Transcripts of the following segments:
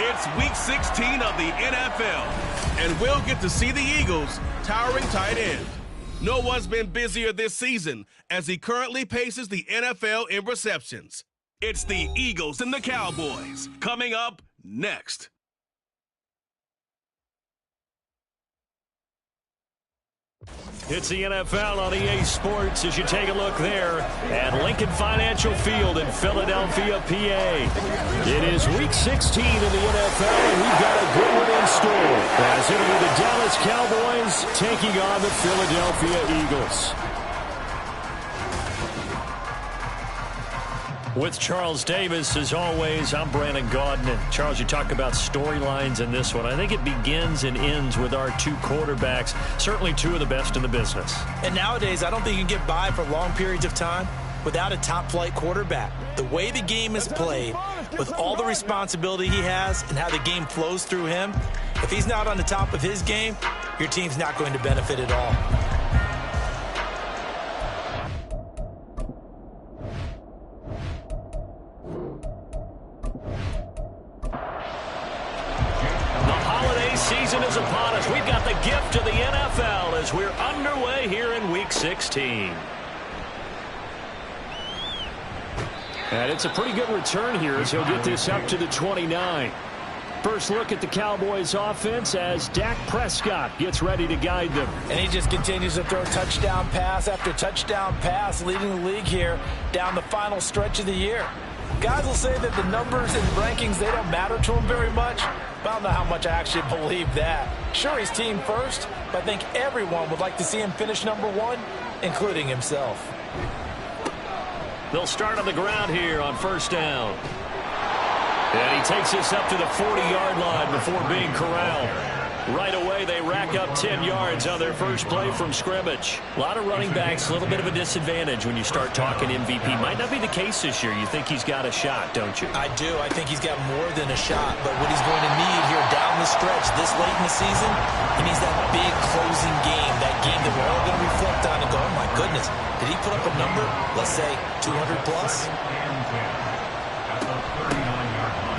It's Week 16 of the NFL, and we'll get to see the Eagles' towering tight end. No one's been busier this season as he currently paces the NFL in receptions. It's the Eagles and the Cowboys coming up next. It's the NFL on EA Sports as you take a look there at Lincoln Financial Field in Philadelphia, PA. It is Week 16 in the NFL, and we've got a good one in store as it'll be the Dallas Cowboys taking on the Philadelphia Eagles. With Charles Davis, as always, I'm Brandon Gaudin. And Charles, you talk about storylines in this one. I think it begins and ends with our two quarterbacks, certainly two of the best in the business. And nowadays, I don't think you can get by for long periods of time without a top-flight quarterback. The way the game is played, with all the responsibility he has and how the game flows through him, if he's not on the top of his game, your team's not going to benefit at all. Season is upon us. We've got the gift of the NFL as we're underway here in Week 16. And it's a pretty good return here as he'll get this up to the 29. First look at the Cowboys offense as Dak Prescott gets ready to guide them. And he just continues to throw touchdown pass after touchdown pass, leading the league here down the final stretch of the year. Guys will say that the numbers and rankings, they don't matter to him very much. But I don't know how much I actually believe that. Sure, he's team first, but I think everyone would like to see him finish #1, including himself. They'll start on the ground here on first down. And he takes this up to the 40-yard line before being corralled. Right away, they rack up 10 yards on their first play from scrimmage. A lot of running backs, a little bit of a disadvantage when you start talking MVP. Might not be the case this year. You think he's got a shot, don't you? I do. I think he's got more than a shot. But what he's going to need here down the stretch this late in the season, he needs that big closing game, that game that we're all going to reflect on and go, oh, my goodness, did he put up a number, let's say, 200 plus?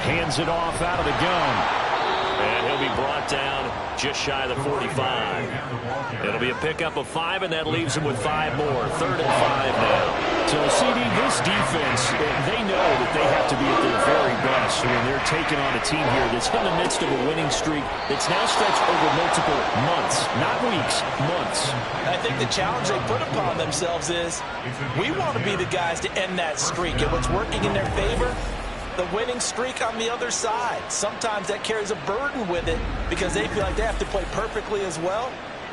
Hands it off out of the gun. And he'll be brought down just shy of the 45. It'll be a pickup of 5, and that leaves him with 5 more. 3rd and 5 now. So, CD, this defense, they know that they have to be at their very best when they're taking on a team here that's in the midst of a winning streak that's now stretched over multiple months, not weeks, months. I think the challenge they put upon themselves is we want to be the guys to end that streak, and what's working in their favor, the winning streak on the other side. Sometimes that carries a burden with it because they feel like they have to play perfectly as well.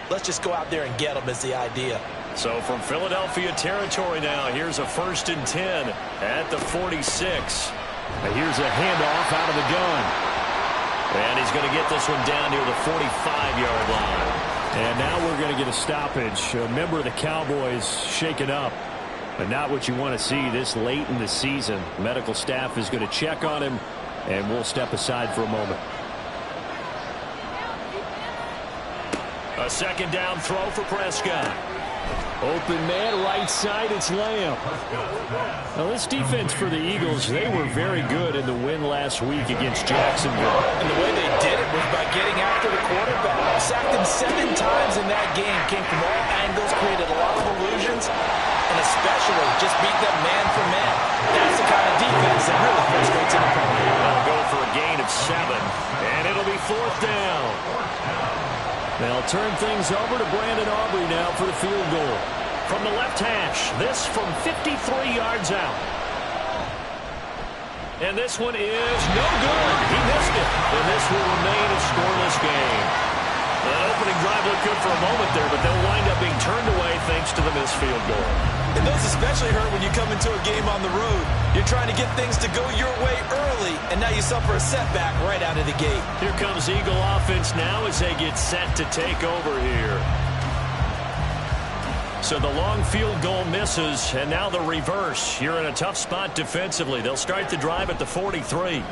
Let's just go out there and get them is the idea. So from Philadelphia territory now, here's a 1st and 10 at the 46. And here's a handoff out of the gun. And he's going to get this one down near the 45-yard line. And now we're going to get a stoppage. A member of the Cowboys shaken up. But not what you want to see this late in the season. Medical staff is going to check on him, and we'll step aside for a moment. A 2nd down throw for Prescott. Open man, right side, it's Lamb. Now, this defense for the Eagles, they were very good in the win last week against Jacksonville. And the way they did it was by getting after the quarterback. Sacked him 7 times in that game. Came from all angles, created a lot of illusions, and especially just beat them man for man. That's the kind of defense that really frustrates an opponent. They'll go for a gain of 7, and it'll be 4th down. They'll turn things over to Brandon Aubrey now for the field goal. From the left hash, this from 53 yards out. And this one is no good. He missed it. And this will remain a scoreless game. That opening drive looked good for a moment there, but they'll wind up being turned away thanks to the missed field goal. And those especially hurt when you come into a game on the road. You're trying to get things to go your way early, and now you suffer a setback right out of the gate. Here comes Eagle offense now as they get set to take over here. So the long field goal misses, and now the reverse. You're in a tough spot defensively. They'll start the drive at the 43.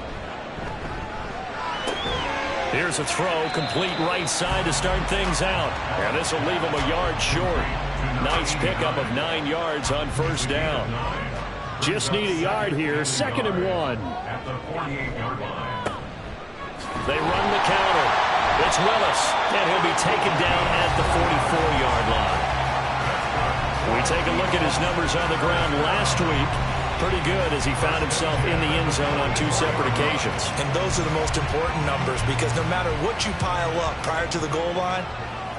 Here's a throw, complete right side to start things out. And this will leave him a yard short. Nice pickup of 9 yards on 1st down. Just need a yard here, 2nd and 1. They run the counter. It's Willis, and he'll be taken down at the 44-yard line. We take a look at his numbers on the ground last week. Pretty good as he found himself in the end zone on 2 separate occasions. And those are the most important numbers because no matter what you pile up prior to the goal line,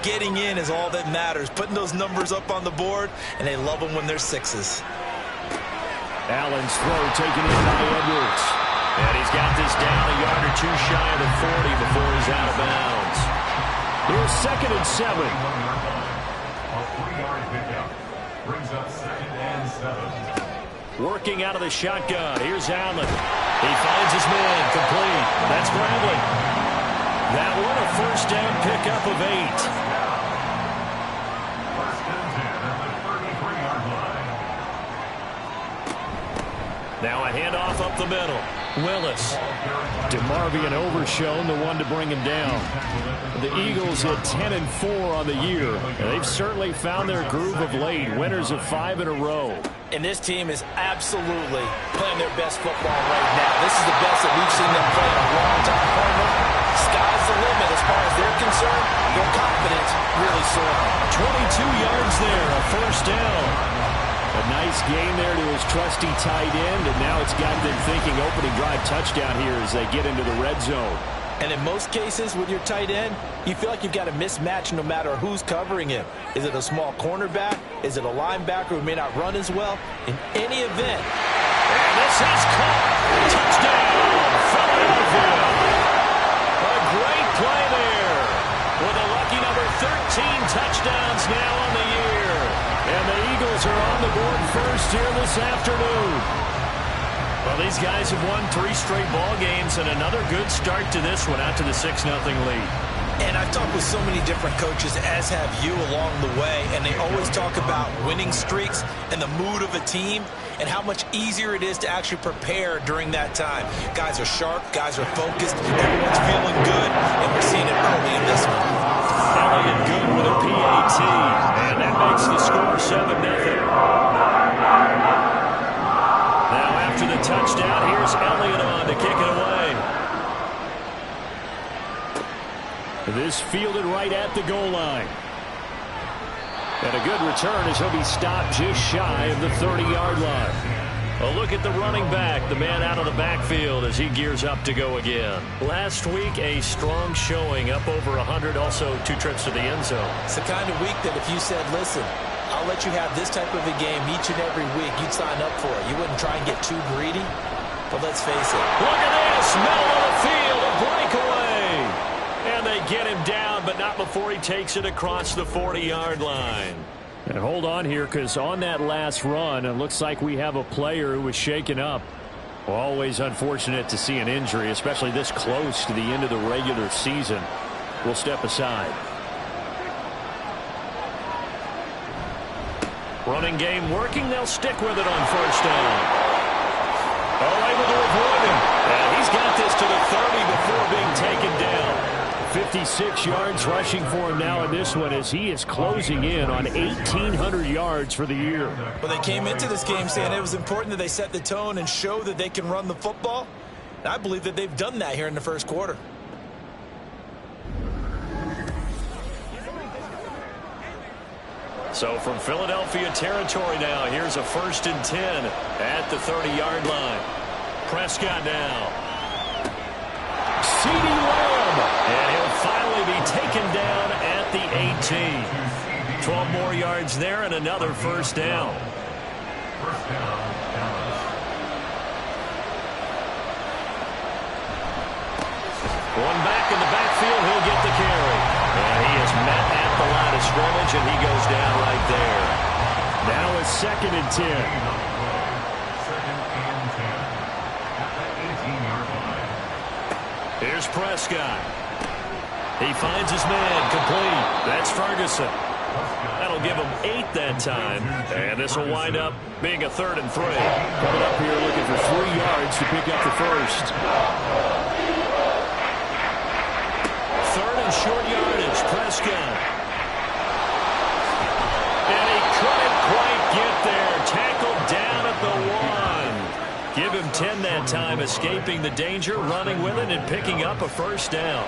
getting in is all that matters. Putting those numbers up on the board, and they love them when they're 6s. Allen's throw taken in by Edwards. And he's got this down a yard or 2 shy of the 40 before he's out of bounds. Here's 2nd and 7. A 3-yard pickup brings up 2nd and 7. Working out of the shotgun. Here's Allen. He finds his man. Complete. That's Bradley. That one a 1st down pickup of 8. 1st and 10 at the 33-yard line. Now a handoff up the middle. Willis. DeMarvion overshown, the one to bring him down. The Eagles at 10-4 on the year. And they've certainly found their groove of late. Winners of 5 in a row. And this team is absolutely playing their best football right now. This is the best that we've seen them play in a long time. Sky's the limit as far as they're concerned. Their confidence really soaring. 22 yards there, a first down. A nice gain there to his trusty tight end, and now it's got them thinking opening drive touchdown here as they get into the red zone. And in most cases with your tight end, you feel like you've got a mismatch no matter who's covering him. Is it a small cornerback? Is it a linebacker who may not run as well? In any event. And this is caught. Touchdown, Philadelphia. A great play there. With a lucky number 13 touchdowns now on the year. And the Eagles are on the board first here this afternoon. Well, these guys have won 3 straight ball games and another good start to this one out to the 6-0 lead. And I've talked with so many different coaches, as have you along the way, and they always talk about winning streaks and the mood of a team and how much easier it is to actually prepare during that time. Guys are sharp, guys are focused, everyone's feeling good, and we're seeing it early in this one. Elliott good with a PAT, and that makes the score 7-0. Now after the touchdown, here's Elliott on to kick it away. This fielded right at the goal line. And a good return as he'll be stopped just shy of the 30-yard line. A look at the running back, the man out of the backfield as he gears up to go again. Last week, a strong showing, up over 100, also 2 trips to the end zone. It's the kind of week that if you said, listen, I'll let you have this type of a game each and every week, you'd sign up for it. You wouldn't try and get too greedy. But let's face it. Look at this, middle of the field, a breakaway. And they get him down, but not before he takes it across the 40-yard line. And hold on here, because on that last run, it looks like we have a player who was shaken up. Well, always unfortunate to see an injury, especially this close to the end of the regular season. We'll step aside. Running game working. They'll stick with it on first down. Oh, able to avoid him. And he's got this to the 30 before being taken down. 56 yards rushing for him now in this one as he is closing in on 1,800 yards for the year. Well, they came into this game saying it was important that they set the tone and show that they can run the football. And I believe that they've done that here in the first quarter. So from Philadelphia territory now, here's a 1st and 10 at the 30-yard line. Prescott now. CeeDee Lamb. And he'll finally be taken down at the 18. 12 more yards there and another first down. One back in the backfield, he'll get the carry. And he is met at the line of scrimmage, and he goes down right there. Now a 2nd and 10. 2nd and 10 at the 18-yard line. Here's Prescott. He finds his man complete. That's Ferguson. That'll give him 8 that time. And this will wind up being a 3rd and 3. Coming up here looking for 3 yards to pick up the first. 3rd and short yardage. Prescott. And he couldn't quite get there. Tackled down at the 1. Give him 10 that time, escaping the danger, running with it, and picking up a first down.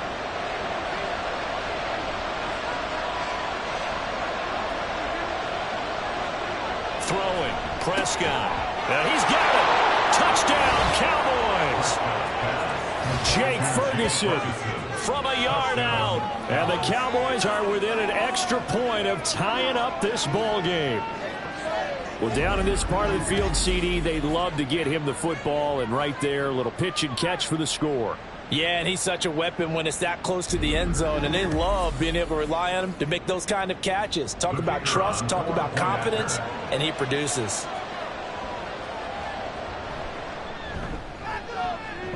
Throwing, Prescott. And he's got it. Touchdown, Cowboys. Jake Ferguson from a yard out. And the Cowboys are within an extra point of tying up this ball game. Well, down in this part of the field, CD, they'd love to get him the football, and right there, a little pitch and catch for the score. Yeah, and he's such a weapon when it's that close to the end zone, and they love being able to rely on him to make those kind of catches. Talk about trust, talk about confidence, and he produces.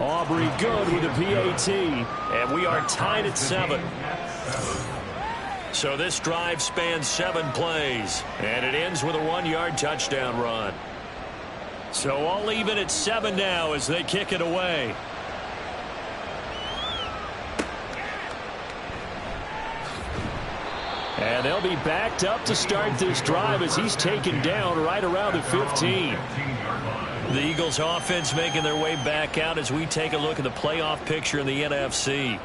Aubrey good with a PAT. And we are tied at 7. So this drive spans 7 plays, and it ends with a 1-yard touchdown run. So all even at 7 now as they kick it away. And they'll be backed up to start this drive as he's taken down right around the 15. The Eagles offense making their way back out as we take a look at the playoff picture in the NFC.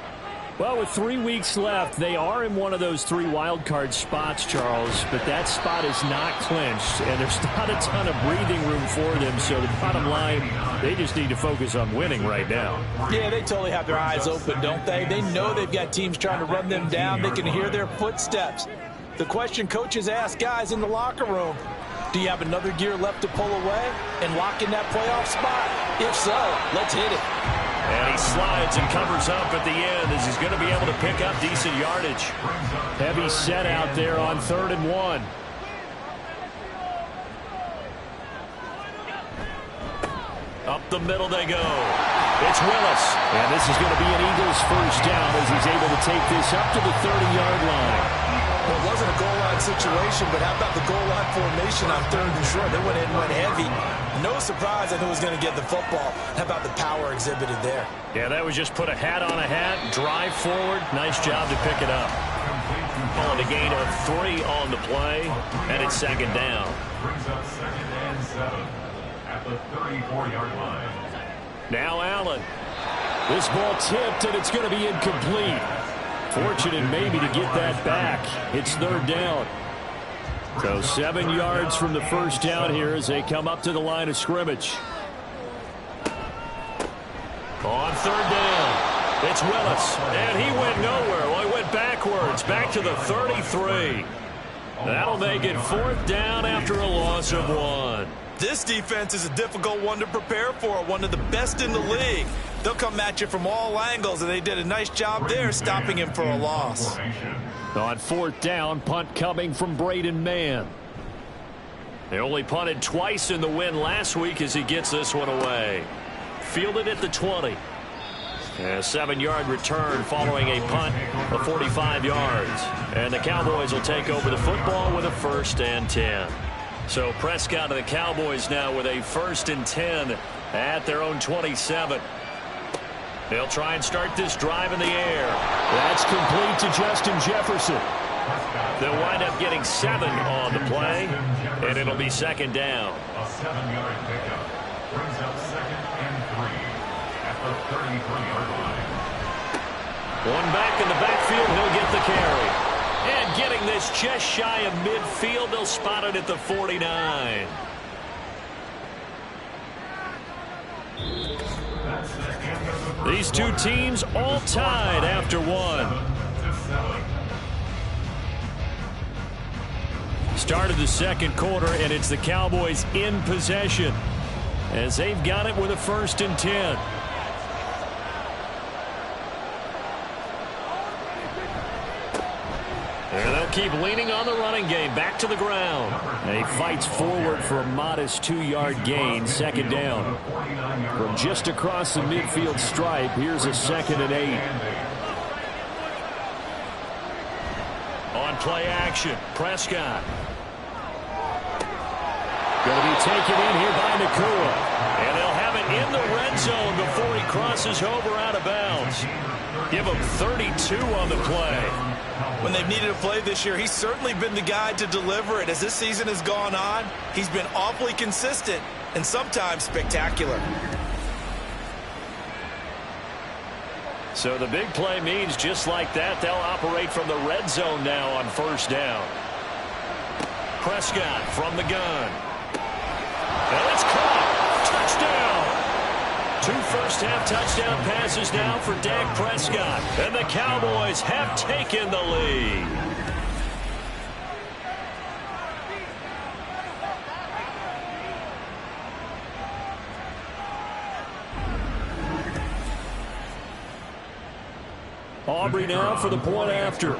Well, with 3 weeks left, they are in one of those 3 wild card spots, Charles, but that spot is not clinched, and there's not a ton of breathing room for them, so the bottom line, they just need to focus on winning right now. Yeah, they totally have their eyes open, don't they? They know they've got teams trying to run them down. They can hear their footsteps. The question coaches ask guys in the locker room, do you have another gear left to pull away and lock in that playoff spot? If so, let's hit it. And he slides and covers up at the end as he's going to be able to pick up decent yardage. Heavy set out there on 3rd and 1. Up the middle they go. It's Willis. And this is going to be an Eagles first down as he's able to take this up to the 30-yard line. Well, it wasn't a goal line situation, but how about the goal line formation on 3rd and short? They went in, went heavy. No surprise on who was going to get the football. How about the power exhibited there? Yeah, that was just put a hat on a hat, drive forward. Nice job to pick it up. Calling a gain of 3 on the play, and it's 2nd down. Brings up 2nd and 7 at the 34-yard line. Now Allen. This ball tipped, and it's going to be incomplete. Fortunate maybe to get that back. It's 3rd down. So 7 yards from the first down here as they come up to the line of scrimmage. On 3rd down, it's Willis, and he went nowhere. Well, he went backwards, back to the 33. That'll make it 4th down after a loss of 1. This defense is a difficult one to prepare for, one of the best in the league. They'll come at you from all angles, and they did a nice job there stopping him for a loss. On 4th down, punt coming from Braden Mann. They only punted twice in the win last week as he gets this one away. Fielded at the 20. A 7-yard return following a punt of 45 yards. And the Cowboys will take over the football with a 1st and 10. So Prescott and the Cowboys now with a 1st and 10 at their own 27. They'll try and start this drive in the air. That's complete to Justin Jefferson. They'll wind up getting 7 on the play, and it'll be 2nd down. A 7-yard pickup brings up 2nd and 3 at the 33-yard line. One back in the backfield, he'll get the carry. And getting this just shy of midfield, they'll spot it at the 49. These two teams all tied after 1. Start of the 2nd quarter, and it's the Cowboys in possession as they've got it with a 1st and 10. And they'll keep leaning on the running game. Back to the ground. And he fights forward for a modest 2-yard gain. 2nd down. From just across the midfield stripe, here's a 2nd and 8. On play action, Prescott. Going to be taken in here by Nakua. And they'll have it in the red zone before he crosses over out of bounds. Give him 32 on the play. When they've needed a play this year, he's certainly been the guy to deliver it. As this season has gone on, he's been awfully consistent and sometimes spectacular. So the big play means just like that, they'll operate from the red zone now on 1st down. Prescott from the gun. And it's caught. Touchdown. 2 first-half touchdown passes now for Dak Prescott. And the Cowboys have taken the lead. Aubrey now for the point after.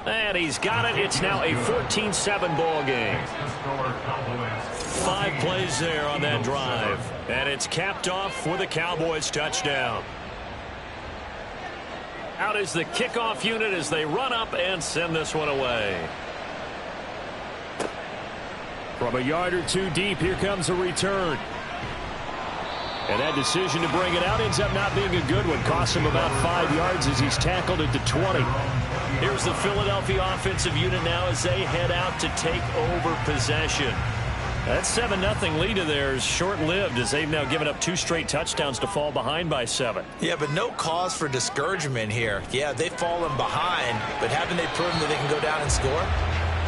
And he's got it. It's now a 14-7 ball game. 5 plays there on that drive. And it's capped off with a Cowboys touchdown. Out is the kickoff unit as they run up and send this one away. From a yard or two deep, here comes a return. And that decision to bring it out ends up not being a good one. Costs him about 5 yards as he's tackled at the 20. Here's the Philadelphia offensive unit now as they head out to take over possession. That 7-0 lead of theirs short-lived as they've now given up 2 straight touchdowns to fall behind by 7. Yeah, but no cause for discouragement here. Yeah, they've fallen behind, but haven't they proven that they can go down and score?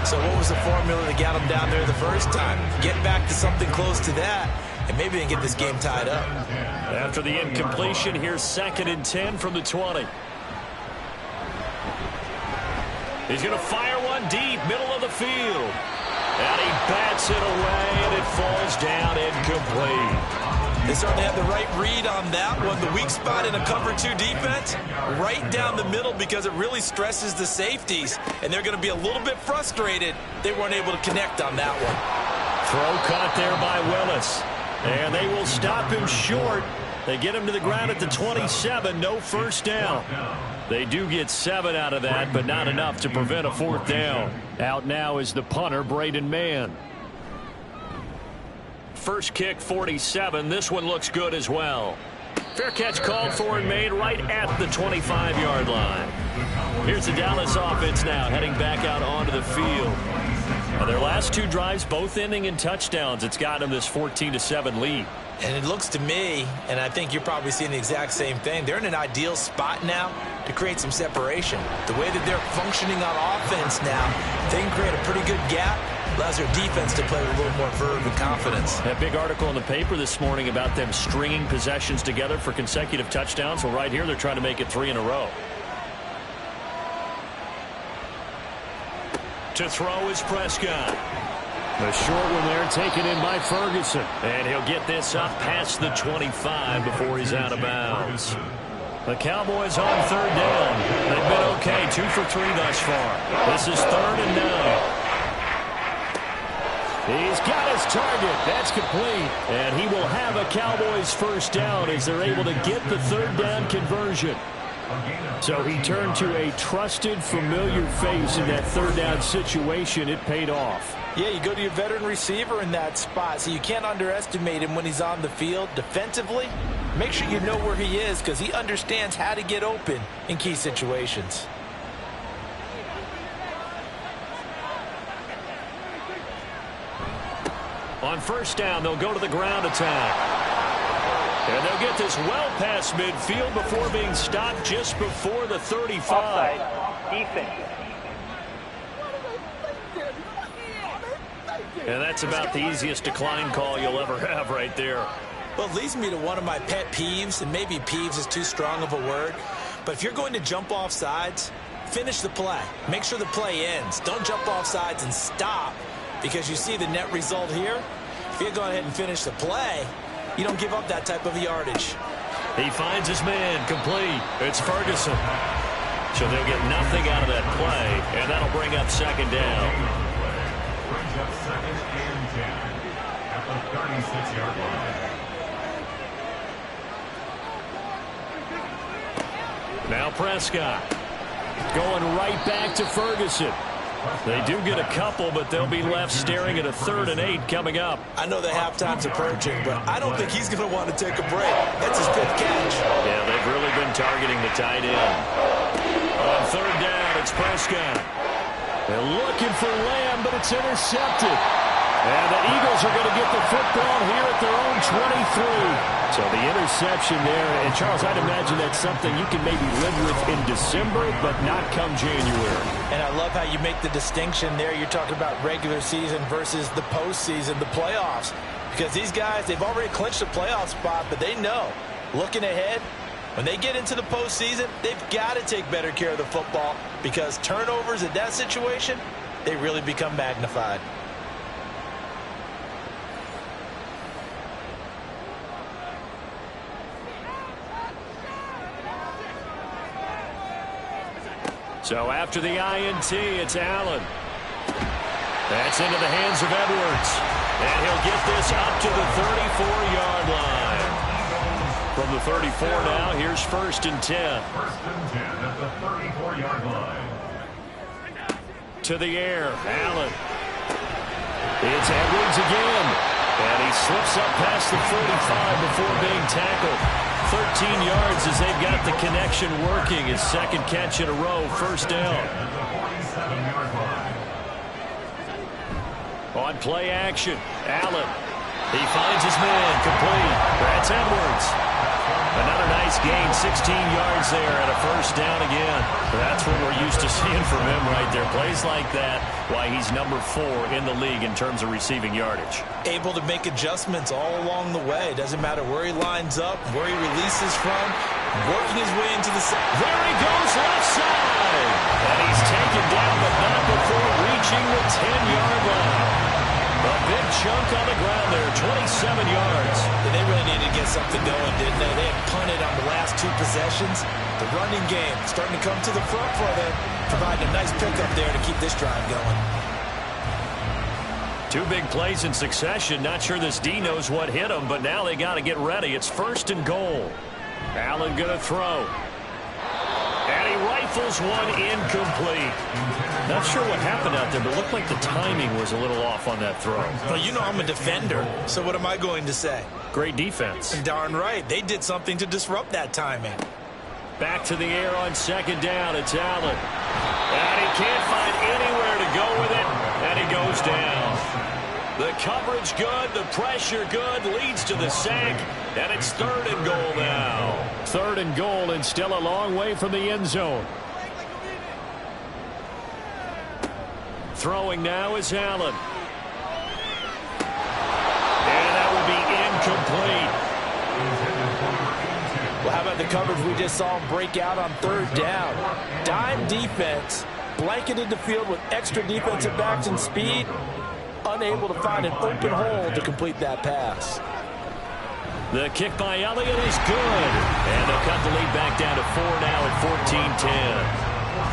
So what was the formula that got them down there the first time? Get back to something close to that, and maybe they can get this game tied up. After the incompletion, here's 2nd and 10 from the 20. He's going to fire one deep, middle of the field. And he bats it away, and it falls down incomplete. They certainly had the right read on that one. The weak spot in a cover 2 defense, right down the middle because it really stresses the safeties. And they're going to be a little bit frustrated they weren't able to connect on that one. Throw caught there by Willis. And they will stop him short. They get him to the ground at the 27, no first down. They do get 7 out of that, but not enough to prevent a 4th down. Out now is the punter, Braden Mann. First kick, 47. This one looks good as well. Fair catch called for and made right at the 25-yard line. Here's the Dallas offense now heading back out onto the field. Now their last 2 drives both ending in touchdowns. It's got them this 14-7 lead. And it looks to me, and I think you're probably seeing the exact same thing, they're in an ideal spot now to create some separation. The way that they're functioning on offense now, they can create a pretty good gap. Allows their defense to play with a little more verve and confidence. That big article in the paper this morning about them stringing possessions together for consecutive touchdowns. Well, right here, they're trying to make it 3 in a row. To throw is Prescott. The short one there taken in by Ferguson. And he'll get this up past the 25 before he's out of bounds. The Cowboys on 3rd down. They've been okay, 2 for 3 thus far. This is 3rd and 9. He's got his target. That's complete. And he will have a Cowboys first down as they're able to get the 3rd down conversion. So he turned to a trusted, familiar face in that 3rd down situation. It paid off. Yeah, you go to your veteran receiver in that spot, so you can't underestimate him when he's on the field. Defensively, make sure you know where he is because he understands how to get open in key situations. On first down, they'll go to the ground attack. And they'll get this well past midfield before being stopped just before the 35. Offside. Defense. And that's about the easiest decline call you'll ever have right there. Well, it leads me to one of my pet peeves, and maybe peeves is too strong of a word, but if you're going to jump off sides, finish the play. Make sure the play ends. Don't jump off sides and stop because you see the net result here. If you go ahead and finish the play, you don't give up that type of yardage. He finds his man complete. It's Ferguson. So they'll get nothing out of that play, and that'll bring up 2nd down. Brings up 2nd and 10 at the 36-yard line. Now Prescott going right back to Ferguson. They do get a couple, but they'll be left staring at a 3rd and 8 coming up. I know the halftime's approaching, but I don't think he's going to want to take a break. That's his 5th catch. Yeah, they've really been targeting the tight end. On 3rd down, it's Prescott. They're looking for Lamb, but it's intercepted. And the Eagles are going to get the football here at their own 23. So the interception there, and Charles, I'd imagine that's something you can maybe live with in December, but not come January. And I love how you make the distinction there. You're talking about regular season versus the postseason, the playoffs. Because these guys, they've already clinched a playoff spot, but they know, looking ahead, when they get into the postseason, they've got to take better care of the football because turnovers in that situation, they really become magnified. So after the INT, it's Allen. That's into the hands of Edwards. And he'll get this up to the 34-yard line. From the 34 now, here's 1st and 10. 1st and 10 at the 34-yard line. To the air, Allen. It's Edwards again. And he slips up past the 45 before being tackled. 13 yards as they've got the connection working. His second catch in a row, 1st down. At the 47-yard line. On play action, Allen. He finds his man, complete. That's Edwards. Another nice gain, 16 yards there and a 1st down again. That's what we're used to seeing from him right there. Plays like that, why he's number 4 in the league in terms of receiving yardage. Able to make adjustments all along the way. Doesn't matter where he lines up, where he releases from, working his way into the side. There he goes, left side. And he's taken down, but not before reaching the 10-yard line. A big chunk on the ground there, 27 yards. They really needed to get something going, didn't they? They had punted on the last 2 possessions. The running game starting to come to the front for them, providing a nice pickup there to keep this drive going. 2 big plays in succession. Not sure this D knows what hit him, but now they got to get ready. It's 1st and goal. Allen going to throw. And he rifles one incomplete. Not sure what happened out there, but it looked like the timing was a little off on that throw. Well, you know I'm a defender, so what am I going to say? Great defense. Darn right. They did something to disrupt that timing. Back to the air on 2nd down. It's Allen. And he can't find anywhere to go with it, and he goes down. The coverage good, the pressure good, leads to the sack, and it's 3rd and goal now. 3rd and goal, and still a long way from the end zone. Throwing now is Allen. And that will be incomplete. Well, how about the coverage we just saw him break out on 3rd down? Dime defense, blanketed the field with extra defensive backs and speed, unable to find an open hole to complete that pass. The kick by Elliott is good. And they'll cut the lead back down to 4 now at 14-10.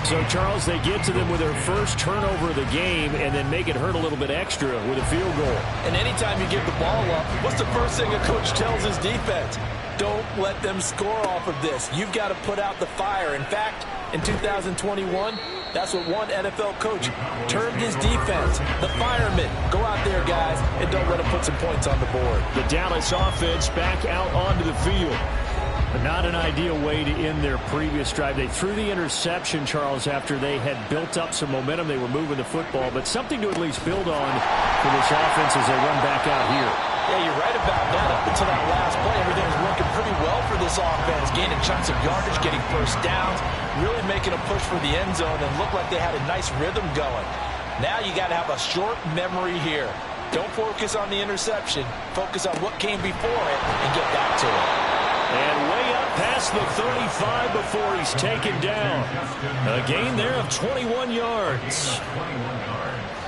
So, Charles, they get to them with their first turnover of the game and then make it hurt a little bit extra with a field goal. And anytime you give the ball up, what's the first thing a coach tells his defense? Don't let them score off of this. You've got to put out the fire. In fact, in 2021, that's what one NFL coach termed his defense, the firemen. Go out there, guys, and don't let them put some points on the board. The Dallas offense back out onto the field. But not an ideal way to end their previous drive. They threw the interception, Charles, after they had built up some momentum. They were moving the football, but something to at least build on for this offense as they run back out here. Yeah, you're right about that. Up until that last play, everything was working pretty well for this offense. Gaining chunks of yardage, getting 1st downs, really making a push for the end zone, and looked like they had a nice rhythm going. Now you got to have a short memory here. Don't focus on the interception. Focus on what came before it and get back to it. And way up past the 35 before he's taken down. A gain there of 21 yards.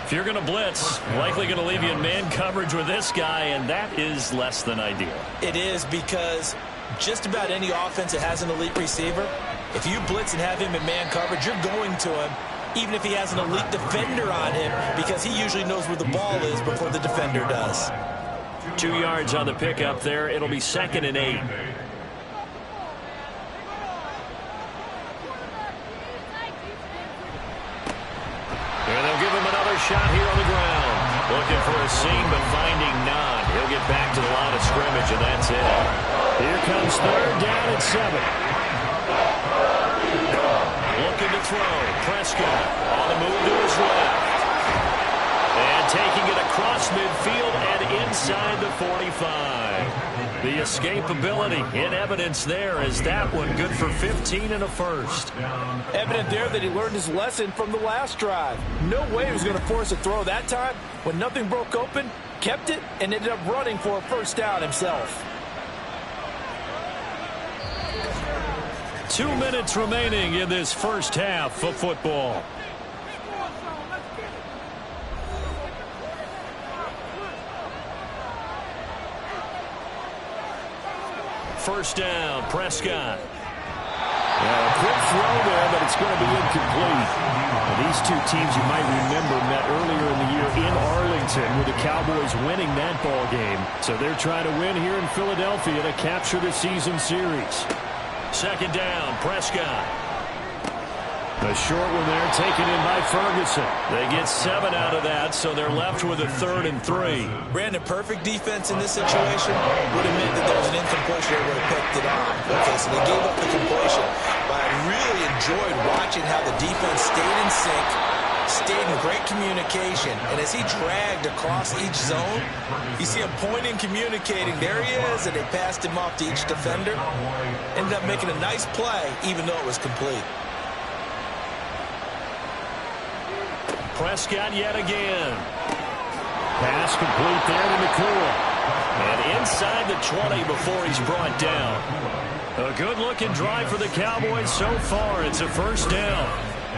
If you're going to blitz, likely going to leave you in man coverage with this guy, and that is less than ideal. It is, because just about any offense that has an elite receiver, if you blitz and have him in man coverage, you're going to him, even if he has an elite defender on him, because he usually knows where the ball is before the defender does. 2 yards on the pickup there. It'll be 2nd and 8. And they'll give him another shot here on the ground. Looking for a seam, but finding none. He'll get back to the line of scrimmage, and that's it. Here comes 3rd down and 7. Looking to throw. Prescott on the move to his left. And taking it across midfield and inside the 45. The escapability in evidence there as that one good for 15 and a 1st. Evident there that he learned his lesson from the last drive. No way he was going to force a throw that time. When nothing broke open, kept it, and ended up running for a 1st down himself. 2 minutes remaining in this first half of football. First down, Prescott. A quick throw there, but it's going to be incomplete. Now, these two teams, you might remember, met earlier in the year in Arlington with the Cowboys winning that ball game. So they're trying to win here in Philadelphia to capture the season series. Second down, Prescott. A short one there taken in by Ferguson. They get 7 out of that, so they're left with a 3rd and 3. Brandon, perfect defense in this situation would have meant that there was an incompletion. They would have picked it off. Okay, so they gave up the completion. But I really enjoyed watching how the defense stayed in sync, stayed in great communication. And as he dragged across each zone, you see him pointing, communicating. There he is, and they passed him off to each defender. Ended up making a nice play, even though it was complete. Prescott yet again. Pass complete there to McCool. And inside the 20 before he's brought down. A good-looking drive for the Cowboys so far. It's a first down.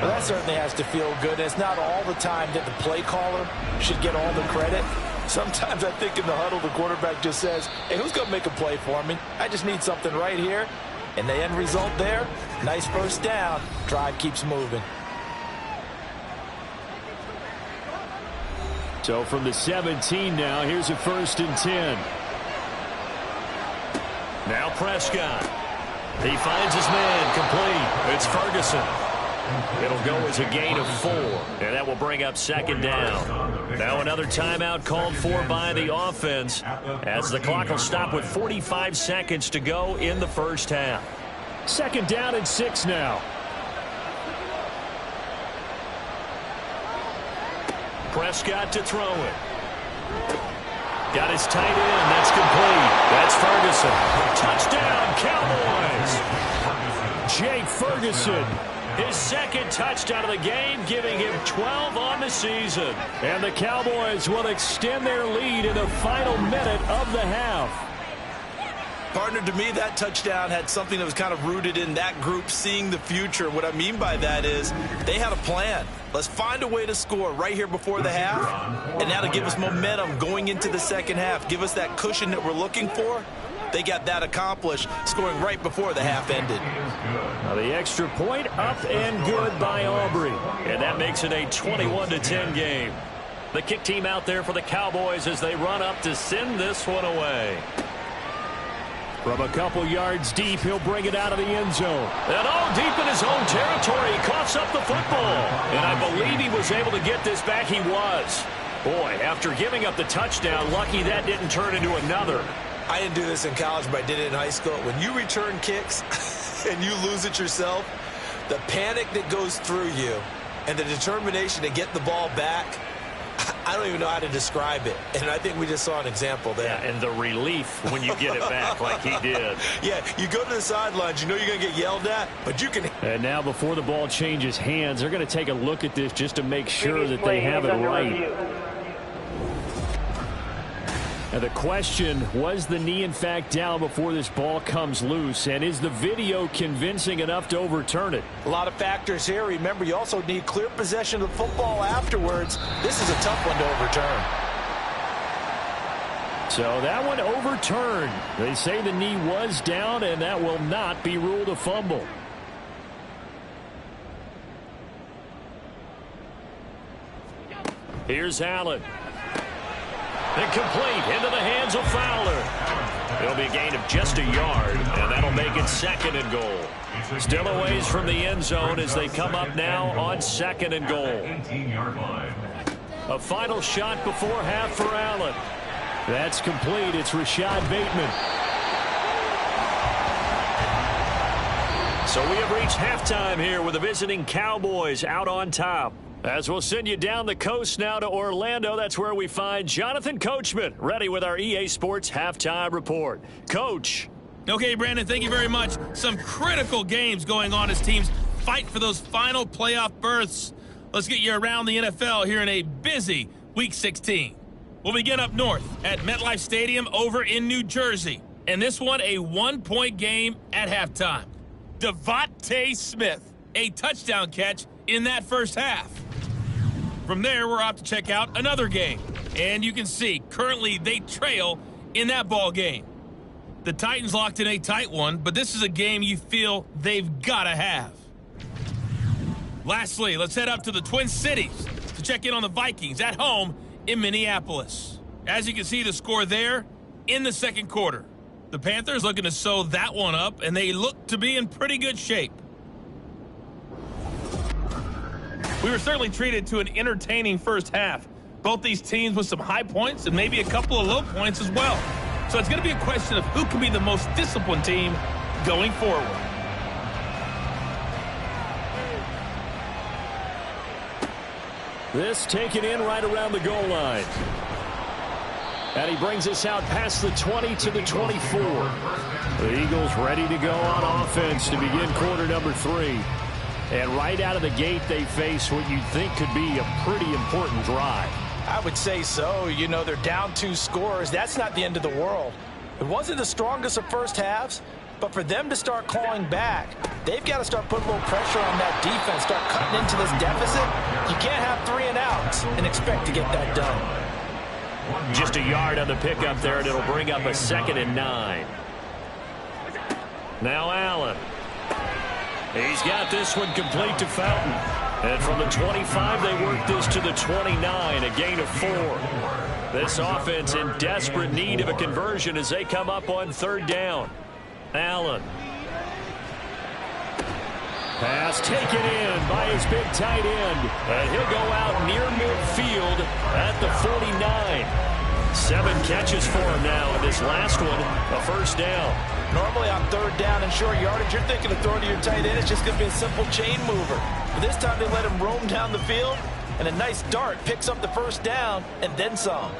Well, that certainly has to feel good. It's not all the time that the play caller should get all the credit. Sometimes I think in the huddle the quarterback just says, hey, who's going to make a play for me? I just need something right here. And the end result there, nice first down. Drive keeps moving. So from the 17 now, here's a 1st and 10. Now Prescott. He finds his man complete. It's Ferguson. It'll go as a gain of 4, and that will bring up 2nd down. Now another timeout called for by the offense as the clock will stop with 45 seconds to go in the first half. 2nd down and 6 now. Prescott to throw it. Got his tight end. That's complete. That's Ferguson. Touchdown, Cowboys. Jake Ferguson. His 2nd touchdown of the game, giving him 12 on the season. And the Cowboys will extend their lead in the final minute of the half. Partner, to me, that touchdown had something that was kind of rooted in that group seeing the future. What I mean by that is they had a plan. Let's find a way to score right here before the half, and that'll give us momentum going into the second half. Give us that cushion that we're looking for. They got that accomplished, scoring right before the half ended. Now the extra point up and good by Aubrey. And that makes it a 21-10 game. The kick team out there for the Cowboys as they run up to send this one away. From a couple yards deep, he'll bring it out of the end zone. And all deep in his own territory, he coughs up the football. And I believe he was able to get this back. He was. Boy, after giving up the touchdown, lucky that didn't turn into another. I didn't do this in college, but I did it in high school. When you return kicks and you lose it yourself, the panic that goes through you and the determination to get the ball back, I don't even know how to describe it. And I think we just saw an example there. Yeah, and the relief when you get it back like he did. Yeah, you go to the sidelines, you know you're going to get yelled at, but you can. And now before the ball changes hands, they're going to take a look at this just to make sure that they have it right. Now the question, was the knee in fact down before this ball comes loose? And is the video convincing enough to overturn it? A lot of factors here. Remember, you also need clear possession of the football afterwards. This is a tough one to overturn. So that one overturned. They say the knee was down, and that will not be ruled a fumble. Here's Allen. Incomplete into the hands of Fowler. It'll be a gain of just a yard, and that'll make it 2nd and goal. Still a ways from the end zone as they come up now on 2nd and goal. 18-yard line. A final shot before half for Allen. That's complete. It's Rashad Bateman. So we have reached halftime here with the visiting Cowboys out on top. As we'll send you down the coast now to Orlando, that's where we find Jonathan Coachman, ready with our EA Sports Halftime Report. Coach. Okay, Brandon, thank you very much. Some critical games going on as teams fight for those final playoff berths. Let's get you around the NFL here in a busy Week 16. We'll begin up north at MetLife Stadium over in New Jersey. And this one, a one-point game at halftime. Devontae Smith, a touchdown catch in that first half. From there, we're off to check out another game. And you can see, currently, they trail in that ball game. The Titans locked in a tight one, but this is a game you feel they've got to have. Lastly, let's head up to the Twin Cities to check in on the Vikings at home in Minneapolis. As you can see, the score there in the second quarter. The Panthers looking to sew that one up, and they look to be in pretty good shape. We were certainly treated to an entertaining first half. Both these teams with some high points and maybe a couple of low points as well. So it's going to be a question of who can be the most disciplined team going forward. This taken in right around the goal line. And he brings us out past the 20 to the 24. The Eagles ready to go on offense to begin quarter number 3. And right out of the gate, they face what you'd think could be a pretty important drive. I would say so. You know, they're down 2 scores. That's not the end of the world. It wasn't the strongest of first halves, but for them to start clawing back, they've got to start putting a little pressure on that defense, start cutting into this deficit. You can't have 3 and outs and expect to get that done. Just a yard on the pickup there, and it'll bring up a 2nd and 9. Now Allen. He's got this one complete to Fountain. And from the 25, they work this to the 29, a gain of 4. This offense in desperate need of a conversion as they come up on 3rd down. Allen. Pass taken in by his big tight end. And he'll go out near midfield at the 49. 7 catches for him now, and this last one, a 1st down. Normally on 3rd down and short yardage, you're thinking of throwing to your tight end. It's just going to be a simple chain mover. But this time they let him roam down the field, and a nice dart picks up the 1st down and then some.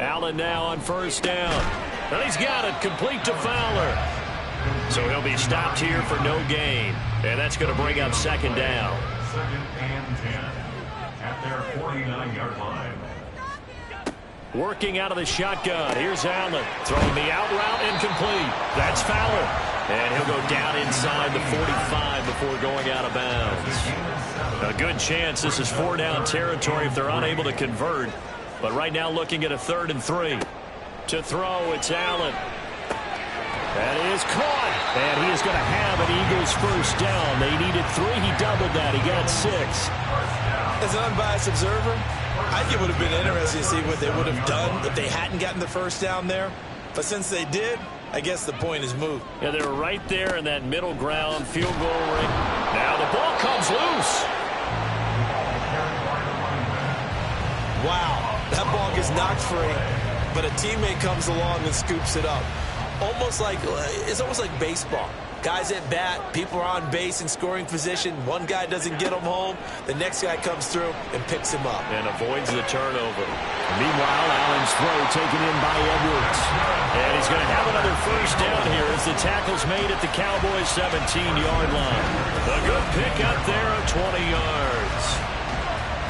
Allen now on 1st down. And he's got it complete to Fowler. So he'll be stopped here for no gain. And that's going to bring up 2nd down. 2nd and 10 at their 49-yard line. Working out of the shotgun. Here's Allen. Throwing the out route incomplete. That's Fowler. And he'll go down inside the 45 before going out of bounds. A good chance this is 4-down territory if they're unable to convert. But right now looking at a 3rd and 3. To throw, it's Allen. That is caught. And he is going to have an Eagles 1st down. They needed 3. He doubled that. He got 6. As an unbiased observer, I think it would have been interesting to see what they would have done if they hadn't gotten the 1st down there. But since they did, I guess the point is moved. Yeah, they were right there in that middle ground field goal ring. Now the ball comes loose. Wow, that ball gets knocked free, but a teammate comes along and scoops it up. It's almost like baseball. Guys at bat, people are on base in scoring position. One guy doesn't get him home. The next guy comes through and picks him up. And avoids the turnover. Meanwhile, Allen's throw taken in by Edwards. And he's going to have another 1st down here as the tackle's made at the Cowboys' 17-yard line. A good pick up there of 20 yards.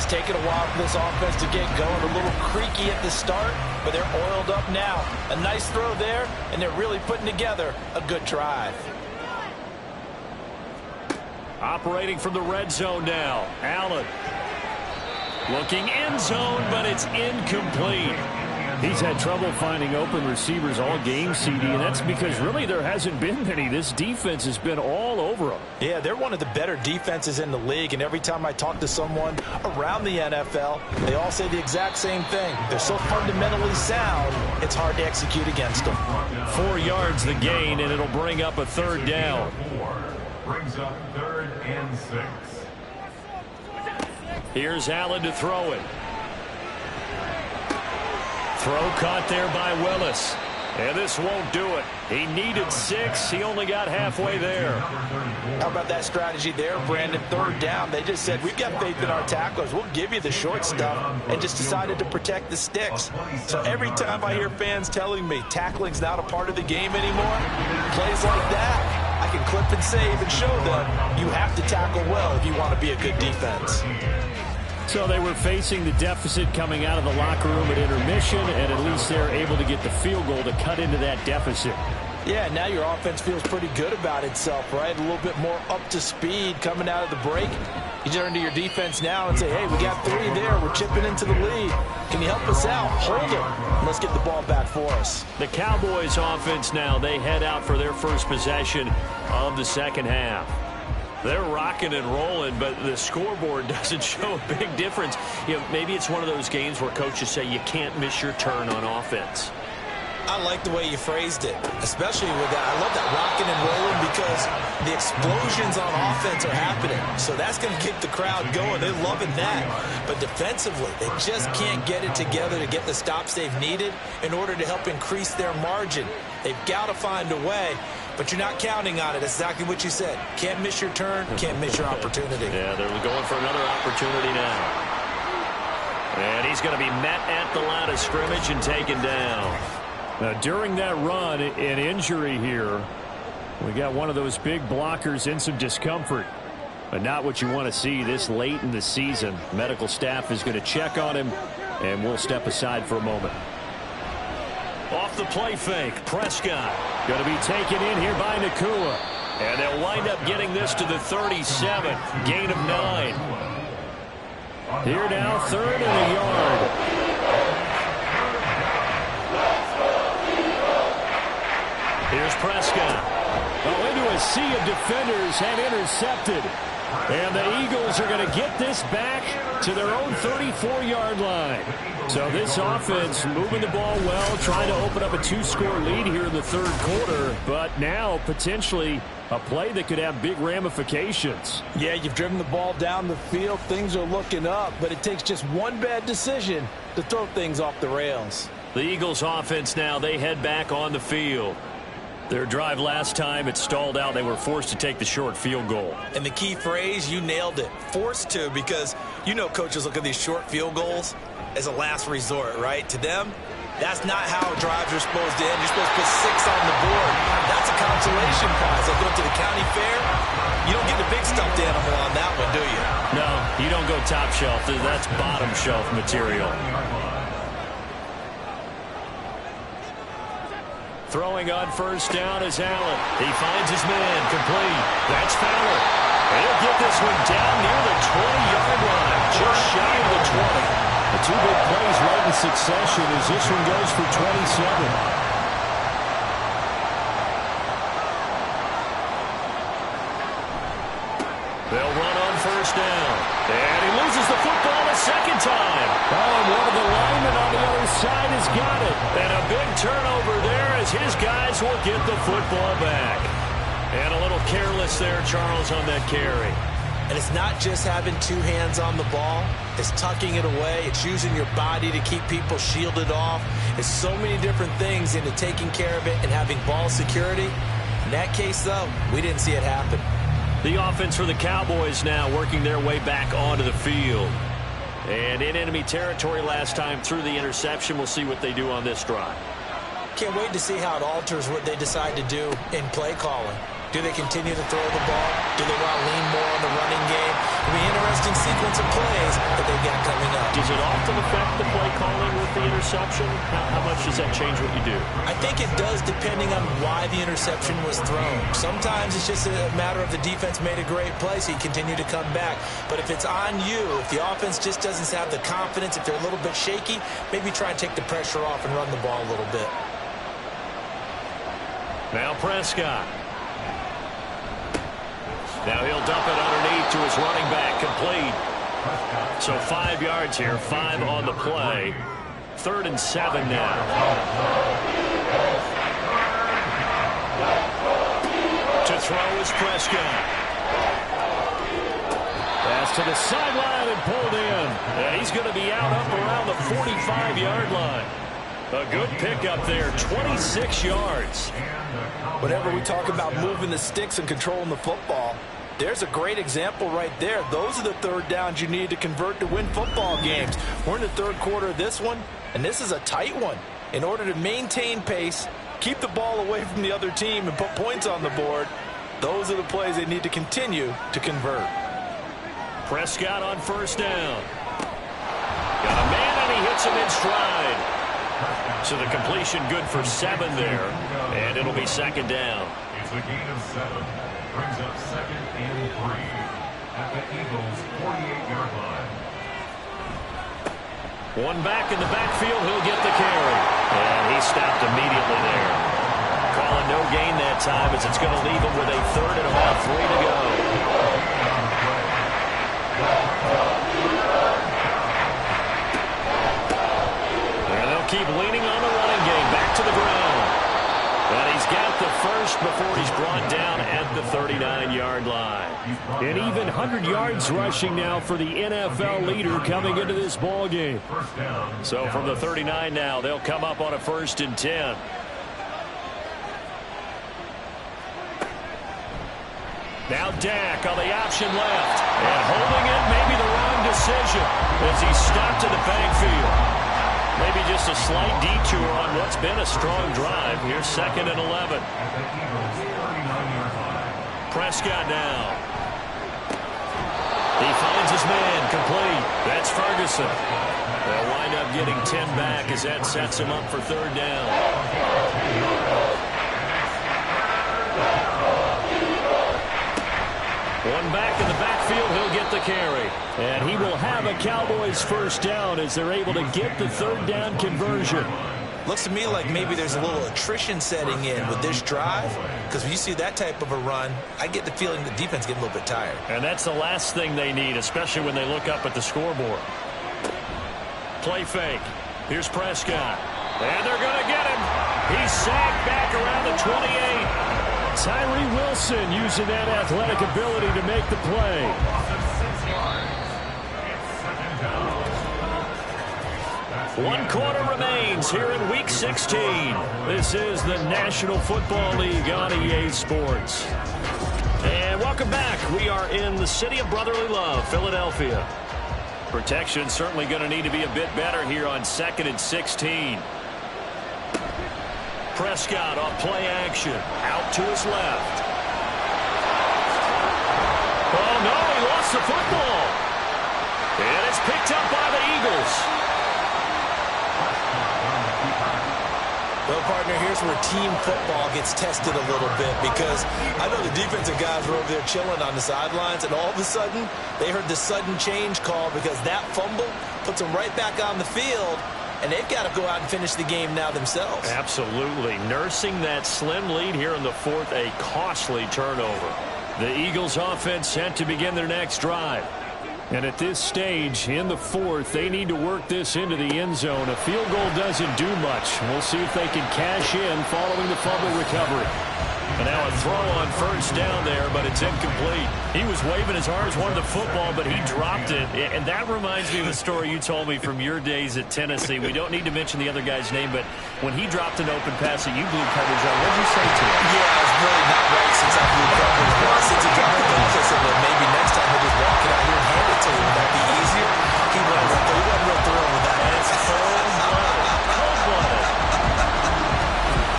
It's taken a while for this offense to get going. A little creaky at the start, but they're oiled up now. A nice throw there, and they're really putting together a good drive. Operating from the red zone now. Allen. Looking end zone, but it's incomplete. He's had trouble finding open receivers all game, CD, and that's because really there hasn't been many. This defense has been all over them. Yeah, they're one of the better defenses in the league, and every time I talk to someone around the NFL, they all say the exact same thing. They're so fundamentally sound, it's hard to execute against them. 4 yards the gain, and it'll bring up a 3rd down. Brings up 3rd and 6. Here's Allen to throw it. Throw caught there by Willis. And this won't do it. He needed 6. He only got halfway there. How about that strategy there, Brandon? 3rd down. They just said, we've got faith in our tacklers. We'll give you the short stuff, and just decided to protect the sticks. So every time I hear fans telling me tackling's not a part of the game anymore, plays like that, I can clip and save and show them you have to tackle well if you want to be a good defense. So they were facing the deficit coming out of the locker room at intermission, and at least they're able to get the field goal to cut into that deficit. Yeah, now your offense feels pretty good about itself, right? A little bit more up to speed coming out of the break. You turn to your defense now and say, hey, we got 3 there. We're chipping into the lead. Can you help us out? Hold them. Let's get the ball back for us. The Cowboys offense now, they head out for their first possession of the second half. They're rocking and rolling, but the scoreboard doesn't show a big difference. You know, maybe it's one of those games where coaches say you can't miss your turn on offense. I like the way you phrased it, especially with that. I love that rocking and rolling because the explosions on offense are happening. So that's going to keep the crowd going. They're loving that. But defensively, they just can't get it together to get the stops they've needed in order to help increase their margin. They've got to find a way, but you're not counting on it. That's exactly what you said. Can't miss your turn, can't miss your opportunity. Yeah, they're going for another opportunity now. And he's going to be met at the line of scrimmage and taken down. Now, during that run, an injury here. We got one of those big blockers in some discomfort, but not what you want to see this late in the season. Medical staff is going to check on him, and we'll step aside for a moment. Off the play fake, Prescott. Going to be taken in here by Nakua. And they'll wind up getting this to the 37. Gain of 9. Here now, 3rd and a yard. Here's Prescott. Into a sea of defenders and intercepted. And the Eagles are going to get this back to their own 34-yard line. So this offense moving the ball well, trying to open up a 2-score lead here in the 3rd quarter. But now potentially a play that could have big ramifications. Yeah, you've driven the ball down the field. Things are looking up, but it takes just one bad decision to throw things off the rails. The Eagles offense now, they head back on the field. Their drive last time, it stalled out. They were forced to take the short field goal. And the key phrase, you nailed it. Forced to, because you know coaches look at these short field goals as a last resort, right? To them, that's not how drives are supposed to end. You're supposed to put 6 on the board. That's a consolation prize. Like going to the county fair, you don't get the big stuffed animal on that one, do you? No, you don't go top shelf. That's bottom shelf material. Throwing on first down is Allen. He finds his man, complete. That's Fowler. And he'll get this one down near the 20-yard line, just shy of the 20. The 2 big plays right in succession as this one goes for 27. They'll run on first down. And he loses the football a second time. Oh, and one of the linemen on the other side has got it. And a big turnover there as his guys will get the football back. And a little careless there, Charles, on that carry. And it's not just having 2 hands on the ball. It's tucking it away. It's using your body to keep people shielded off. It's so many different things into taking care of it and having ball security. In that case, though, we didn't see it happen. The offense for the Cowboys now working their way back onto the field. And in enemy territory last time through the interception. We'll see what they do on this drive. Can't wait to see how it alters what they decide to do in play calling. Do they continue to throw the ball? Do they want to lean more on the running game? It'll be an interesting sequence of plays that they've got coming up. Does it often affect the play calling with the interception? How much does that change what you do? I think it does depending on why the interception was thrown. Sometimes it's just a matter of the defense made a great play, so you continue to come back. But if it's on you, if the offense just doesn't have the confidence, if they're a little bit shaky, maybe try and take the pressure off and run the ball a little bit. Now Prescott. Now he'll dump it underneath to his running back, complete. So 5 yards here, 5 on the play. 3rd and 7 now. To throw is Prescott. Pass to the sideline and pulled in. And he's going to be out up around the 45-yard line. A good pickup there, 26 yards. Whenever we talk about moving the sticks and controlling the football, there's a great example right there. Those are the 3rd downs you need to convert to win football games. We're in the 3rd quarter of this one, and this is a tight one. In order to maintain pace, keep the ball away from the other team, and put points on the board, those are the plays they need to continue to convert. Prescott on first down. Got a man, and he hits him in stride. So the completion good for 7 there, and it'll be second down. It's a gain of 7. Brings up second and 3 at the Eagles' 48-yard line. One back in the backfield, he'll get the carry. And he stopped immediately there. Calling no gain that time as it's going to leave him with a 3rd and about 3 to go. And they'll keep leaning on the running game. Back to the ground. And he's got the first before he's brought down at the 39-yard line. An even 100 yards rushing now for the NFL leader coming into this ball game. So from the 39 now, they'll come up on a 1st and 10. Now Dak on the option left. And holding it, maybe the wrong decision as he's stopped in the backfield. Maybe just a slight detour on what's been a strong drive. Here's 2nd and 11. Prescott now. He finds his man, complete. That's Ferguson. They'll wind up getting 10 back as that sets him up for 3rd down. One back in the backfield, he'll get the carry. And he will have a Cowboys 1st down as they're able to get the 3rd down conversion. Looks to me like maybe there's a little attrition setting in with this drive, because when you see that type of a run, I get the feeling the defense getting a little bit tired. And that's the last thing they need, especially when they look up at the scoreboard. Play fake. Here's Prescott. And they're going to get him. He's sacked back around the 28. Tyree Wilson using that athletic ability to make the play. One quarter remains here in Week 16. This is the National Football League on EA Sports. And welcome back. We are in the city of brotherly love, Philadelphia. Protection certainly going to need to be a bit better here on 2nd and 16. Prescott off play action. Out to his left. Oh, no, he lost the football. And it's picked up by the Eagles. Well, partner, here's where team football gets tested a little bit, because I know the defensive guys were over there chilling on the sidelines, and all of a sudden, they heard the sudden change call because that fumble puts them right back on the field. And they've got to go out and finish the game now themselves. Absolutely. Nursing that slim lead here in the 4th, a costly turnover. The Eagles offense set to begin their next drive. And at this stage, in the 4th, they need to work this into the end zone. A field goal doesn't do much. We'll see if they can cash in following the fumble recovery. And now a throw on 1st down there, but it's incomplete. He was waving as hard as wanted the football, but he dropped it. And that reminds me of a story you told me from your days at Tennessee. We don't need to mention the other guy's name, but when he dropped an open pass that you blew coverage on, what did you say to him? Yeah, I was really not right since I blew coverage. But since he dropped it, I said, well, maybe next time he'll just walk it out here and hand it to him. Would that be easier? He wasn't real thrilled with that. It's cold-blooded.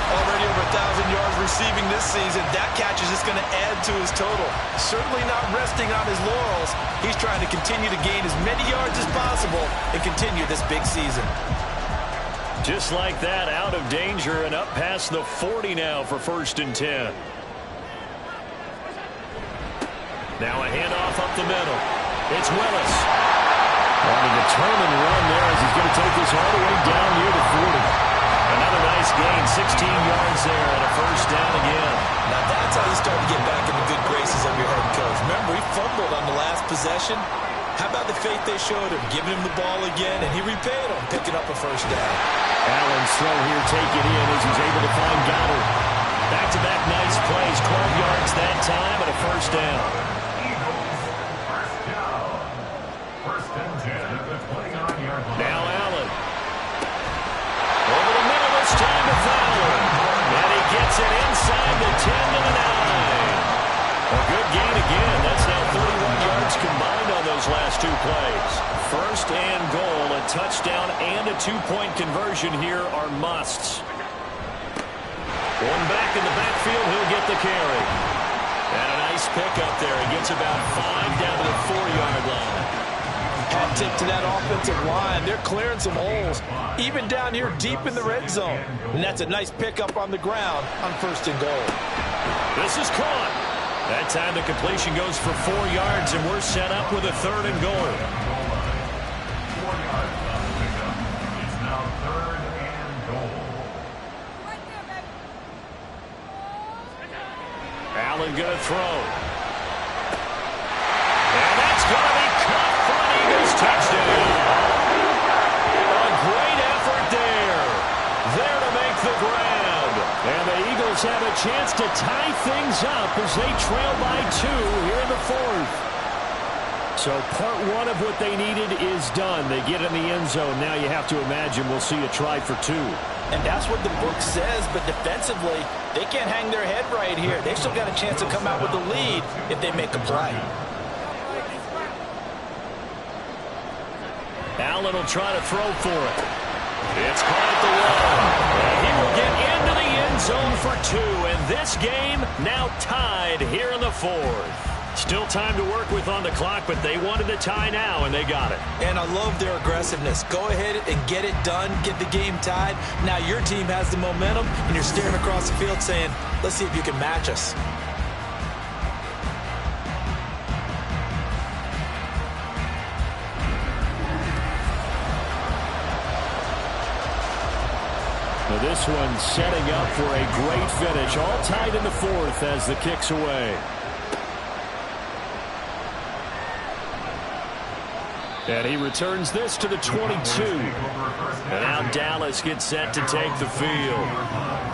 Already over 1,000 yards receiving this season. That catch is just going to add to his total. Certainly not resting on his laurels. He's trying to continue to gain as many yards as possible and continue this big season. Just like that, out of danger and up past the 40 now for 1st and 10. Now a handoff up the middle. It's Willis. On a determined run there as he's going to take this all the way down near the 40. Another nice gain, 16 yards there and a 1st down again. Now that's how you start to get back in the good graces of your head coach. Remember, he fumbled on the last possession. How about the faith they showed him, giving him the ball again, and he repaid him, picking up a 1st down. Allen's throw here taken in as he's able to find Goddard. Back-to-back nice plays, 12 yards that time and a 1st down. First and 10 at the 29-yard line. Now Allen. Over the middle this time to Fowler. And he gets it inside the 10 to the 9. A good gain again. That's now 31 yards combined on those last 2 plays. 1st and goal, a touchdown and a 2-point conversion here are musts. One back in the backfield, he'll get the carry. And a nice pick up there. He gets about 5 down to the 4-yard line. Hat tip to that offensive line. They're clearing some holes, even down here deep in the red zone. And that's a nice pickup on the ground on 1st and goal. This is caught. That time the completion goes for 4 yards, and we're set up with a 3rd and goal. 4 yards on the pickup. It's now 3rd and goal. Allen going to throw. And that's going to be caught for an Eagles touchdown. A great effort there. There to make the grab. And the Eagles have a chance to tie things up as they trail by 2 here in the 4th. So part 1 of what they needed is done. They get in the end zone. Now you have to imagine we'll see a try for 2. And that's what the book says, but defensively, they can't hang their head right here. They've still got a chance to come out with the lead if they make a play. Allen will try to throw for it. It's caught at the wall. And he will get into the end zone for 2. And this game now tied here in the 4th. Still time to work with on the clock, but they wanted the tie now, and they got it. And I love their aggressiveness. Go ahead and get it done, get the game tied. Now your team has the momentum, and you're staring across the field saying, let's see if you can match us. Now this one setting up for a great finish. All tied in the 4th as the kick's away. And he returns this to the 22. And now Dallas gets set to take the field.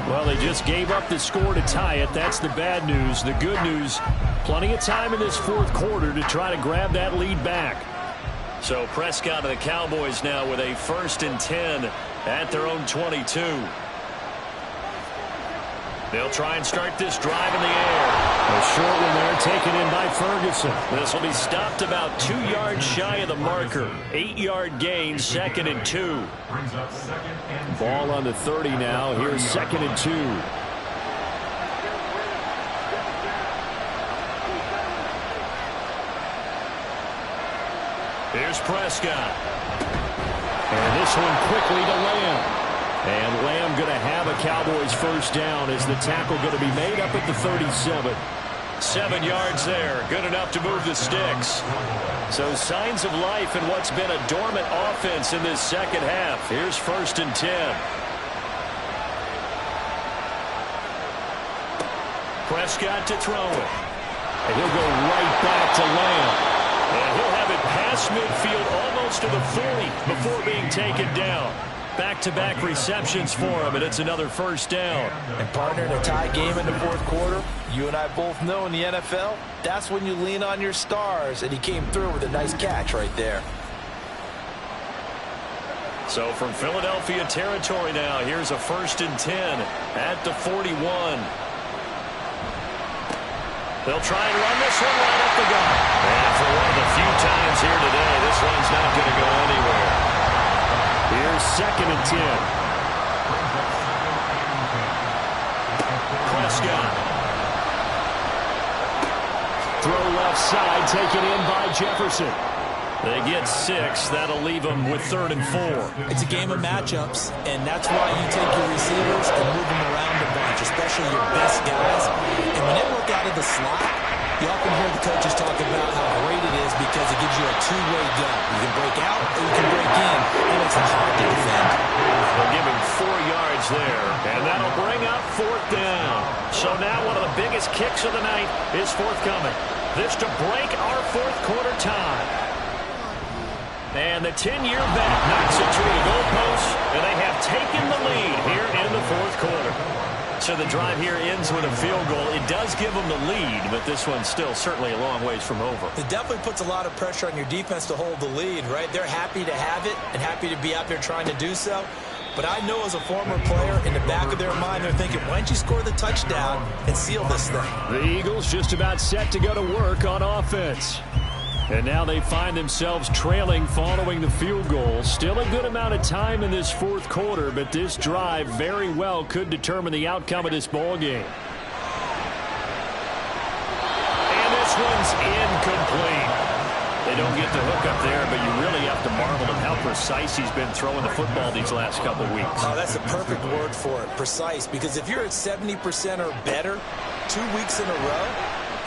Well, they just gave up the score to tie it. That's the bad news. The good news, plenty of time in this 4th quarter to try to grab that lead back. So Prescott and the Cowboys now with a 1st and 10 at their own 22. They'll try and start this drive in the air. A short one there taken in by Ferguson. This will be stopped about 2 yards shy of the marker. 8-yard gain, 2nd and 2. Brings up 2nd and 2. Ball on the 30 now. Here's 2nd and 2. Here's Prescott. And this one quickly to Lamb. And Lamb going to have a Cowboys 1st down as the tackle going to be made up at the 37. 7 yards there. Good enough to move the sticks. So signs of life in what's been a dormant offense in this 2nd half. Here's 1st and 10. Prescott to throw it. And he'll go right back to Lamb. And he'll have it past midfield almost to the 40 before being taken down. Back-to-back receptions for him, and it's another 1st down. And partner, in a tie game in the 4th quarter, you and I both know in the NFL, that's when you lean on your stars, and he came through with a nice catch right there. So from Philadelphia territory now, here's a 1st and 10 at the 41. They'll try and run this one right up the gut. And for one of the few times here today, this one's not going to go anywhere. Here's 2nd and 10. Prescott. Throw left side, taken in by Jefferson. They get 6. That'll leave them with 3rd and 4. It's a game of matchups, and that's why you take your receivers and move them around a bunch, especially your best guys. And when they work out of the slot, you often hear the coaches talk about how great it is because it gives you a two-way gun. You can break out or you can break in. It makes it hard to defend. They'll give him 4 yards there, and that'll bring up 4th down. So now one of the biggest kicks of the night is forthcoming. This to break our 4th quarter tie. And the 10-year vet knocks it through the goalpost, and they have taken the lead here in the 4th quarter. So the drive here ends with a field goal. It does give them the lead, but this one's still certainly a long ways from over. It definitely puts a lot of pressure on your defense to hold the lead, right? They're happy to have it and happy to be out there trying to do so. But I know as a former player, in the back of their mind, they're thinking, why don't you score the touchdown and seal this thing? The Eagles just about set to go to work on offense. And now they find themselves trailing following the field goal. Still a good amount of time in this 4th quarter, but this drive very well could determine the outcome of this ball game. And this one's incomplete. They don't get the hook up there, but you really have to marvel at how precise he's been throwing the football these last couple weeks. Oh, that's a perfect word for it, precise, because if you're at 70% or better 2 weeks in a row,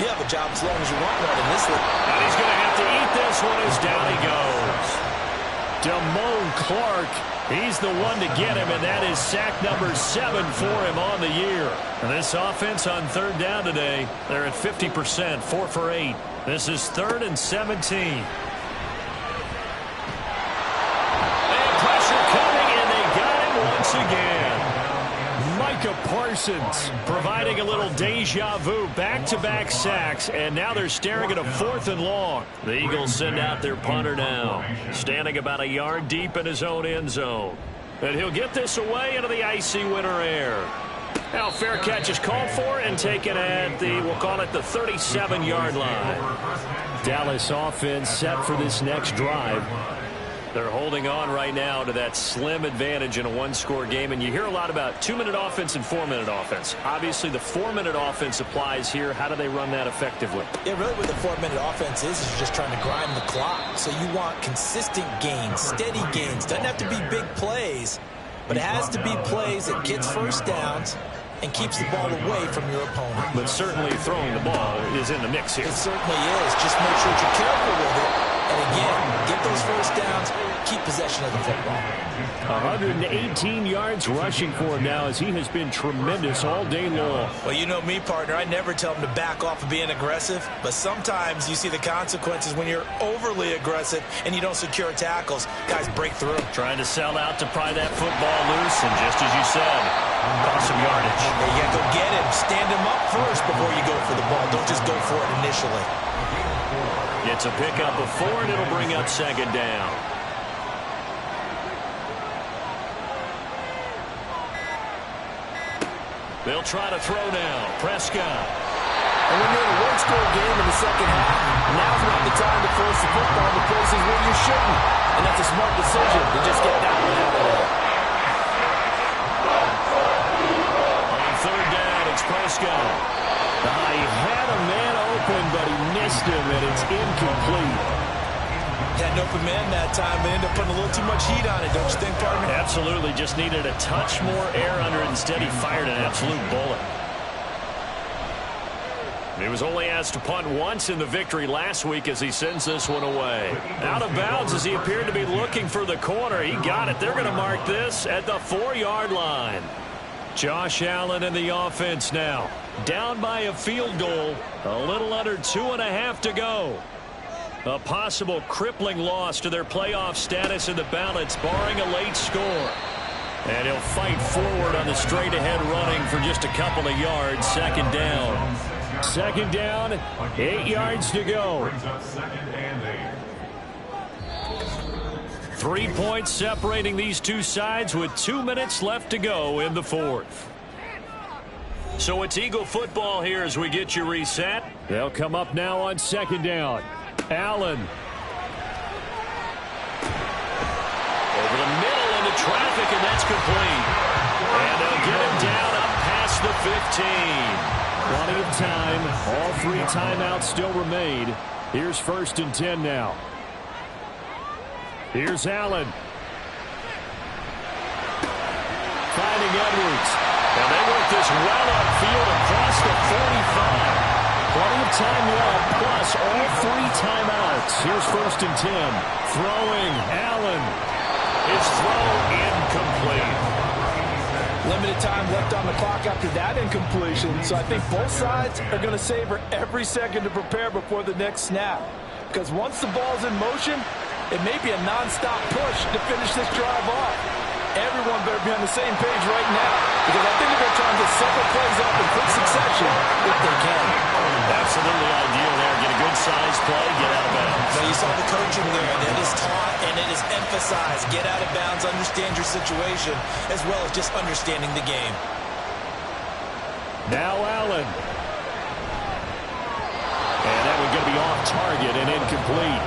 you have a job as long as you want one in this league. And he's going to have to eat this one as down he goes. Damone Clark, he's the one to get him, and that is sack number 7 for him on the year. And this offense on third down today, they're at 50%, 4 for 8. This is 3rd and 17. And pressure coming, and they got him once again. Micah Parsons providing a little deja vu, back-to-back sacks, and now they're staring at a 4th and long. The Eagles send out their punter now, standing about a yard deep in his own end zone. And he'll get this away into the icy winter air. Now fair catch is called for and taken at the, we'll call it the 37-yard line. Dallas offense set for this next drive. They're holding on right now to that slim advantage in a one-score game, and you hear a lot about 2-minute offense and 4-minute offense. Obviously, the 4-minute offense applies here. How do they run that effectively? Yeah, really what the 4-minute offense is you're just trying to grind the clock. So you want consistent gains, steady gains. Doesn't have to be big plays, but it has to be plays that gets first downs and keeps the ball away from your opponent. But certainly throwing the ball is in the mix here. It certainly is. Just make sure you're careful with it. And again, get those first downs, keep possession of the football. 118 yards rushing for him now as he has been tremendous all day long. Well, you know me, partner. I never tell him to back off of being aggressive, but sometimes you see the consequences when you're overly aggressive and you don't secure tackles. Guys break through. Trying to sell out to pry that football loose, and just as you said, cost some yardage. You got to go get him. Stand him up first before you go for the ball. Don't just go for it initially. It's a pickup of 4, and it'll bring up 2nd down. They'll try to throw now. Prescott. And when you're in a one-score game in the second half, now's not the time to force the football to places where you shouldn't. And that's a smart decision to just get that one out of there. On 3rd down, it's Prescott. He had a man open, but he missed him, and it's incomplete. Had an open man that time, but ended up putting a little too much heat on it, don't you think, partner? Absolutely. Just needed a touch more air under it. Instead, he fired an absolute bullet. He was only asked to punt once in the victory last week as he sends this one away. Out of bounds as he appeared to be looking for the corner. He got it. They're going to mark this at the 4-yard line. Josh Allen in the offense now. Down by a field goal. A little under 2.5 to go. A possible crippling loss to their playoff status in the balance, barring a late score. And he'll fight forward on the straight-ahead running for just a couple of yards. 2nd down. 2nd down, 8 yards to go. 3 points separating these two sides with 2 minutes left to go in the 4th. So it's Eagle football here as we get you reset. They'll come up now on 2nd down. Allen. Over the middle into traffic, and that's complete. And they'll get him down up past the 15. Plenty of time. All 3 timeouts still remain. Here's 1st and 10 now. Here's Allen. Finding Edwards. And they work this well upfield across the 45. Plenty of time left, plus all 3 timeouts. Here's 1st and 10. Throwing, Allen. His throw incomplete. Limited time left on the clock after that incompletion, so I think both sides are going to savor every second to prepare before the next snap. Because once the ball's in motion, it may be a non-stop push to finish this drive off. Everyone better be on the same page right now, because I think they're trying to get several plays up in quick succession if they can. Absolutely ideal there. Get a good size play, get out of bounds. So you saw the coaching there, and it is taught and it is emphasized. Get out of bounds, understand your situation, as well as just understanding the game. Now Allen. And that one's going to be off target and incomplete.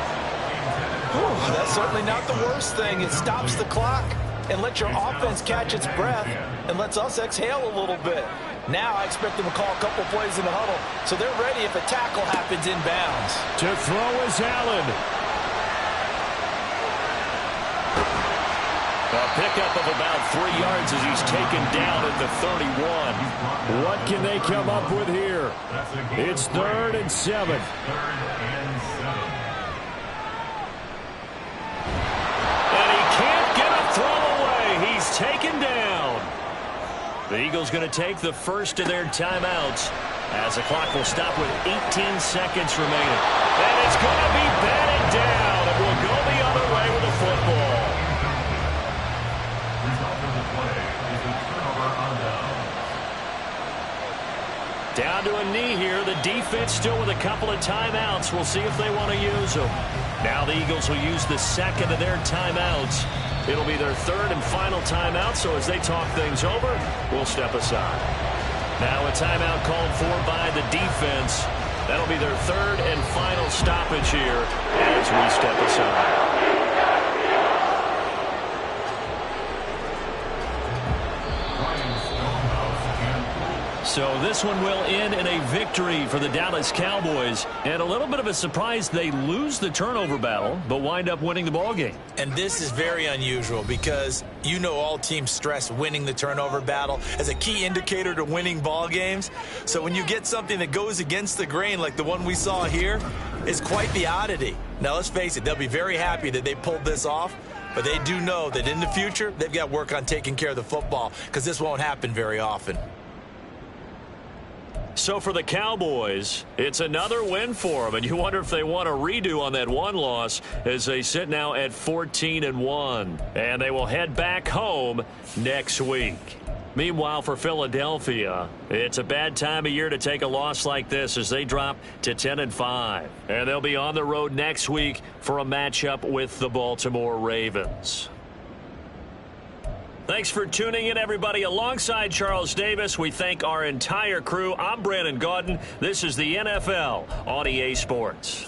Whew, that's certainly not the worst thing. It stops the clock and lets your offense catch its breath and lets us exhale a little bit. Now I expect them to call a couple plays in the huddle, so they're ready if a tackle happens inbounds. To throw is Allen. pickup of about 3 yards as he's taken down at the 31. What can they come up with here? It's 3rd and 7. And he can't get a throw away. He's taken down. The Eagles going to take the first of their timeouts as the clock will stop with 18 seconds remaining. And it's going to be batted down. It will go the other way with the football. Result of the play is a turnover on down. Down to a knee here. The defense still with a couple of timeouts. We'll see if they want to use them. Now the Eagles will use the second of their timeouts. It'll be their 3rd and final timeout, so as they talk things over, we'll step aside. Now a timeout called for by the defense. That'll be their 3rd and final stoppage here as we step aside. So this one will end in a victory for the Dallas Cowboys. And a little bit of a surprise, they lose the turnover battle, but wind up winning the ballgame. And this is very unusual because you know all teams stress winning the turnover battle as a key indicator to winning ball games. So when you get something that goes against the grain like the one we saw here, it's quite the oddity. Now let's face it, they'll be very happy that they pulled this off, but they do know that in the future they've got work on taking care of the football because this won't happen very often. So for the Cowboys, it's another win for them, and you wonder if they want a redo on that one loss as they sit now at 14-1, and they will head back home next week. Meanwhile, for Philadelphia, it's a bad time of year to take a loss like this as they drop to 10-5, and they'll be on the road next week for a matchup with the Baltimore Ravens. Thanks for tuning in, everybody. Alongside Charles Davis, we thank our entire crew. I'm Brandon Gaudin. This is the NFL on EA Sports.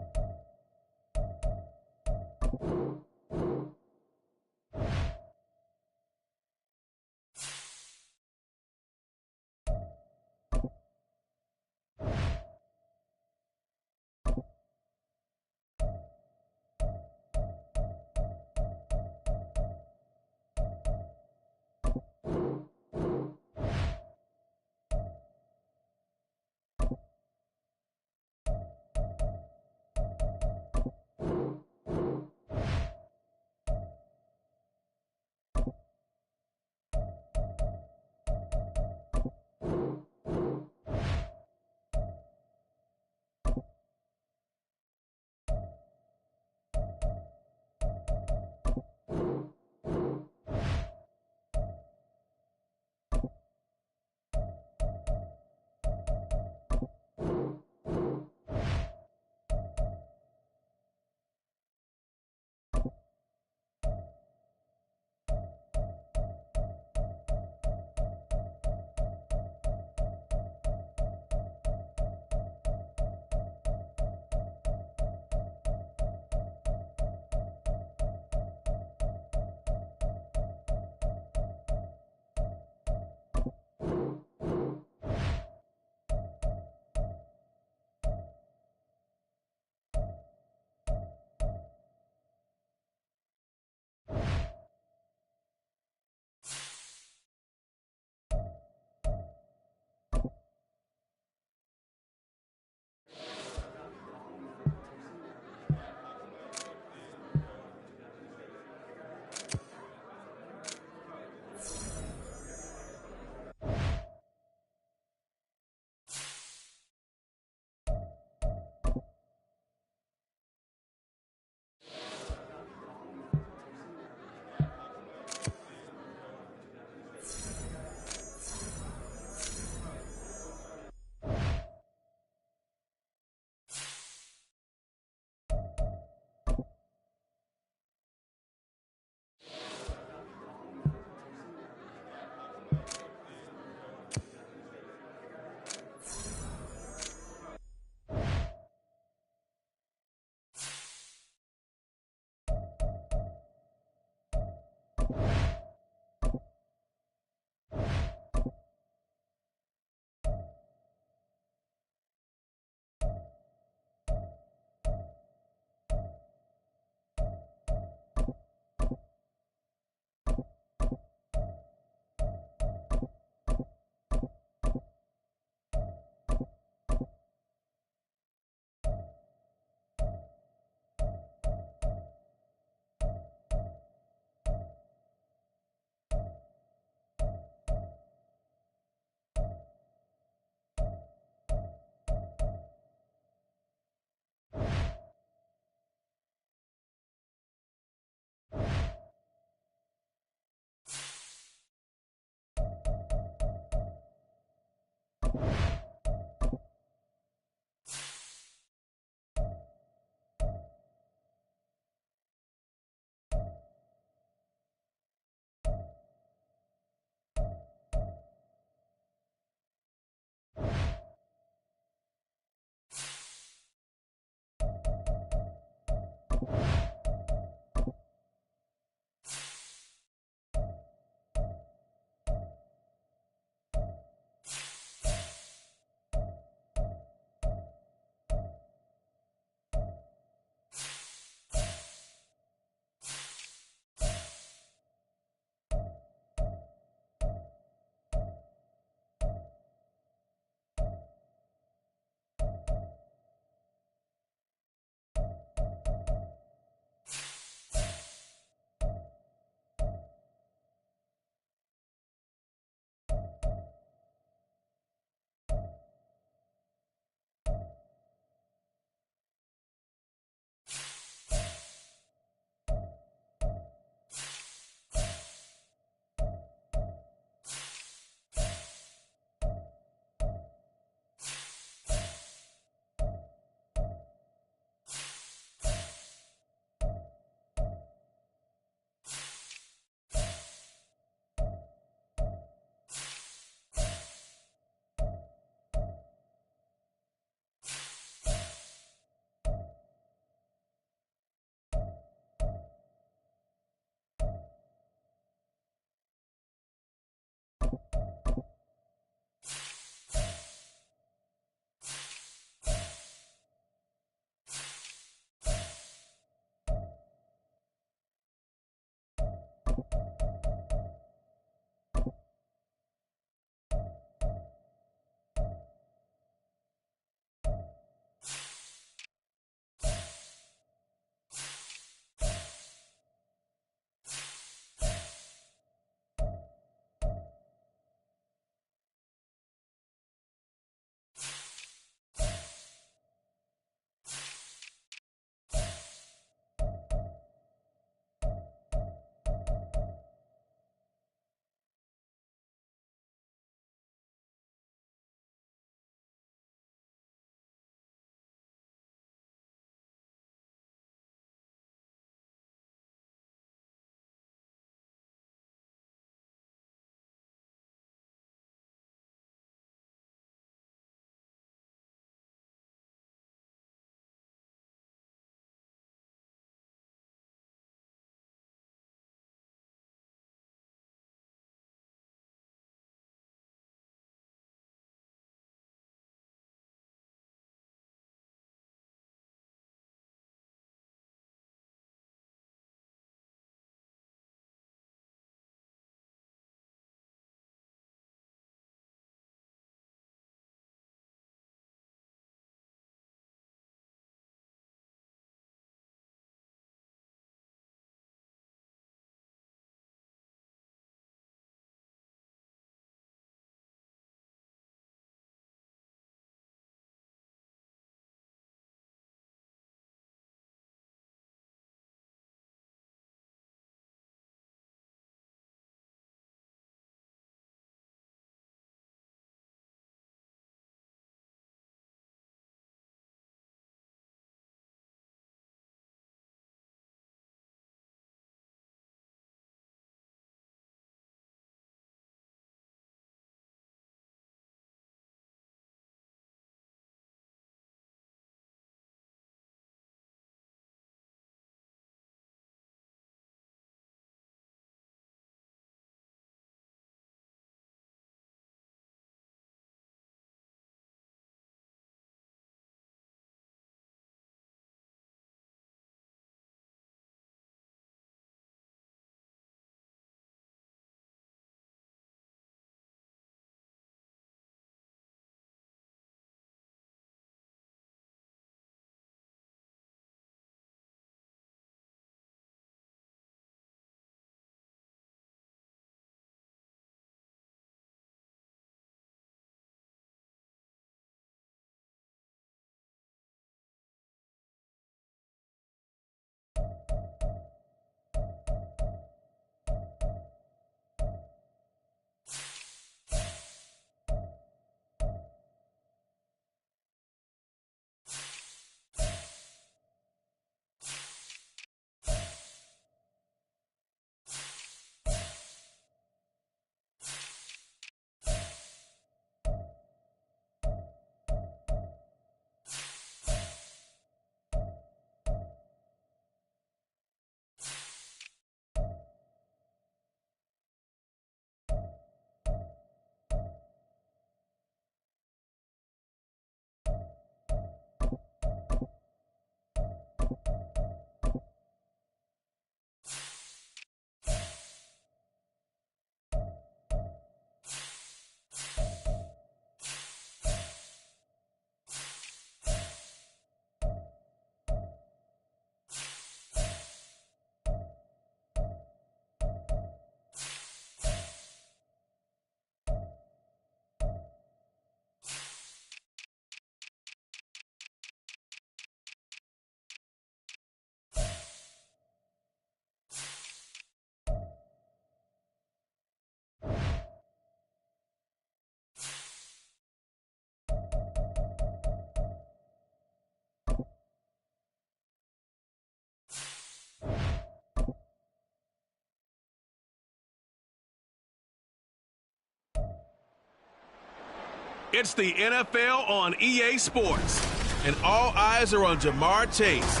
It's the NFL on EA Sports, and all eyes are on Jamar Chase.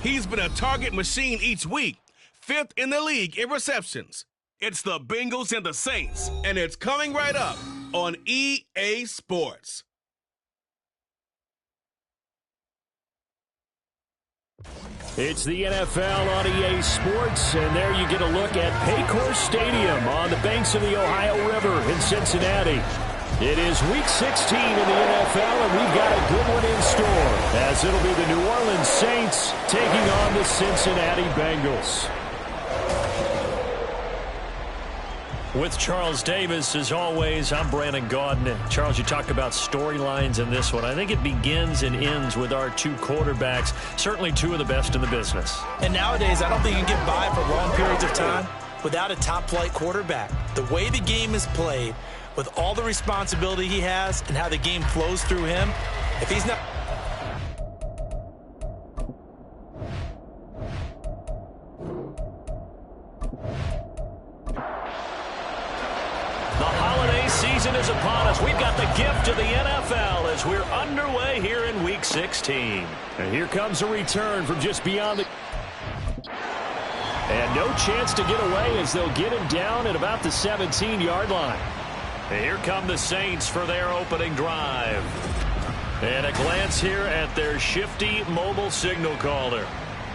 He's been a target machine each week, 5th in the league in receptions. It's the Bengals and the Saints, and it's coming right up on EA Sports. It's the NFL on EA Sports, and there you get a look at Paycor Stadium on the banks of the Ohio River in Cincinnati. It is Week 16 in the NFL, and we've got a good one in store, as it'll be the New Orleans Saints taking on the Cincinnati Bengals. With Charles Davis, as always, I'm Brandon Gaudin. Charles, you talk about storylines in this one. I think it begins and ends with our two quarterbacks, certainly two of the best in the business. And nowadays, I don't think you can get by for long periods of time without a top-flight quarterback. The way the game is played, with all the responsibility he has and how the game flows through him, if he's not... Season is upon us. We've got the gift of the NFL as we're underway here in Week 16. And here comes a return from just beyond the... And no chance to get away as they'll get him down at about the 17-yard line. And here come the Saints for their opening drive. And a glance here at their shifty mobile signal caller.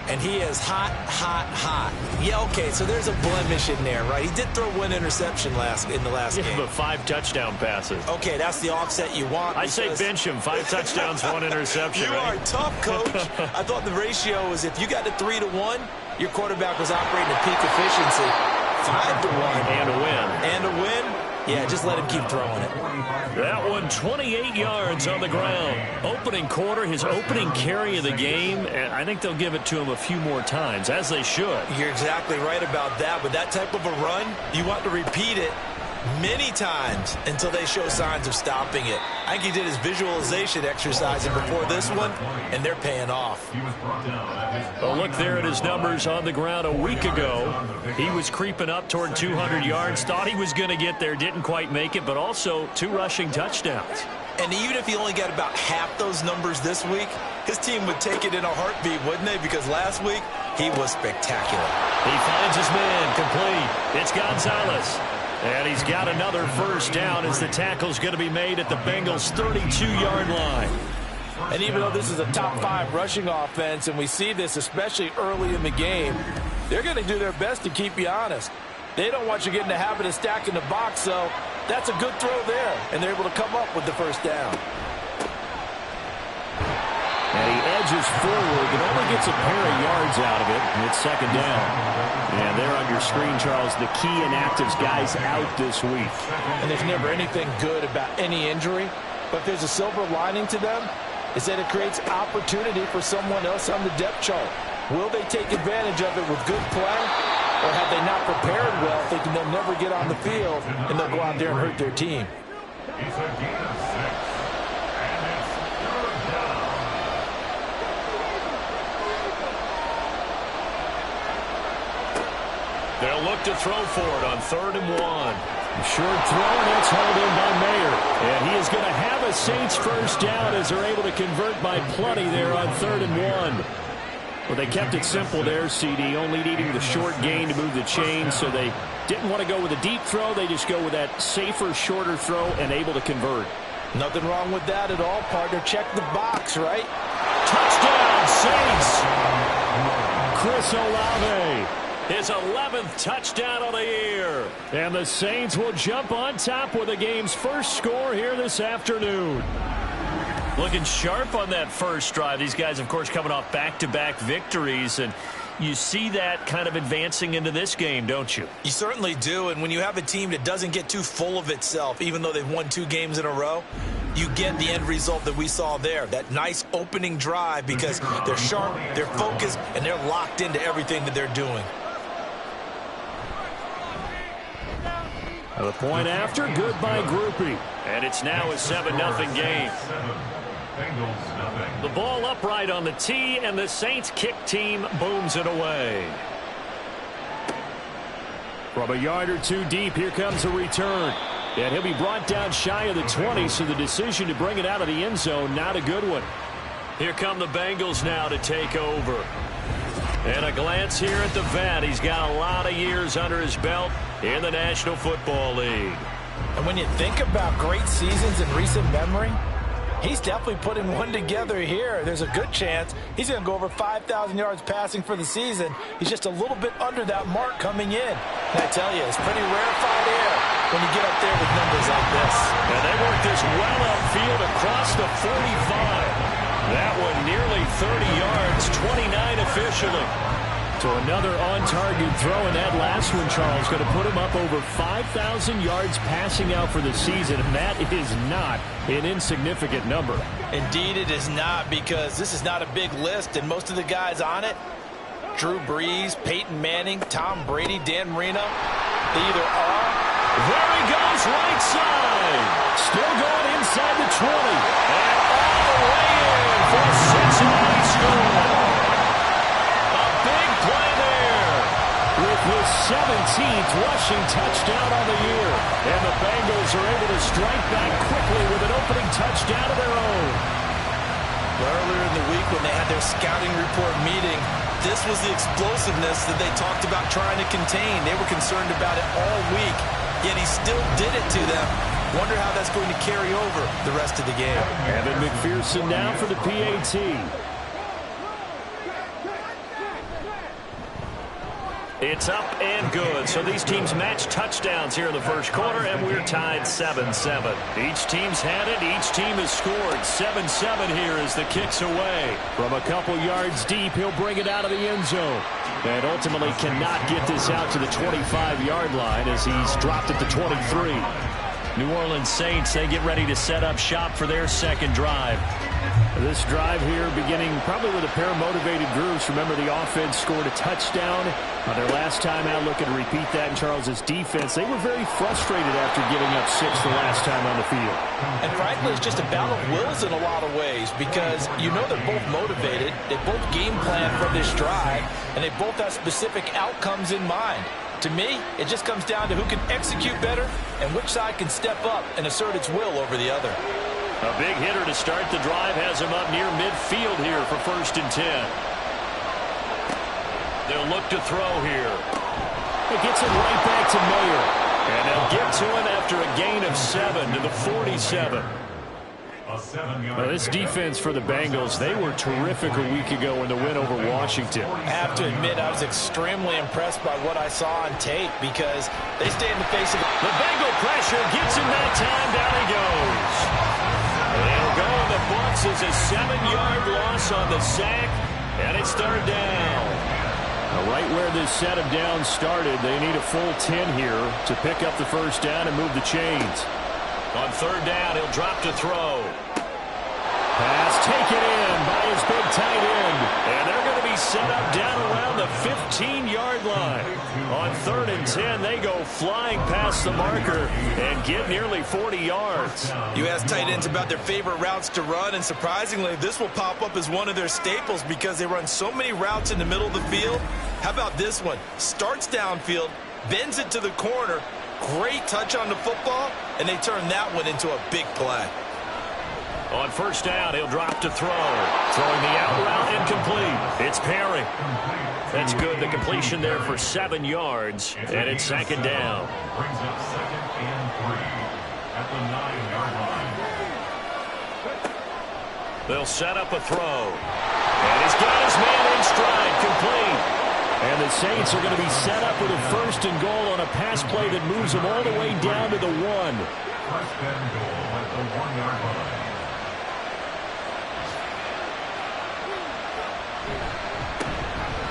And he is hot, hot, hot. Yeah, okay, so there's a blemish in there, right? He did throw one interception in the last game. But 5 touchdown passes. Okay, that's the offset you want. I say bench him. 5 touchdowns, 1 interception. You are tough, coach. I thought the ratio was if you got to 3-1, your quarterback was operating at peak efficiency. 5-1. And a win. And a win? Yeah, just let him keep throwing it. That one, 28 yards on the ground. Opening quarter, his opening carry of the game, and I think they'll give it to him a few more times, as they should. You're exactly right about that. With that type of a run, you want to repeat it many times until they show signs of stopping it. I think he did his visualization exercising before this one, and they're paying off. Well, look there at his numbers on the ground a week ago. He was creeping up toward 200 yards, thought he was going to get there, didn't quite make it, but also 2 rushing touchdowns. And even if he only got about half those numbers this week, his team would take it in a heartbeat, wouldn't they? Because last week, he was spectacular. He finds his man, complete. It's Gonzalez. And he's got another first down as the tackle's going to be made at the Bengals' 32-yard line. And even though this is a top-5 rushing offense, and we see this especially early in the game, they're going to do their best to keep you honest. They don't want you getting the habit of stacking the box, so that's a good throw there. And they're able to come up with the first down. And he edges forward, but only gets a pair of yards out of it, and it's second down. And there on your screen, Charles, the key inactives guys out this week. And there's never anything good about any injury, but if there's a silver lining to them, is that it creates opportunity for someone else on the depth chart. Will they take advantage of it with good play, or have they not prepared well, thinking they'll never get on the field, and they'll go out there and hurt their team? It's a gain of 6, and it's third down. They'll look to throw for it on 3rd and 1. Short throw, and it's held in by Mayer. And he is going to have a Saints first down as they're able to convert by plenty there on 3rd and 1. Well, they kept it simple there, CD, only needing the short gain to move the chain, so they didn't want to go with a deep throw. They just go with that safer, shorter throw and able to convert. Nothing wrong with that at all, partner. Check the box, right? Touchdown, Saints! Chris Olave. His 11th touchdown of the year. And the Saints will jump on top with the game's first score here this afternoon. Looking sharp on that first drive. These guys, of course, coming off back-to-back victories. And you see that kind of advancing into this game, don't you? You certainly do. And when you have a team that doesn't get too full of itself, even though they've won 2 games in a row, you get the end result that we saw there. That nice opening drive because they're sharp, they're focused, and they're locked into everything that they're doing. The point after, good by Groupie. And it's now a 7-0 game. The ball upright on the tee, and the Saints kick team booms it away. From a yard or 2 deep, here comes a return. And he'll be brought down shy of the 20, so the decision to bring it out of the end zone, not a good one. Here come the Bengals now to take over. And a glance here at the vet. He's got a lot of years under his belt in the National Football League. And when you think about great seasons in recent memory, he's definitely putting one together here. There's a good chance he's going to go over 5,000 yards passing for the season. He's just a little bit under that mark coming in. And I tell you, it's pretty rarefied air when you get up there with numbers like this. And they work this well upfield across the 45. That one nearly 30 yards, 29 officially. So another on-target throw, and that last one, Charles, going to put him up over 5,000 yards passing out for the season, and that is not an insignificant number. Indeed it is not, because this is not a big list, and most of the guys on it, Drew Brees, Peyton Manning, Tom Brady, Dan Marino, they either are. There he goes, right side. Still going inside the 20. And all the way in for a Cincinnati score. With his 17th rushing touchdown on the year. And the Bengals are able to strike back quickly with an opening touchdown of their own. Earlier in the week when they had their scouting report meeting, this was the explosiveness that they talked about trying to contain. They were concerned about it all week, yet he still did it to them. Wonder how that's going to carry over the rest of the game. Evan McPherson now for the PAT. It's up and good. So these teams match touchdowns here in the first quarter, and we're tied 7-7. Each team's had it. Each team has scored. 7-7 here as the kick's away. From a couple yards deep, he'll bring it out of the end zone. And ultimately cannot get this out to the 25-yard line as he's dropped at the 23. New Orleans Saints, they get ready to set up shop for their second drive. This drive here beginning probably with a pair of motivated groups. Remember, the offense scored a touchdown on their last time out. Looking to repeat that in Charles's defense. They were very frustrated after giving up 6 the last time on the field. And frankly, it's just a battle of wills in a lot of ways, because you know they're both motivated. They both game plan for this drive, and they both have specific outcomes in mind. To me, it just comes down to who can execute better and which side can step up and assert its will over the other. A big hitter to start the drive has him up near midfield here for 1st and 10. They'll look to throw here. It gets it right back to Mayer. And they'll get to him after a gain of 7 to the 47. Well, this defense for the Bengals, they were terrific a week ago in the win over Washington. I have to admit, I was extremely impressed by what I saw on tape, because they stay in the face of it. The Bengal pressure gets him that time. Down he goes. It'll go in the books as a 7-yard loss on the sack, and it's 3rd down. Now, right where this set of downs started, they need a full 10 here to pick up the 1st down and move the chains. On 3rd down, he'll drop to throw. Pass taken in by his big tight end. And they're going to be set up down around the 15-yard line. On 3rd and 10, they go flying past the marker and get nearly 40 yards. You ask tight ends about their favorite routes to run, and surprisingly, this will pop up as one of their staples because they run so many routes in the middle of the field. How about this one? Starts downfield, bends it to the corner, great touch on the football, and they turn that one into a big play. On 1st down, he'll drop to throw. Throwing the out route incomplete. It's Perry. That's good. The completion there for 7 yards, and it's 2nd down. Brings up 2nd and 3 at the 9-yard line. They'll set up a throw. And he's got his man in stride, complete. And the Saints are going to be set up with a 1st and goal on a pass play that moves them all the way down to the 1. 1st and goal at the 1-yard line.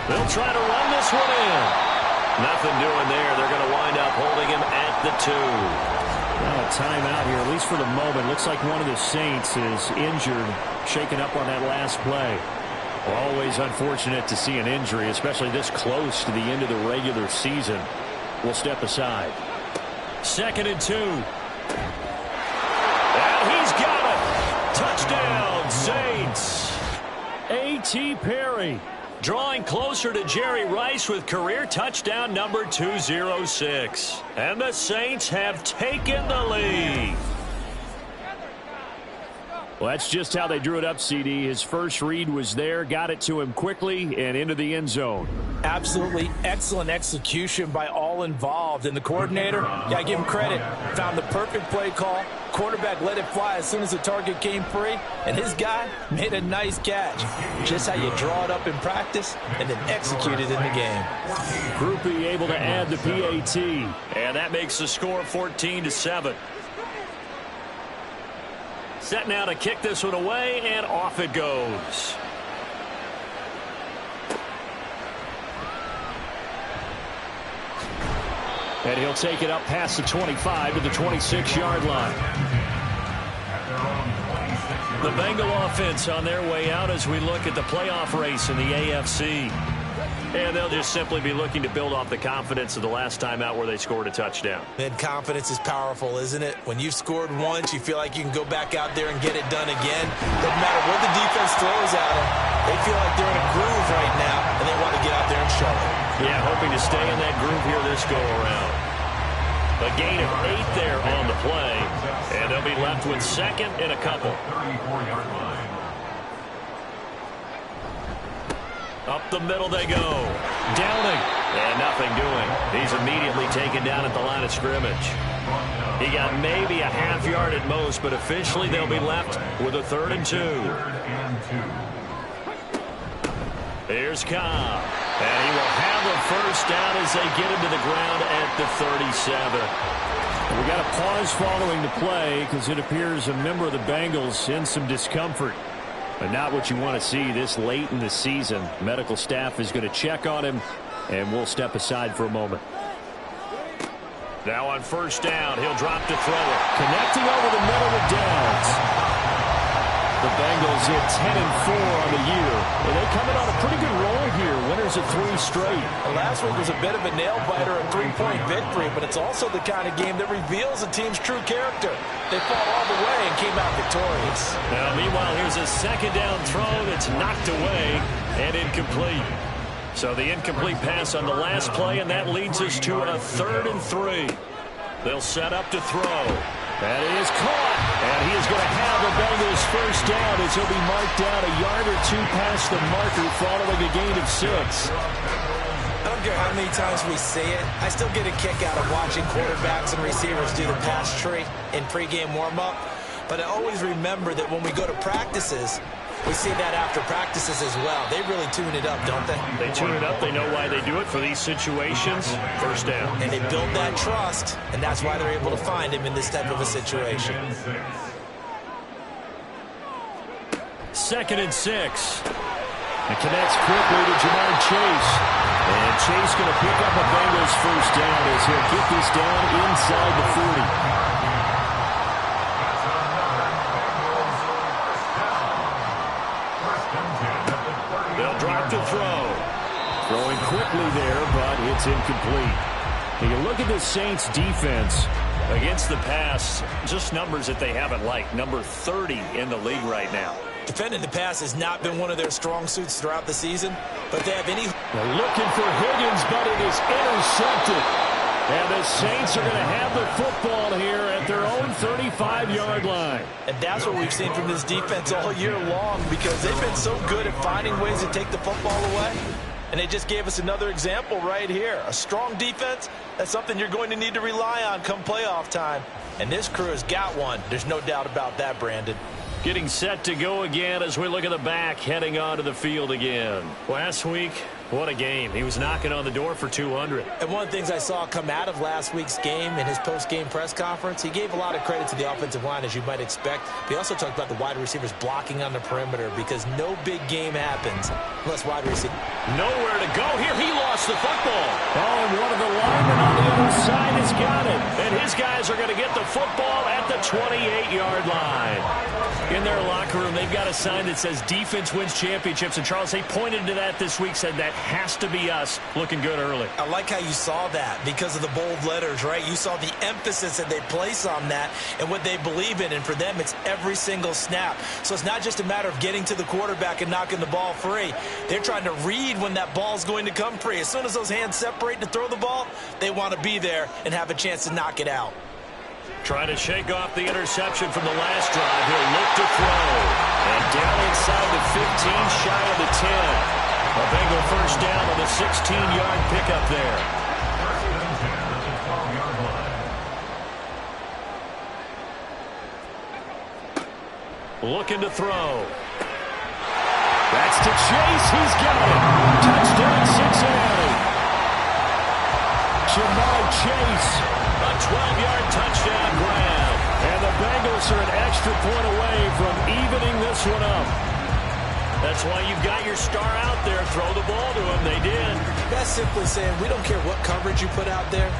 They'll try to run this one in. Nothing doing there. They're going to wind up holding him at the 2. Well, a timeout here, at least for the moment. Looks like one of the Saints is injured, shaken up on that last play. Always unfortunate to see an injury, especially this close to the end of the regular season. We'll step aside. 2nd and 2. And he's got it. Touchdown, Saints. A.T. Perry. Drawing closer to Jerry Rice with career touchdown number 206. And the Saints have taken the lead. Well, that's just how they drew it up, CD. His first read was there, got it to him quickly, and into the end zone. Absolutely excellent execution by all involved. And the coordinator, yeah, give him credit, found the perfect play call. Quarterback let it fly as soon as the target came free, and his guy made a nice catch. Just how you draw it up in practice and then execute it in the game. Groupie able to add the PAT. And that makes the score 14-7. Set now to kick this one away, and off it goes. And he'll take it up past the 25 to the 26-yard line. The Bengal offense on their way out as we look at the playoff race in the AFC. And they'll just simply be looking to build off the confidence of the last time out where they scored a touchdown. And confidence is powerful, isn't it? When you've scored once, you feel like you can go back out there and get it done again. Doesn't matter what the defense throws at them. They feel like they're in a groove right now, and they want to get out there and show it. Yeah, hoping to stay in that groove here this go-around. A gain of 8 there on the play, and they'll be left with second and a couple. 34-yard line. Up the middle they go. Downing. And nothing doing. He's immediately taken down at the line of scrimmage. He got maybe a half yard at most, but officially they'll be left with a 3rd and 2. Here's Cobb. And he will have a first down as they get him to the ground at the 37. We got a pause following the play because it appears a member of the Bengals in some discomfort. But not what you want to see this late in the season. Medical staff is going to check on him, and we'll step aside for a moment. Now on first down, he'll drop to throw it. Connecting over the middle with Downs. The Bengals hit 10-4 on the year, and they come in on a pretty good roll here. Winners of 3 straight. And last week was a bit of a nail-biter, a 3-point victory, but it's also the kind of game that reveals a team's true character. They fought all the way and came out victorious. Now, meanwhile, here's a second down throw that's knocked away and incomplete. So the incomplete pass on the last play, and that leads us to a 3rd and 3. They'll set up to throw. That is caught. And he is going to have the Bengals first down as he'll be marked down a yard or 2 past the marker following a gain of 6. I don't care how many times we say it, I still get a kick out of watching quarterbacks and receivers do the pass tree in pregame warm-up. But I always remember that when we go to practices, we see that after practices as well. They really tune it up, don't they? They tune it up. They know why they do it for these situations. First down. And they build that trust, and that's why they're able to find him in this type of a situation. 2nd and 6. It connects quickly to Jamar Chase. And Chase going to pick up a Bengals first down as he'll get this down inside the 40. They'll drop to throw. Throwing quickly there, but it's incomplete. And you look at the Saints defense. Against the pass, just numbers that they haven't liked. Number 30 in the league right now. Defending the pass has not been one of their strong suits throughout the season, but they have any... They're looking for Higgins, but it is intercepted. And the Saints are going to have the football here at their own 35-yard line. And that's what we've seen from this defense all year long, because they've been so good at finding ways to take the football away. And they just gave us another example right here. A strong defense, that's something you're going to need to rely on come playoff time. And this crew has got one. There's no doubt about that, Brandon. Getting set to go again as we look at the back, heading onto the field again. Last week, what a game. He was knocking on the door for 200. And one of the things I saw come out of last week's game in his post-game press conference, he gave a lot of credit to the offensive line, as you might expect. But he also talked about the wide receivers blocking on the perimeter, because no big game happens unless wide receiver. Nowhere to go here. He lost the football. Oh, and one of the linemen on the other side has got it. And his guys are going to get the football at the 28-yard line. In their locker room, they've got a sign that says defense wins championships. And, Charles, they pointed to that this week, said that has to be us looking good early. I like how you saw that because of the bold letters, right? You saw the emphasis that they place on that and what they believe in. And for them, it's every single snap. So it's not just a matter of getting to the quarterback and knocking the ball free. They're trying to read when that ball's going to come free. As soon as those hands separate to throw the ball, they want to be there and have a chance to knock it out. Trying to shake off the interception from the last drive. He'll look to throw. And down inside the 15, shy of the 10. A Bengal first down on the 16-yard pickup there. Looking to throw. That's to Chase. He's got it. Touchdown, Cincinnati. Jamar Chase. A 12-yard touchdown grab. And the Bengals are an extra point away from evening this one up. That's why you've got your star out there. Throw the ball to him. They did. That's simply saying we don't care what coverage you put out there.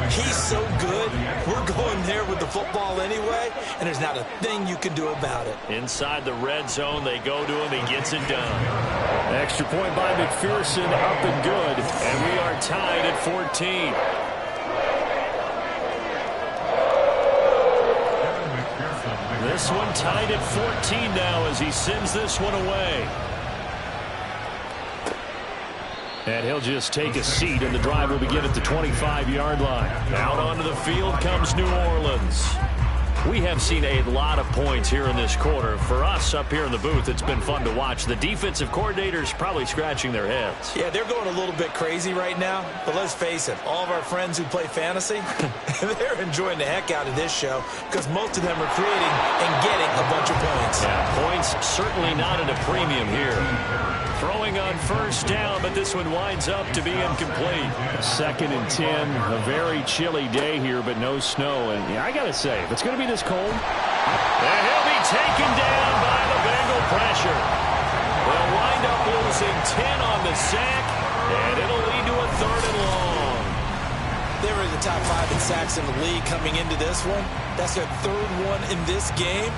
He's so good. We're going there with the football anyway, and there's not a thing you can do about it. Inside the red zone, they go to him. He gets it done. Extra point by McPherson, up and good. And we are tied at 14. This one tied at 14 now as he sends this one away. And he'll just take a seat, and the drive will begin at the 25-yard line. Out onto the field comes New Orleans. We have seen a lot of points here in this quarter. For us up here in the booth, it's been fun to watch. The defensive coordinators probably scratching their heads. Yeah, they're going a little bit crazy right now. But let's face it, all of our friends who play fantasy, they're enjoying the heck out of this show because most of them are creating and getting a bunch of points. Yeah, points certainly not at a premium here. Throwing on first down, but this one winds up to be incomplete. 2nd and 10, a very chilly day here, but no snow. And yeah, I got to say, if it's going to be this cold, and he'll be taken down by the Bengal pressure. They'll wind up losing 10 on the sack, and it'll lead to a 3rd and long. They were in the top 5 in sacks in the league coming into this one. That's their 3rd one in this game.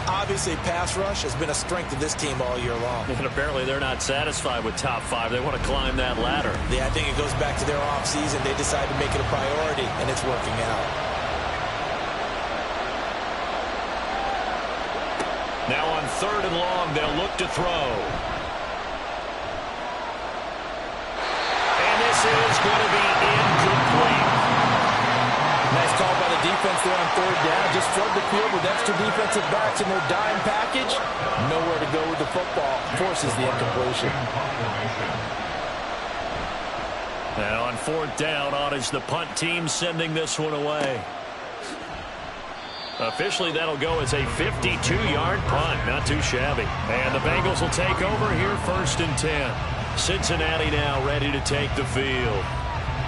Obviously, pass rush has been a strength of this team all year long. And apparently they're not satisfied with top 5. They want to climb that ladder. Yeah, I think it goes back to their offseason. They decided to make it a priority, and it's working out. Now on 3rd and long, they'll look to throw. And this is going to be incomplete. Nice call by the defense there on 3rd down. Just flood the field with extra defensive backs in their dime package. Nowhere to go with the football. Forces the incompletion. Now on 4th down, on is the punt team sending this one away. Officially, that'll go as a 52-yard punt. Not too shabby. And the Bengals will take over here 1st and 10. Cincinnati now ready to take the field.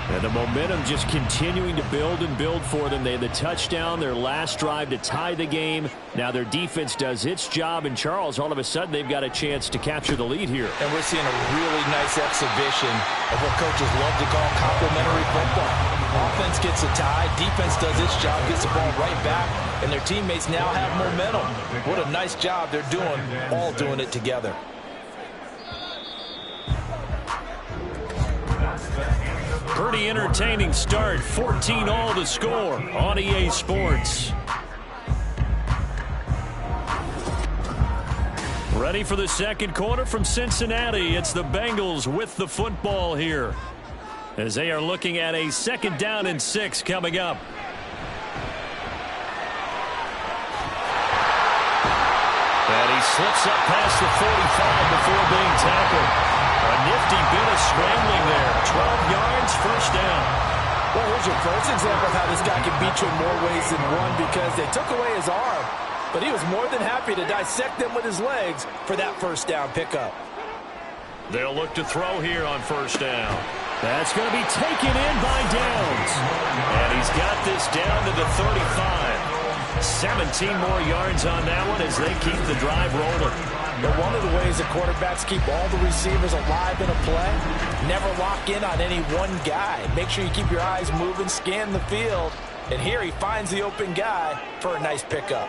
And the momentum just continuing to build and build for them. They had the touchdown, their last drive to tie the game. Now their defense does its job. And Charles, all of a sudden, they've got a chance to capture the lead here. And we're seeing a really nice exhibition of what coaches love to call complementary football. Offense gets a tie, defense does its job, gets the ball right back, and their teammates now have momentum. What a nice job they're doing, all doing it together. Pretty entertaining start. 14-all the score on EA Sports. Ready for the 2nd quarter from Cincinnati. It's the Bengals with the football here, as they are looking at a 2nd down and 6 coming up. And he slips up past the 45 before being tackled. A nifty bit of scrambling there. 12 yards, 1st down. Well, here's your first example of how this guy can beat you in more ways than one, because they took away his arm, but he was more than happy to dissect them with his legs for that 1st down pickup. They'll look to throw here on 1st down. That's going to be taken in by Downs. And he's got this down to the 35. 17 more yards on that one as they keep the drive rolling. But one of the ways that quarterbacks keep all the receivers alive in a play, never lock in on any one guy. Make sure you keep your eyes moving, scan the field. And here he finds the open guy for a nice pickup.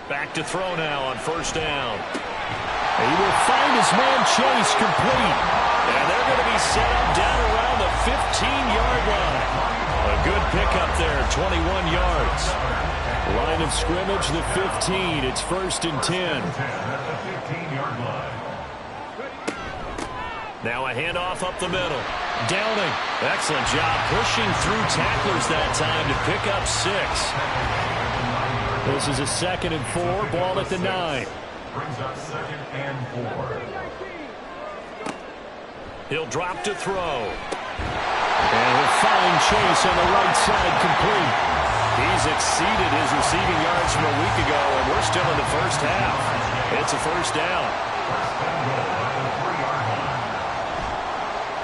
Back to throw now on first down. He will find his man Chase complete. And they're going to be set up down around the 15-yard line. A good pickup there, 21 yards. Line of scrimmage, the 15. It's 1st and 10. Now a handoff up the middle. Downing. Excellent job pushing through tacklers that time to pick up 6. This is a 2nd and 4. Ball at the 9. Brings up 2nd and 4. He'll drop to throw. And he'll find Chase on the right side complete. He's exceeded his receiving yards from a week ago, and we're still in the first half. It's a first down.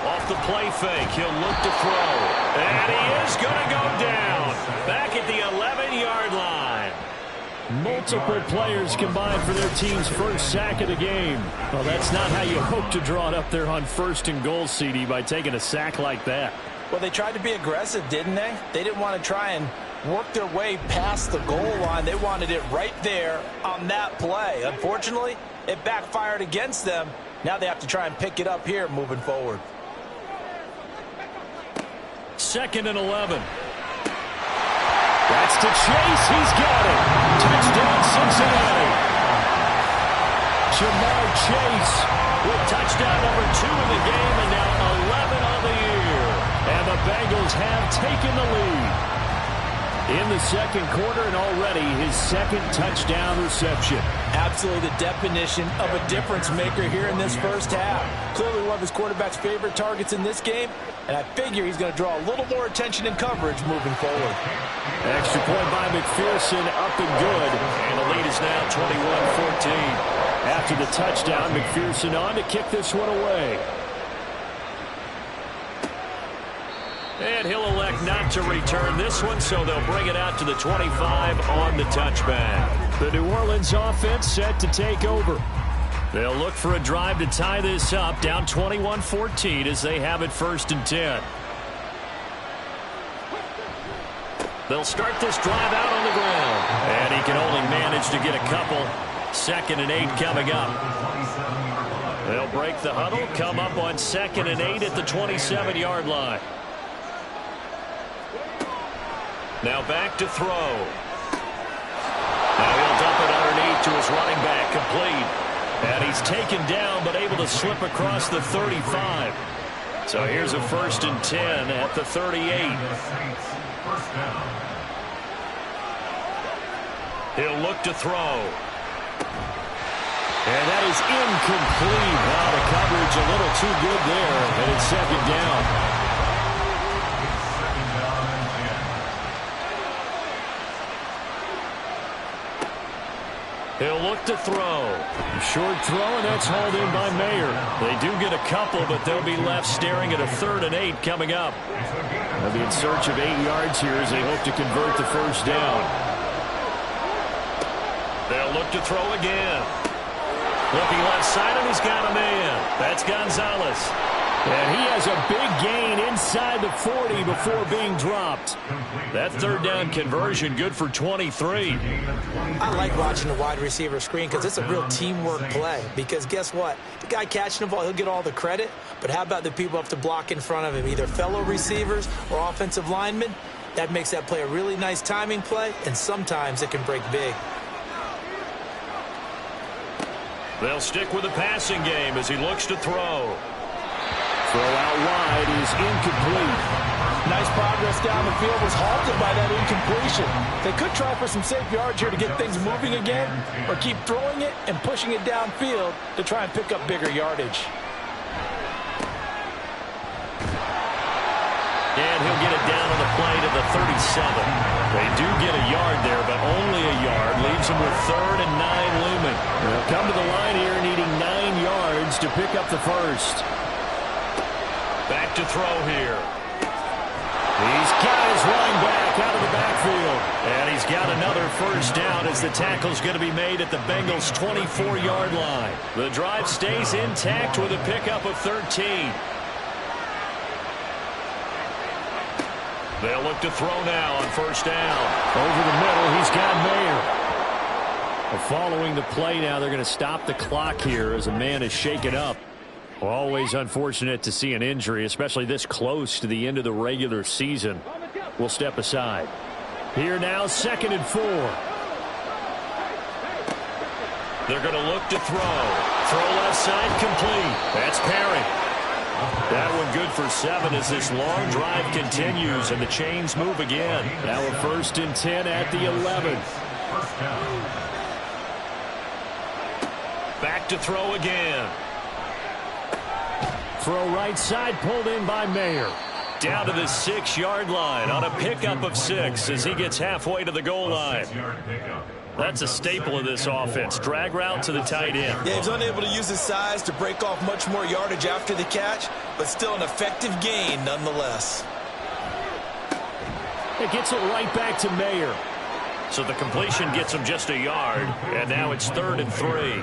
Off the play fake, he'll look to throw. And he is going to go down. Back at the 11-yard line. Multiple players combined for their team's first sack of the game. Well, that's not how you hope to draw it up there on 1st and goal, CD, by taking a sack like that. Well, they tried to be aggressive, didn't they? They didn't want to try and work their way past the goal line. They wanted it right there on that play. Unfortunately, it backfired against them. Now they have to try and pick it up here moving forward. 2nd and 11. That's to Chase. He's got it. Touchdown, Cincinnati. Jamar Chase with touchdown number 2 in the game, and now 11 on the year. And the Bengals have taken the lead in the 2nd quarter, and already his 2nd touchdown reception. Absolutely the definition of a difference maker here in this first half. Clearly one of his quarterback's favorite targets in this game, and I figure he's going to draw a little more attention and coverage moving forward. Extra point by McPherson, up and good. And the lead is now 21-14. After the touchdown, McPherson on to kick this one away. And he'll elect not to return this one, so they'll bring it out to the 25 on the touchback. The New Orleans offense set to take over. They'll look for a drive to tie this up, down 21-14 as they have it 1st and 10. They'll start this drive out on the ground. And he can only manage to get a couple. 2nd and 8 coming up. They'll break the huddle, come up on 2nd and 8 at the 27-yard line. Now back to throw. Now he'll dump it underneath to his running back, complete. And he's taken down, but able to slip across the 35. So here's a 1st and 10 at the 38. He'll look to throw. And that is incomplete. Wow, the coverage a little too good there, and it's 2nd down. He'll look to throw. Short throw, and that's hauled in by Mayer. They do get a couple, but they'll be left staring at a 3rd and 8 coming up. They'll be in search of 8 yards here as they hope to convert the first down. They'll look to throw again. Looking left side, and he's got a man. That's Gonzalez. And he has a big gain inside the 40 before being dropped. That 3rd down conversion good for 23. I like watching the wide receiver screen because it's a real teamwork play. Because guess what? The guy catching the ball, he'll get all the credit. But how about the people have to block in front of him, either fellow receivers or offensive linemen? That makes that play a really nice timing play, and sometimes it can break big. They'll stick with the passing game as he looks to throw. Throw out wide is incomplete. Nice progress down the field, was halted by that incompletion. They could try for some safe yards here to get things moving again, or keep throwing it and pushing it downfield to try and pick up bigger yardage. And he'll get it down on the play to the 37. They do get a yard there, but only a yard. Leaves them with 3rd and 9 looming. They'll come to the line here needing 9 yards to pick up the first. Back to throw here. He's got his running back out of the backfield. And he's got another first down as the tackle's going to be made at the Bengals' 24-yard line. The drive stays intact with a pickup of 13. They'll look to throw now on first down. Over the middle, he's got Mayer. A following the play now, they're going to stop the clock here as a man is shaken up. Always unfortunate to see an injury, especially this close to the end of the regular season. We'll step aside. Here now, 2nd and 4. They're going to look to throw. Throw left side complete. That's Perry. That one good for 7 as this long drive continues and the chains move again. Now a 1st and 10 at the 11. Back to throw again. Throw right side, pulled in by Mayer. Down to the 6-yard line on a pickup of 6 as he gets halfway to the goal line. That's a staple of this offense. Drag route to the tight end. Yeah, he's unable to use his size to break off much more yardage after the catch, but still an effective gain nonetheless. It gets it right back to Mayer. So the completion gets him just a yard, and now it's 3rd and 3.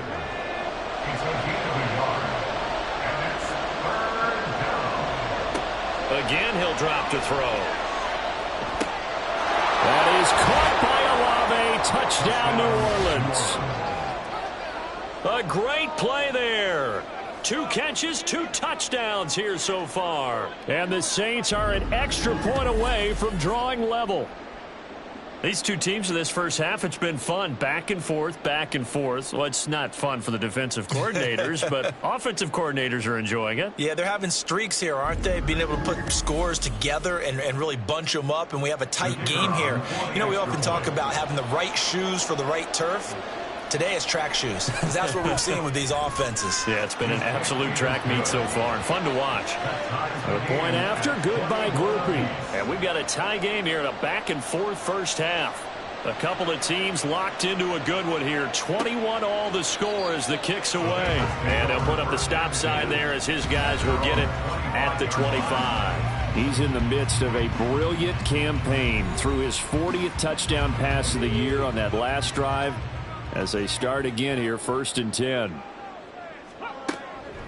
Again, he'll drop to throw. That is caught by Olave. Touchdown, New Orleans. A great play there. 2 catches, 2 touchdowns here so far. And the Saints are an extra point away from drawing level. These two teams in this first half, it's been fun. Back and forth, back and forth. Well, it's not fun for the defensive coordinators, but offensive coordinators are enjoying it. Yeah, they're having streaks here, aren't they? Being able to put scores together and really bunch them up, and we have a tight game here. You know, we often talk about having the right shoes for the right turf. Today it's track shoes. That's what we've seen with these offenses. Yeah, it's been an absolute track meet so far and fun to watch. A point after, good by grouping. And we've got a tie game here in a back-and-forth first half. A couple of teams locked into a good one here. 21-all the score as the kick's away. And he'll put up the stop sign there as his guys will get it at the 25. He's in the midst of a brilliant campaign through his 40th touchdown pass of the year on that last drive. As they start again here, 1st and 10.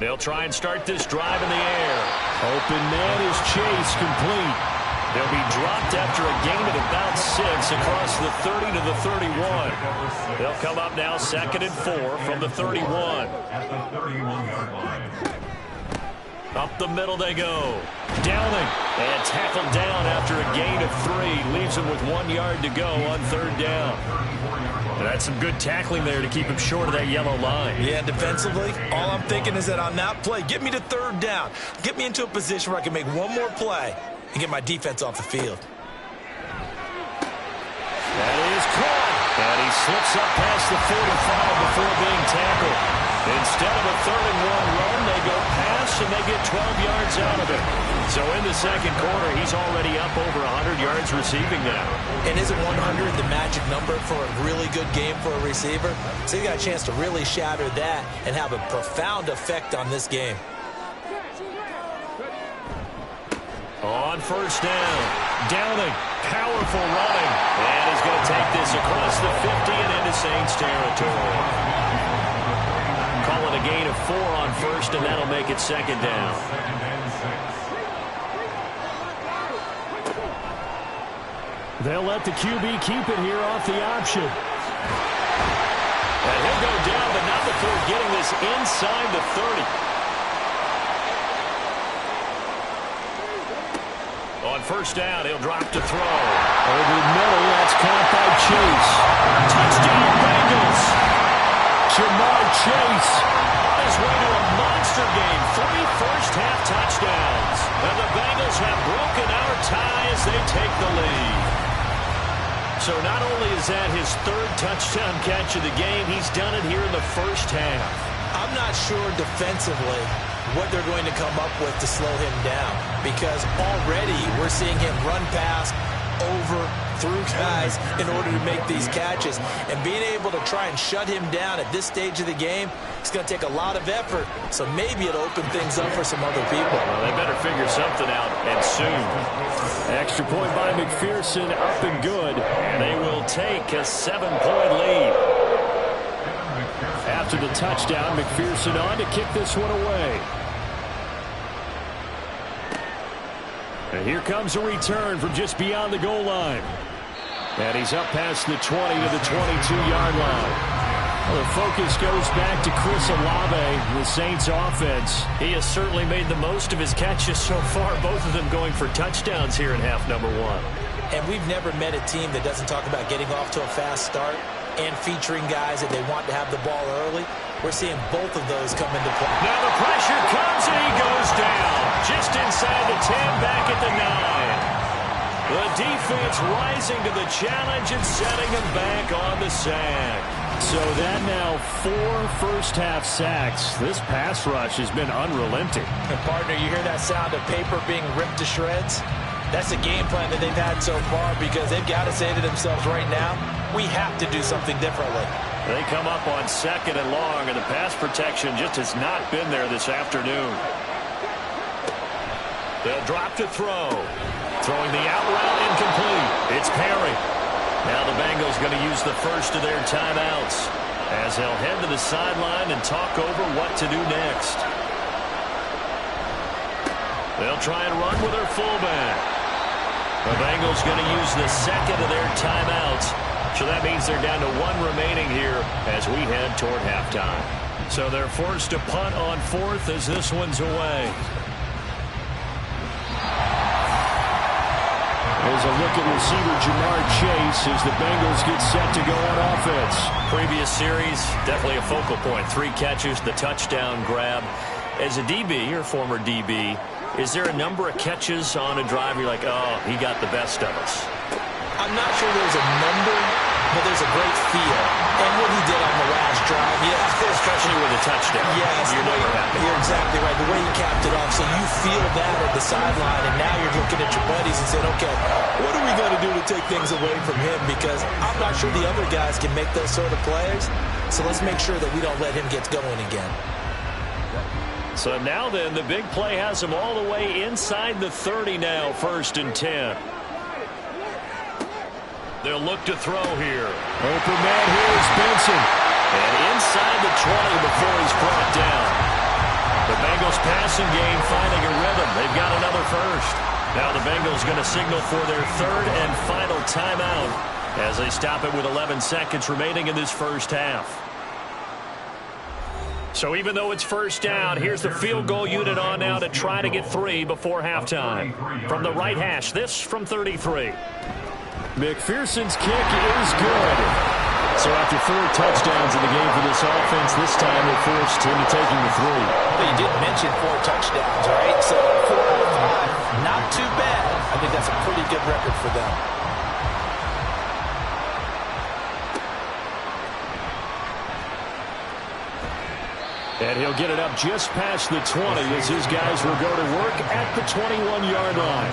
They'll try and start this drive in the air. Open man is Chase, complete. They'll be dropped after a gain of about 6 across the 30 to the 31. They'll come up now 2nd and 4 from the 31. Up the middle they go. Downing and tackled down after a gain of 3. Leaves him with 1 yard to go on 3rd down. That's some good tackling there to keep him short of that yellow line. Yeah, defensively, all I'm thinking is that on that play, get me to 3rd down. Get me into a position where I can make one more play and get my defense off the field. That is caught. And he slips up past the 45 before being tackled. Instead of a 3rd and 1 run, they go pass and they get 12 yards out of it. So in the 2nd quarter, he's already up over 100 yards receiving now. And isn't 100 the magic number for a really good game for a receiver? So he got a chance to really shatter that and have a profound effect on this game. On 1st down, Downing, powerful running. And he's going to take this across the 50 and into Saints territory. Call it a gain of 4 on 1st, and that'll make it 2nd down. They'll let the QB keep it here off the option. And he'll go down, but not before getting this inside the 30. On 1st down, he'll drop to throw. Over the middle, that's caught by Chase. Touchdown, Bengals. Jamar Chase on his way to a monster game. 3 first-half touchdowns. And the Bengals have broken our tie as they take the lead. So not only is that his 3rd touchdown catch of the game, he's done it here in the first half. I'm not sure defensively what they're going to come up with to slow him down, because already we're seeing him run past, over, through guys in order to make these catches. And being able to try and shut him down at this stage of the game, it's going to take a lot of effort. So maybe it'll open things up for some other people. Well, they better figure something out, and soon. Extra point by McPherson, up and good. And they will take a 7-point lead. After the touchdown, McPherson on to kick this one away. And here comes a return from just beyond the goal line. And he's up past the 20 to the 22-yard line. Well, the focus goes back to Chris Olave, the Saints offense. He has certainly made the most of his catches so far, both of them going for touchdowns here in half number one. And we've never met a team that doesn't talk about getting off to a fast start and featuring guys that they want to have the ball early. We're seeing both of those come into play. Now the pressure comes and he goes down. Just inside the 10, back at the 9. The defense rising to the challenge and setting him back on the sack. So that now 4 first-half sacks. This pass rush has been unrelenting. And partner, you hear that sound of paper being ripped to shreds? That's a game plan that they've had so far because they've got to say to themselves right now, we have to do something differently. They come up on 2nd and long, and the pass protection just has not been there this afternoon. They'll drop to throw. Throwing the out route incomplete. It's Perry. Now the Bengals going to use the first of their timeouts as they'll head to the sideline and talk over what to do next. They'll try and run with their fullback. The Bengals going to use the second of their timeouts. So that means they're down to 1 remaining here as we head toward halftime. So they're forced to punt on 4th as this one's away. There's a look at receiver Jamar Chase as the Bengals get set to go on offense. Previous series, definitely a focal point. 3 catches, the touchdown grab. As a DB, or former DB, is there a number of catches on a drive you're like, oh, he got the best of us? I'm not sure there's a number, but there's a great feel. And what he did on the last drive, Especially with a touchdown. Yes. You're never happy. You're exactly right. The way he capped it off, so you feel that at the sideline, and now you're looking at your buddies and saying, okay, what are we going to do to take things away from him? Because I'm not sure the other guys can make those sort of plays, so let's make sure that we don't let him get going again. So now then, the big play has him all the way inside the 30 now, 1st and 10. They'll look to throw here. Open man here is Benson. And inside the 20 before he's brought down. The Bengals passing game finding a rhythm. They've got another first. Now the Bengals going to signal for their 3rd and final timeout as they stop it with 11 seconds remaining in this first half. So even though it's first down, here's the field goal unit on now to try to get 3 before halftime. From the right hash, this from 33. McPherson's kick is good. So after 4 touchdowns in the game for this offense, this time they forced him to taking the 3. Well, you did mention 4 touchdowns, right? So 4 out of 5, not too bad. I think that's a pretty good record for them. And he'll get it up just past the 20 as his guys will go to work at the 21-yard line.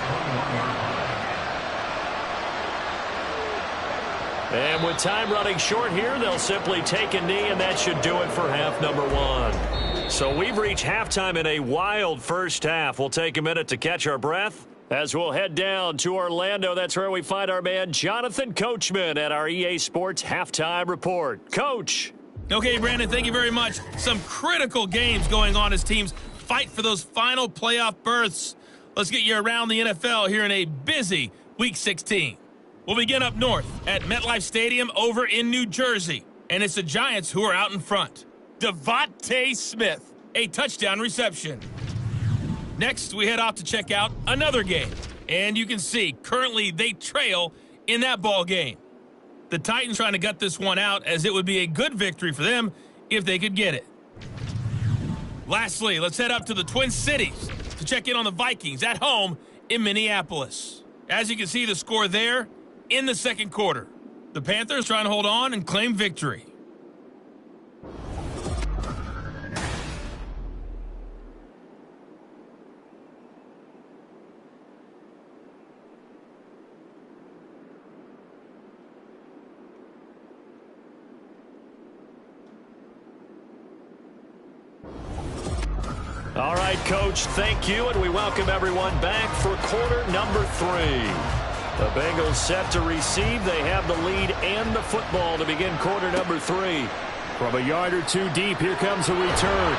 And with time running short here, they'll simply take a knee, and that should do it for half number 1. So we've reached halftime in a wild first half. We'll take a minute to catch our breath as we'll head down to Orlando. That's where we find our man Jonathan Coachman at our EA Sports Halftime Report. Coach. Okay, Brandon, thank you very much. Some critical games going on as teams fight for those final playoff berths. Let's get you around the NFL here in a busy Week 16. We'll begin up north at MetLife Stadium over in New Jersey. And it's the Giants who are out in front. Devontae Smith, a touchdown reception. Next, we head off to check out another game. And you can see, currently they trail in that ball game. The Titans trying to gut this one out as it would be a good victory for them if they could get it. Lastly, let's head up to the Twin Cities to check in on the Vikings at home in Minneapolis. As you can see, the score there in the second quarter. The Panthers trying to hold on and claim victory. All right, Coach, thank you, and we welcome everyone back for quarter number 3. The Bengals set to receive. They have the lead and the football to begin quarter number 3. From a yard or two deep, here comes a return.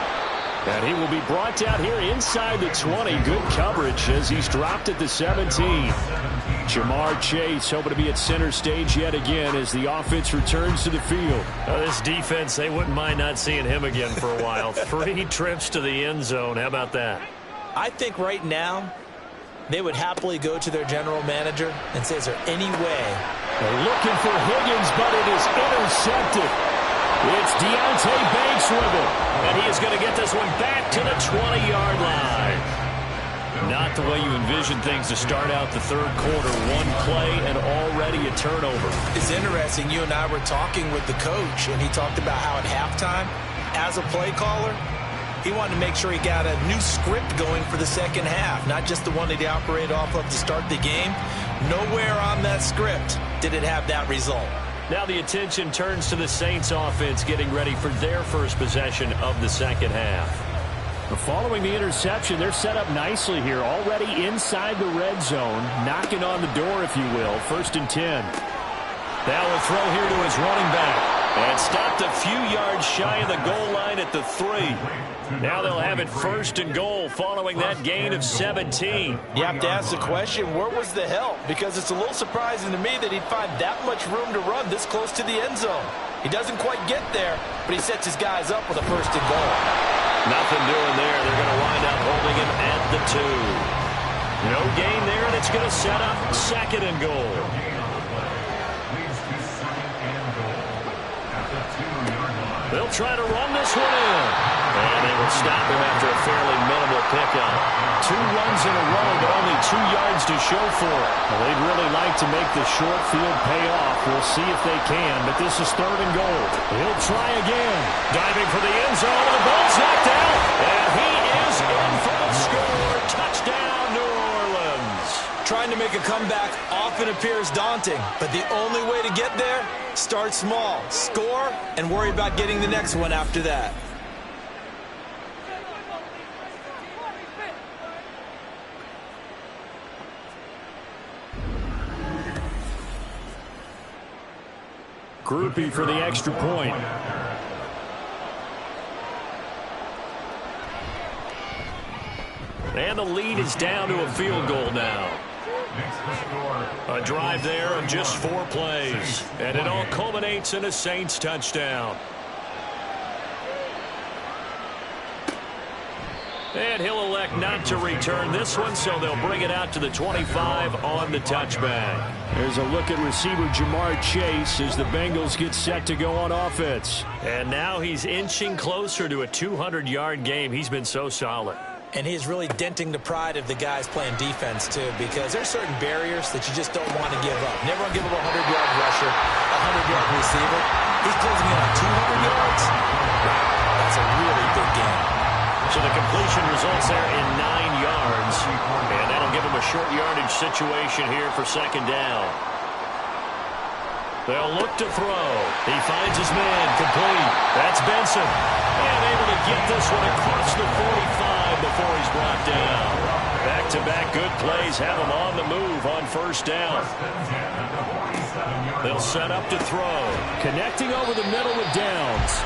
And he will be brought down here inside the 20. Good coverage as he's dropped at the 17. Jamar Chase hoping to be at center stage yet again as the offense returns to the field. This defense, they wouldn't mind not seeing him again for a while. 3 trips to the end zone. How about that? I think right now they would happily go to their general manager and say, is there any way? They're looking for Higgins, but it is intercepted. It's Deontay Banks with it. And he is going to get this one back to the 20-yard line. Not the way you envision things to start out the third quarter. One play and already a turnover. It's interesting. You and I were talking with the coach, and he talked about how at halftime, as a play caller, he wanted to make sure he got a new script going for the second half, not just the one that he operated off of to start the game. Nowhere on that script did it have that result. Now the attention turns to the Saints offense getting ready for their first possession of the second half. Following the interception, they're set up nicely here, already inside the red zone, knocking on the door, if you will. 1st and 10. Now a throw here to his running back. And stopped a few yards shy of the goal line at the 3. Now they'll have it 1st and goal following that gain of 17. You have to ask the question, where was the help? Because it's a little surprising to me that he'd find that much room to run this close to the end zone. He doesn't quite get there, but he sets his guys up with a 1st and goal. Nothing doing there. They're going to wind up holding him at the 2. No gain there, and it's going to set up 2nd and goal. They'll try to run this one in. And they will stop him after a fairly minimal pickup. 2 runs in a row, but only 2 yards to show for it. Well, they'd really like to make the short field pay off. We'll see if they can, but this is 3rd and goal. He'll try again. Diving for the end zone, and the ball's knocked out. And he is in for the score. Touchdown, New Orleans. Trying to make a comeback often appears daunting, but the only way to get there, start small, score, and worry about getting the next one after that. Groupie for the extra point. And the lead is down to a field goal now. A drive there of just 4 plays. And it all culminates in a Saints touchdown. And he'll elect not to return this one, so they'll bring it out to the 25 on the touchback. There's a look at receiver Jamar Chase as the Bengals get set to go on offense. And now he's inching closer to a 200-yard game. He's been so solid. And he's really denting the pride of the guys playing defense, too, because there's certain barriers that you just don't want to give up. Never want to give up a 100-yard rusher, a 100-yard receiver. He's closing in on 200 yards. That's a really big game. So the completion results there in 9 yards. And that'll give him a short yardage situation here for 2nd down. They'll look to throw. He finds his man complete. That's Benson. And able to get this one across the 45 before he's brought down. Back-to-back good plays have him on the move on 1st down. They'll set up to throw. Connecting over the middle with Downs.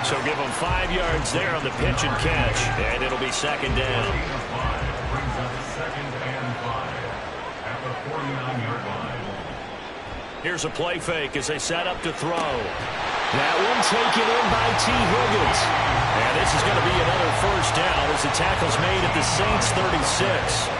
So give him 5 yards there on the pitch and catch. And it'll be 2nd down. Here's a play fake as they set up to throw. That one taken in by T. Higgins. And this is going to be another 1st down as the tackle's made at the Saints 36.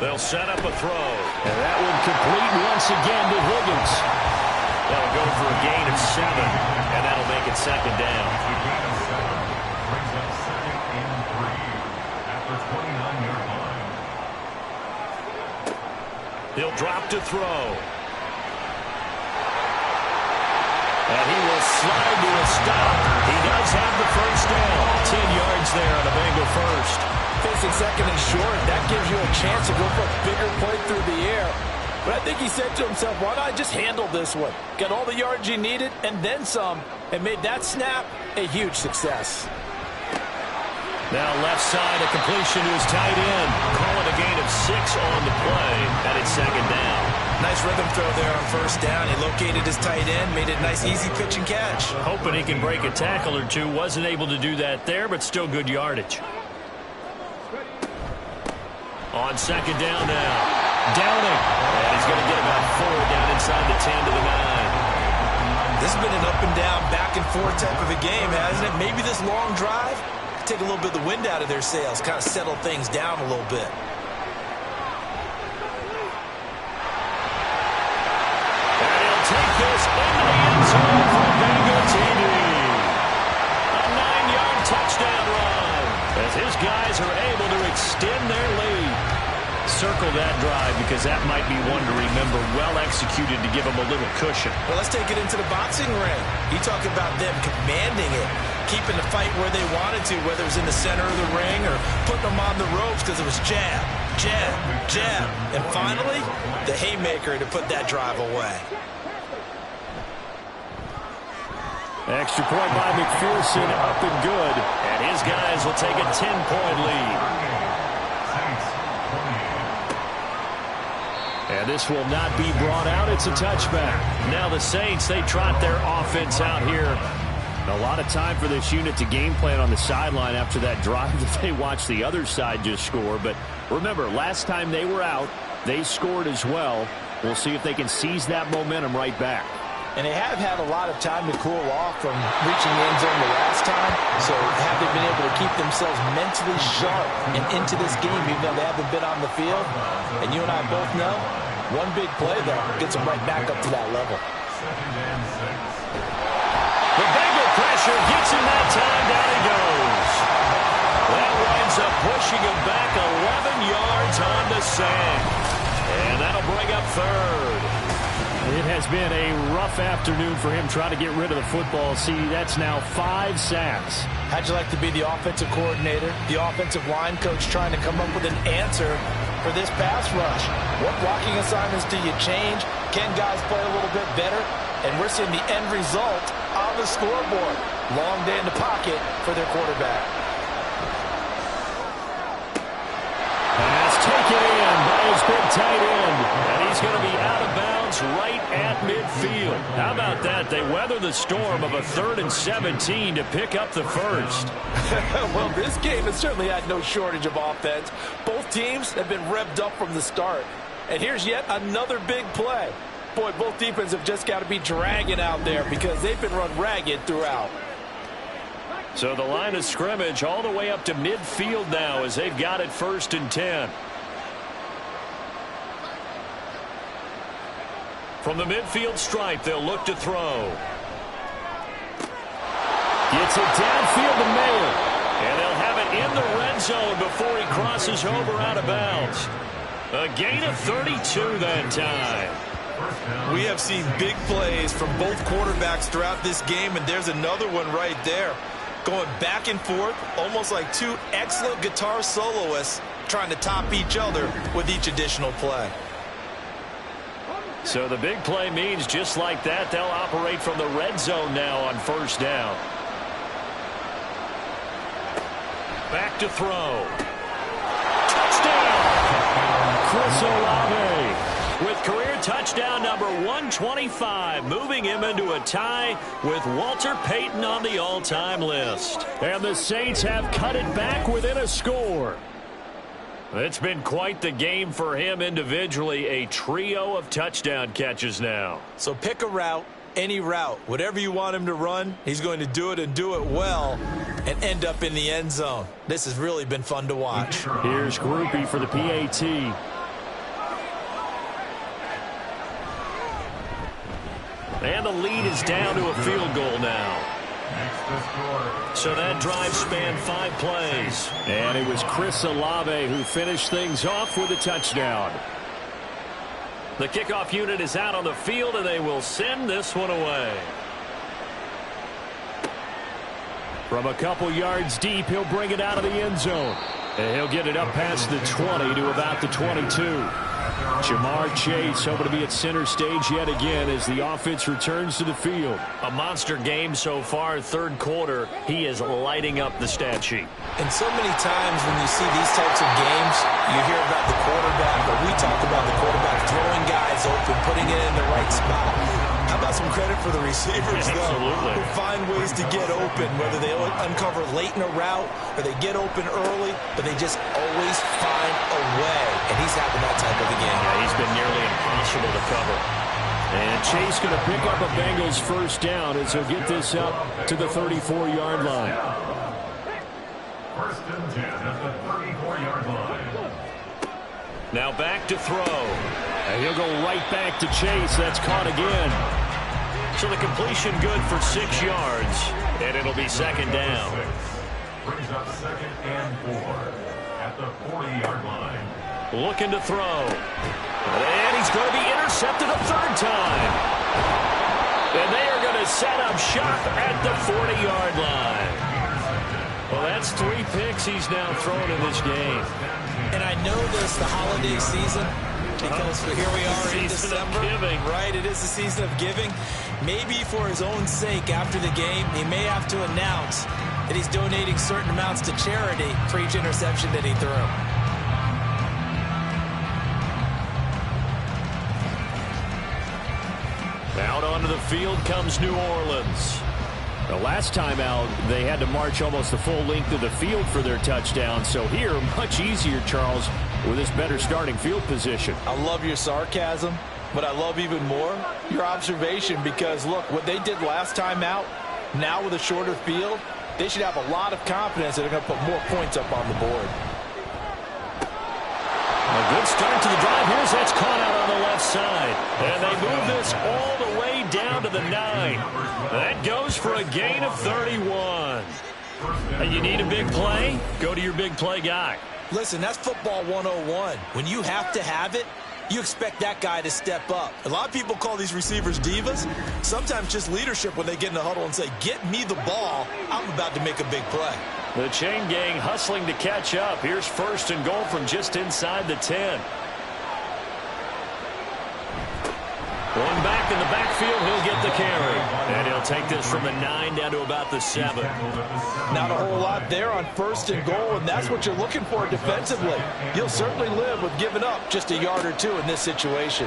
They'll set up a throw. And that one complete once again to Higgins. That'll go for a gain of 7, and that'll make it 2nd down. He'll drop to throw. And he will slide to a stop. He does have the 1st down. 10 yards there on a Bengal 1st. Facing 2nd and short, that gives you a chance to go for a bigger play through the air. But I think he said to himself, why not just handle this one? Got all the yards you needed and then some, and made that snap a huge success. Now left side, a completion to his tight end. Call it a gain of 6 on the play, and it's 2nd down. Nice rhythm throw there on first down. He located his tight end, made it a nice, easy pitch and catch. Hoping he can break a tackle or two. Wasn't able to do that there, but still good yardage. On second down now. Downing. And he's going to get about 4 down inside the 10 to the 9. This has been an up and down, back and forth type of a game, hasn't it? Maybe this long drive, take a little bit of the wind out of their sails, kind of settle things down a little bit. Take this into the end zone for Bengal TD. A 9-yard touchdown run as his guys are able to extend their lead. Circle that drive because that might be one to remember. Well executed to give them a little cushion. Well, let's take it into the boxing ring. You talk about them commanding it, keeping the fight where they wanted to, whether it was in the center of the ring or putting them on the ropes because it was jab, jab, jab. And finally, the haymaker to put that drive away. Extra point by McPherson, up and good. And his guys will take a 10-point lead. And this will not be brought out. It's a touchback. Now the Saints, they trot their offense out here. A lot of time for this unit to game plan on the sideline after that drive that they watched the other side just score. But remember, last time they were out, they scored as well. We'll see if they can seize that momentum right back. And they have had a lot of time to cool off from reaching the end zone the last time. So have they been able to keep themselves mentally sharp and into this game, even though they haven't been on the field? And you and I both know, one big play, though, gets them right back up to that level. The Bengal pressure gets him that time. Down he goes. That winds up pushing him back 11 yards on the sack. And that'll bring up third. It has been a rough afternoon for him trying to get rid of the football. See, that's now 5 sacks. How'd you like to be the offensive coordinator, the offensive line coach trying to come up with an answer for this pass rush? What blocking assignments do you change? Can guys play a little bit better? And we're seeing the end result on the scoreboard. Long day in the pocket for their quarterback. Pass taken in by his big tight end. And he's going to be out of bounds right at midfield. How about that? They weather the storm of a 3rd and 17 to pick up the first. Well, this game has certainly had no shortage of offense. Both teams have been revved up from the start. And here's yet another big play. Boy, both defenses have just got to be dragging out there because they've been run ragged throughout. So the line of scrimmage all the way up to midfield now as they've got it 1st and 10. From the midfield stripe, they'll look to throw. Gets it downfield to Mayer. And they'll have it in the red zone before he crosses over out of bounds. A gain of 32 that time. We have seen big plays from both quarterbacks throughout this game, and there's another one right there. Going back and forth, almost like 2 excellent guitar soloists trying to top each other with each additional play. So the big play means just like that, they'll operate from the red zone now on 1st down. Back to throw. Touchdown! Chris Olave with career touchdown number 125, moving him into a tie with Walter Payton on the all-time list. And the Saints have cut it back within a score. It's been quite the game for him individually, a trio of touchdown catches now. So pick a route, any route, whatever you want him to run, he's going to do it and do it well and end up in the end zone. This has really been fun to watch. Here's Groupie for the PAT. And the lead is down to a field goal now. So that drive spanned 5 plays. And it was Chris Olave who finished things off with a touchdown. The kickoff unit is out on the field, and they will send this one away. From a couple yards deep, he'll bring it out of the end zone. And he'll get it up past the 20 to about the 22. Jamar Chase hoping to be at center stage yet again as the offense returns to the field. A monster game so far, 3rd quarter. He is lighting up the stat sheet. And so many times when you see these types of games, you hear about the quarterback, but we talk about the quarterback throwing guys open good spot. How about some credit for the receivers, though, Absolutely. who find ways to get open, whether they uncover late in a route or they get open early, but they just always find a way. And he's having that type of a game. Yeah, he's been nearly impossible to cover. And Chase going to pick up a Bengals first down as he'll get this up to the 34-yard line. First and 10 at the 34-yard line. Now back to throw. And he'll go right back to Chase. That's caught again. So the completion good for 6 yards, and it'll be second down. Brings up second and 4 at the 40-yard line. Looking to throw. And he's going to be intercepted a third time. And they are going to set up shop at the 40-yard line. Well, that's 3 picks he's now thrown in this game. And I know this the holiday season because here we are in Season of December. giving. Right, it is the season of giving. Maybe for his own sake after the game, he may have to announce that he's donating certain amounts to charity for each interception that he threw. Out onto the field comes New Orleans. The last time out, they had to march almost the full length of the field for their touchdown. So here, much easier, Charles, with this better starting field position. I love your sarcasm, but I love even more your observation because, look, what they did last time out, now with a shorter field, they should have a lot of confidence that they're going to put more points up on the board. A good start to the drive. Here's that's caught out on the left side. And they move this all the way down to the 9. That goes for a gain of 31. And you need a big play? Go to your big play guy. Listen, that's football 101. When you have to have it, you expect that guy to step up. A lot of people call these receivers divas. Sometimes just leadership when they get in the huddle and say, get me the ball. I'm about to make a big play. The chain gang hustling to catch up. Here's first and goal from just inside the 10. One back in the backfield, he'll get the carry. And he'll take this from the 9 down to about the 7. Not a whole lot there on first and goal, and that's what you're looking for defensively. You'll certainly live with giving up just a yard or two in this situation.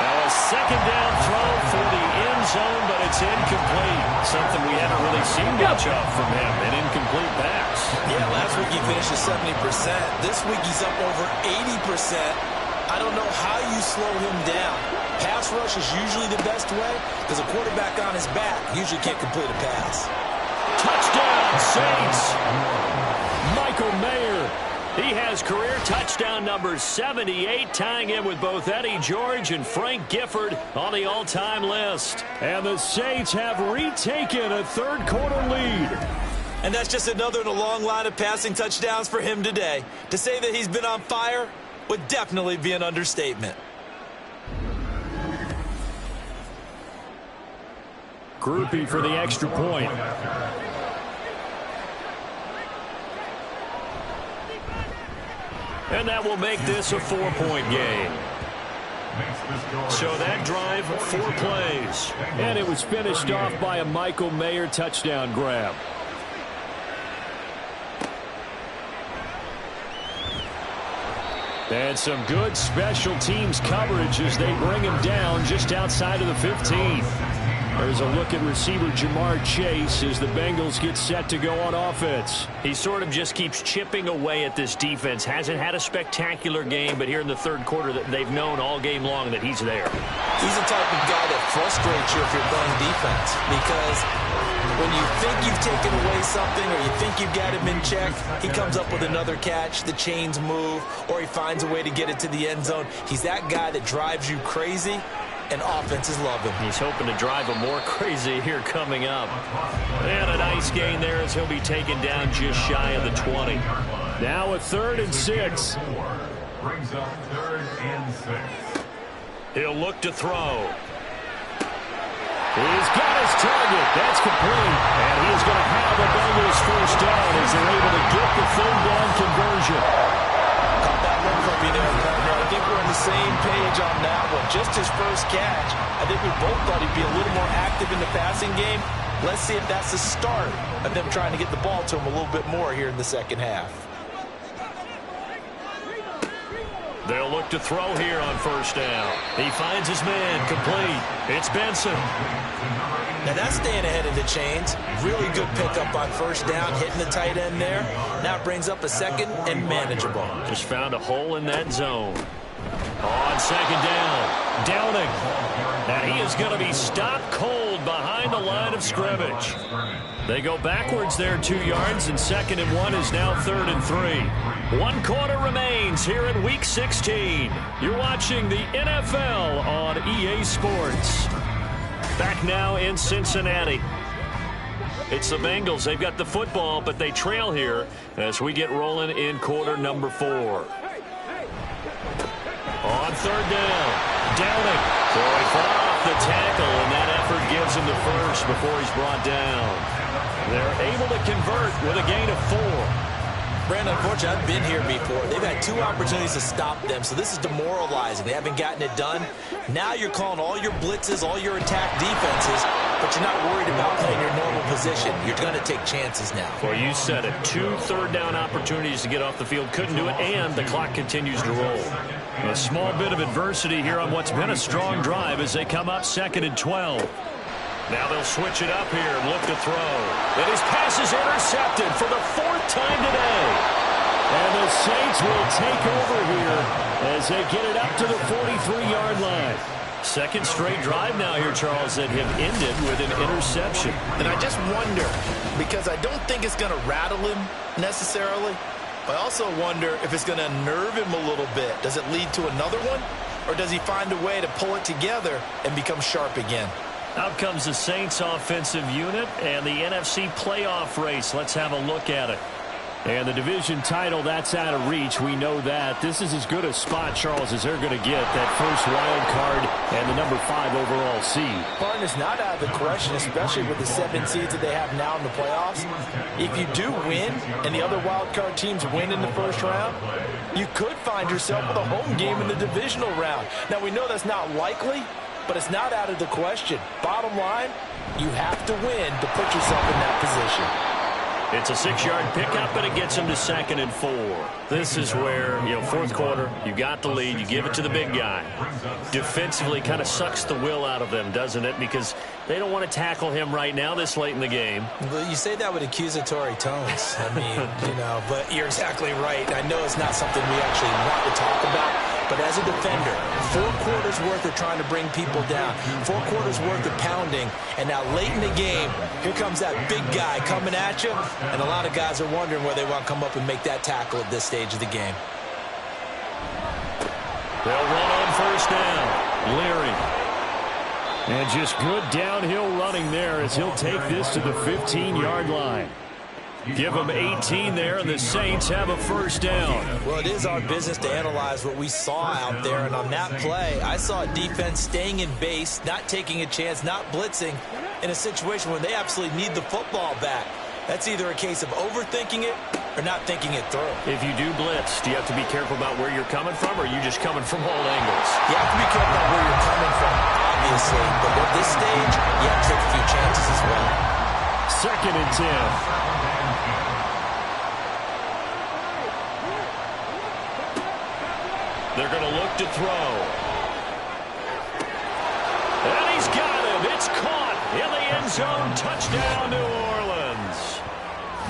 Now a second down throw for the end zone, but it's incomplete. Something we haven't really seen much of from him, an incomplete pass. Yeah, last week he finished at 70%. This week he's up over 80%. I don't know how you slow him down. Pass rush is usually the best way because a quarterback on his back usually can't complete a pass. Touchdown, Saints. Michael Mayer. He has career touchdown number 78, tying in with both Eddie George and Frank Gifford on the all-time list. And the Saints have retaken a third-quarter lead. And that's just another in a long line of passing touchdowns for him today. To say that he's been on fire would definitely be an understatement. Groupie for the extra point. And that will make this a 4-point game. So that drive, 4 plays. And it was finished off by a Michael Mayer touchdown grab. And some good special teams coverage as they bring him down just outside of the 15. There's a look at receiver Jamar Chase as the Bengals get set to go on offense. He sort of just keeps chipping away at this defense. Hasn't had a spectacular game, but here in the third quarter, they've known all game long that he's there. He's the type of guy that frustrates you if you're playing defense because when you think you've taken away something or you think you've got him in check, he comes up with another catch, the chains move, or he finds a way to get it to the end zone. He's that guy that drives you crazy, and offenses love him. He's hoping to drive him more crazy here coming up. And a nice gain there as he'll be taken down just shy of the 20. Now a 3rd and 6. Brings up 3rd and 6. He'll look to throw. He's got his target. That's complete. And he's going to have the Bengals first down as they're able to get the 3rd down conversion. Caught that look from you there, partner. I think we're on the same page on that one. Just his first catch. I think we both thought he'd be a little more active in the passing game. Let's see if that's the start of them trying to get the ball to him a little bit more here in the second half. They'll look to throw here on first down. He finds his man, complete. It's Benson. Now that's staying ahead of the chains. Really good pickup on first down, hitting the tight end there. Now it brings up a second and manageable. Just found a hole in that zone. On second down, Downing. Now he is going to be stopped cold behind the line of scrimmage. They go backwards there 2 yards, and 2nd and 1 is now 3rd and 3. 1 quarter remains here in Week 16. You're watching the NFL on EA Sports. Back now in Cincinnati. It's the Bengals. They've got the football, but they trail here as we get rolling in quarter number 4. On 3rd down, Downing throwing far off the tackle, and that effort gives him the first before he's brought down. They're able to convert with a gain of 4. Brandon, unfortunately, I've been here before. They've had 2 opportunities to stop them, so this is demoralizing. They haven't gotten it done. Now you're calling all your blitzes, all your attack defenses, but you're not worried about playing your normal position. You're going to take chances now. Well, you said it. 2 third-down opportunities to get off the field. Couldn't do it, and the clock continues to roll. A small bit of adversity here on what's been a strong drive as they come up 2nd and 12. Now they'll switch it up here and look to throw. And his pass is intercepted for the 4th time today. And the Saints will take over here as they get it up to the 43-yard line. 2nd straight drive now here, Charles, that have ended with an interception. And I just wonder, because I don't think it's going to rattle him necessarily, but I also wonder if it's going to unnerve him a little bit. Does it lead to another one? Or does he find a way to pull it together and become sharp again? Out comes the Saints offensive unit and the NFC playoff race. Let's have a look at it. And the division title, that's out of reach. We know that. This is as good a spot, Charles, as they're going to get. That first wild card and the number 5 overall seed. Barton is not out of the question, especially with the 7 seeds that they have now in the playoffs. If you do win and the other wild card teams win in the first round, you could find yourself with a home game in the divisional round. Now, we know that's not likely, but it's not out of the question. Bottom line, you have to win to put yourself in that position. It's a 6-yard pickup, and it gets him to 2nd and 4. This is where, 4th quarter, you got the lead, you give it to the big guy. Defensively kind of sucks the will out of them, doesn't it? Because they don't want to tackle him right now this late in the game. Well, you say that with accusatory tones. I mean, but you're exactly right. I know it's not something we actually want to talk about, but as a defender, 4 quarters worth of trying to bring people down, 4 quarters worth of pounding, and now late in the game, here comes that big guy coming at you, and a lot of guys are wondering where they want to come up and make that tackle at this stage of the game. They'll run on first down. Leary. And just good downhill running there as he'll take this to the 15-yard line. Give them 18 there, and the Saints have a first down. Well, it is our business to analyze what we saw out there, and on that play, I saw a defense staying in base, not taking a chance, not blitzing, in a situation where they absolutely need the football back. That's either a case of overthinking it or not thinking it through. If you do blitz, do you have to be careful about where you're coming from, or are you just coming from all angles? You have to be careful about where you're coming from, obviously, but at this stage, you have to take a few chances as well. 2nd and 10. They're going to look to throw. And he's got him. It's caught in the end zone. Touchdown, New Orleans.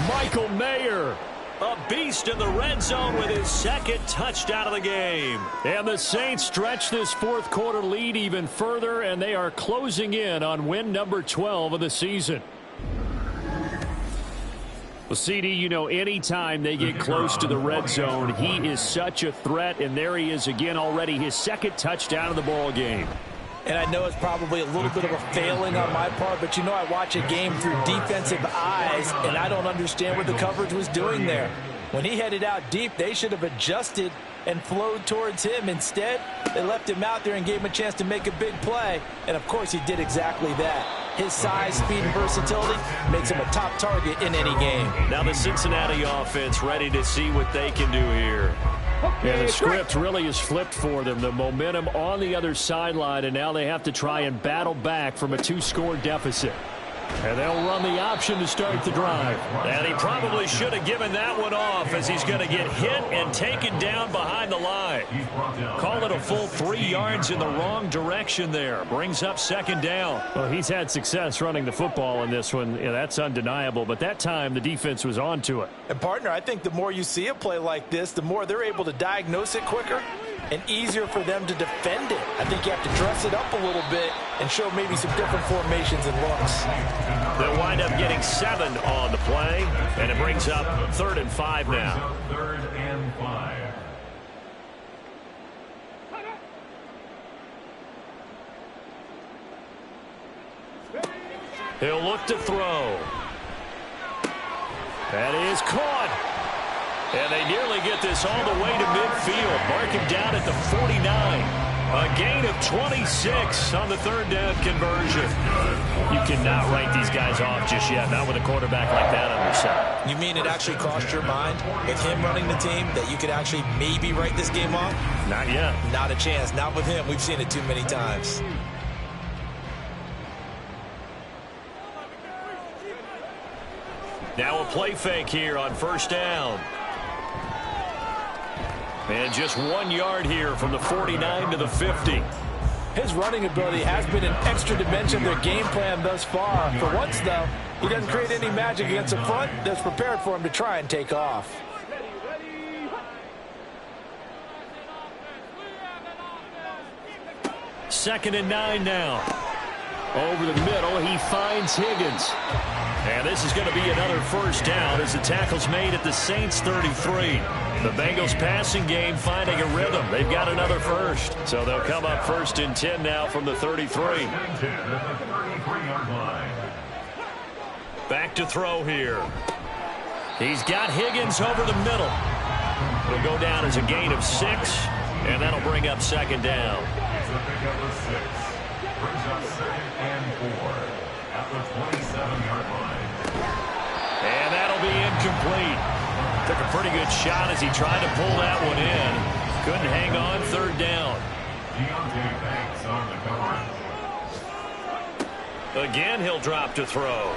Michael Mayer. A beast in the red zone with his 2nd touchdown of the game. And the Saints stretch this 4th quarter lead even further, and they are closing in on win number 12 of the season. Well, CD, anytime they get close to the red zone, he is such a threat, and there he is again already, his 2nd touchdown of the ball game. And I know it's probably a little bit of a failing on my part, but I watch a game through defensive eyes, and I don't understand what the coverage was doing there. When he headed out deep, they should have adjusted and flowed towards him. Instead, they left him out there and gave him a chance to make a big play, and of course he did exactly that. His size, speed, and versatility makes him a top target in any game. Now the Cincinnati offense ready to see what they can do here. Yeah, the script really is flipped for them. The momentum on the other sideline, and now they have to try and battle back from a 2-score deficit. And they'll run the option to start the drive. And he probably should have given that one off as he's going to get hit and taken down behind the line. Call it a full 3 yards in the wrong direction there. Brings up second down. Well, he's had success running the football in this one. Yeah, that's undeniable. But that time, the defense was on to it. And, partner, I think the more you see a play like this, the more they're able to diagnose it quicker and easier for them to defend it. I think you have to dress it up a little bit and show maybe some different formations and looks. They'll wind up getting 7 on the play, and it brings up 3rd and 5 now. 3rd and 5. He'll look to throw. That is caught. And they nearly get this all the way to midfield. Mark him down at the 49. A gain of 26 on the 3rd down conversion. You cannot write these guys off just yet, not with a quarterback like that on your side. You mean it actually crossed your mind with him running the team that you could actually maybe write this game off? Not yet. Not a chance. Not with him. We've seen it too many times. Now a play fake here on 1st down. And just 1 yard here from the 49 to the 50. His running ability has been an extra dimension of their game plan thus far. For once, though, he doesn't create any magic against the front that's prepared for him to try and take off. Second and 9 now. Over the middle, he finds Higgins. And this is going to be another 1st down as the tackle's made at the Saints 33. The Bengals passing game finding a rhythm. They've got another 1st. So they'll come up 1st and 10 now from the 33. Back to throw here. He's got Higgins over the middle. It'll go down as a gain of 6, and that'll bring up 2nd down. It's a pickup of 6. Brings up 2nd and 4 at the 27-yard line. And that'll be incomplete. Took a pretty good shot as he tried to pull that one in. Couldn't hang on 3rd down. Deontay Banks on the cover. Again, he'll drop to throw.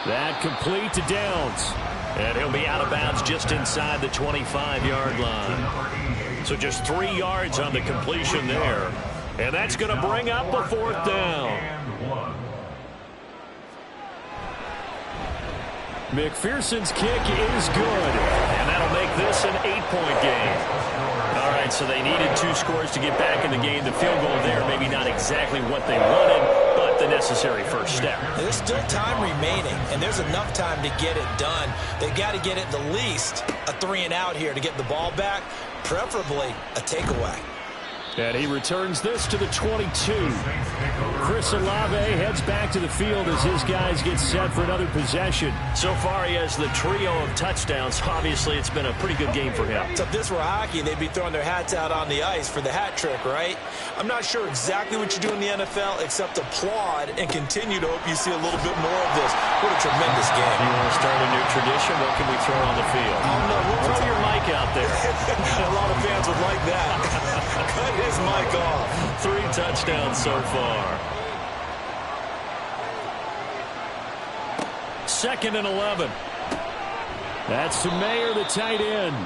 That complete to Downs. And he'll be out of bounds just inside the 25-yard line. So just 3 yards on the completion there. And that's going to bring up a 4th down. McPherson's kick is good. And that'll make this an 8-point game. All right, so they needed 2 scores to get back in the game. The field goal there, maybe not exactly what they wanted, but the necessary 1st step. There's still time remaining, and there's enough time to get it done. They've got to get at the least a 3-and-out here to get the ball back, preferably a takeaway. And he returns this to the 22. Chris Olave heads back to the field as his guys get set for another possession. So far, he has the trio of touchdowns. Obviously, it's been a pretty good game for him. So if this were hockey, they'd be throwing their hats out on the ice for the hat trick, right? I'm not sure exactly what you do in the NFL except applaud and continue to hope you see a little bit more of this. What a tremendous game. You want to start a new tradition? What can we throw on the field? Oh, no. Throw your mic out there. A lot of fans would like that. Cut his mic off. 3 touchdowns so far. 2nd and 11. That's to Mayer, the tight end.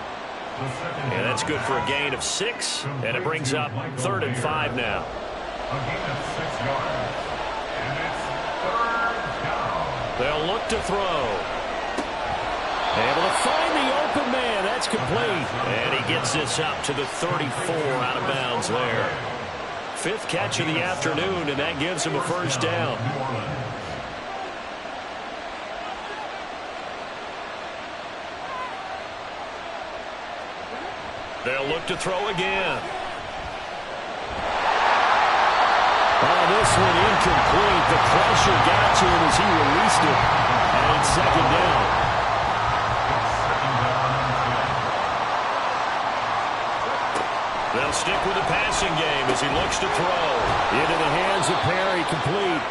And that's good for a gain of 6, and it brings up 3rd and 5 now. A gain of 6 yards. And it's 3rd down. They'll look to throw. Able to find the open man. That's complete. And he gets this up to the 34 out of bounds there. 5th catch of the afternoon, and that gives him a 1st down. They'll look to throw again. Oh, this one incomplete. The pressure got to him as he released it. And it's 2nd down. They'll stick with the passing game as he looks to throw. Into the hands of Perry, complete.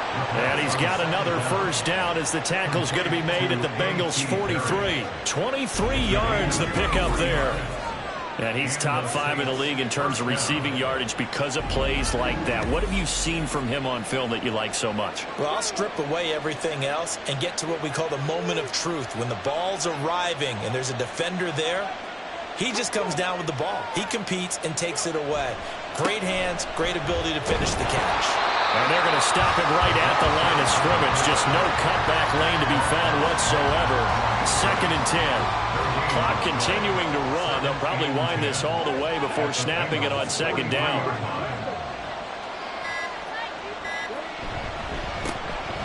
And he's got another 1st down as the tackle's going to be made at the Bengals 43. 23 yards the pickup there. And he's top 5 in the league in terms of receiving yardage because of plays like that. What have you seen from him on film that you like so much? Well, I'll strip away everything else and get to what we call the moment of truth. When the ball's arriving and there's a defender there, he just comes down with the ball. He competes and takes it away. Great hands, great ability to finish the catch. And they're going to stop it right at the line of scrimmage. Just no cutback lane to be found whatsoever. 2nd and 10. Clock continuing to run. They'll probably wind this all the way before snapping it on 2nd down.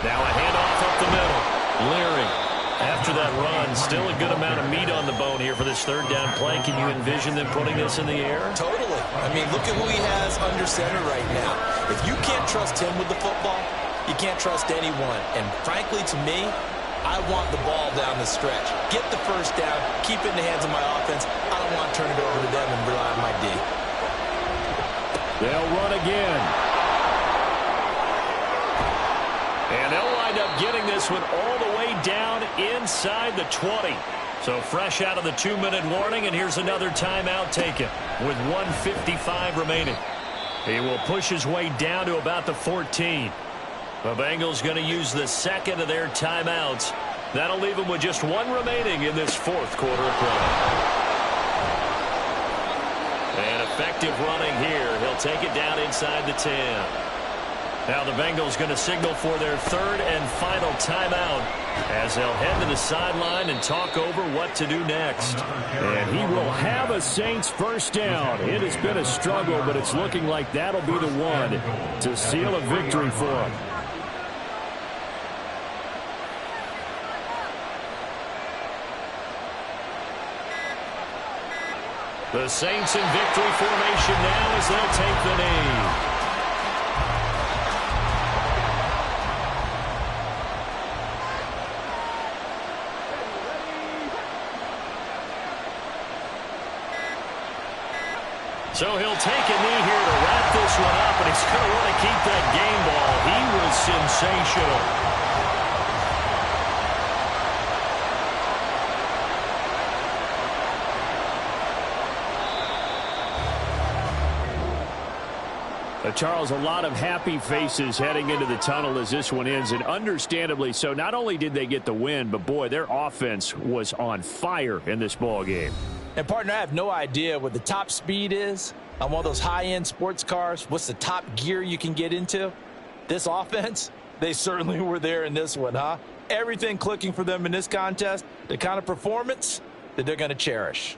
Now a handoff up the middle. Leary, after that run, still a good amount of meat on the bone here for this 3rd down play. Can you envision them putting this in the air? Totally. I mean, look at who he has under center right now. If you can't trust him with the football, you can't trust anyone. And frankly, to me, I want the ball down the stretch. Get the 1st down, keep it in the hands of my offense. I don't want to turn it over to them and rely on my D. They'll run again. And they'll wind up getting this one all the way down inside the 20. So fresh out of the 2-minute warning, and here's another timeout taken with 1:55 remaining. He will push his way down to about the 14. The Bengals going to use the 2nd of their timeouts. That'll leave them with just 1 remaining in this 4th quarter of play. And effective running here. He'll take it down inside the 10. Now the Bengals going to signal for their 3rd and final timeout as they'll head to the sideline and talk over what to do next. And he will have a Saints 1st down. It has been a struggle, but it's looking like that'll be the one to seal a victory for him. The Saints in victory formation now as they'll take the knee. So he'll take a knee here to wrap this one up, and he's going to want to keep that game ball. He was sensational. Charles, a lot of happy faces heading into the tunnel as this one ends, and understandably so. Not only did they get the win, but boy, their offense was on fire in this ball game. And partner, I have no idea what the top speed is on one of those high-end sports cars. What's the top gear you can get into? This offense, they certainly were there in this one, huh? Everything clicking for them in this contest, the kind of performance that they're going to cherish.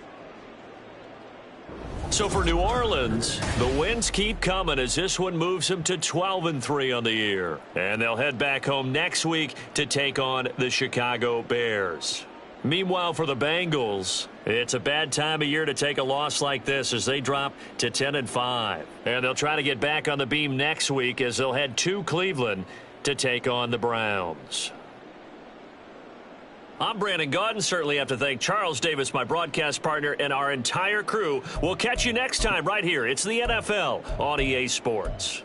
So for New Orleans, the wins keep coming as this one moves them to 12-3 on the year. And they'll head back home next week to take on the Chicago Bears. Meanwhile, for the Bengals, it's a bad time of year to take a loss like this as they drop to 10-5. And they'll try to get back on the beam next week as they'll head to Cleveland to take on the Browns. I'm Brandon Gaudin. Certainly have to thank Charles Davis, my broadcast partner, and our entire crew. We'll catch you next time right here. It's the NFL on EA Sports.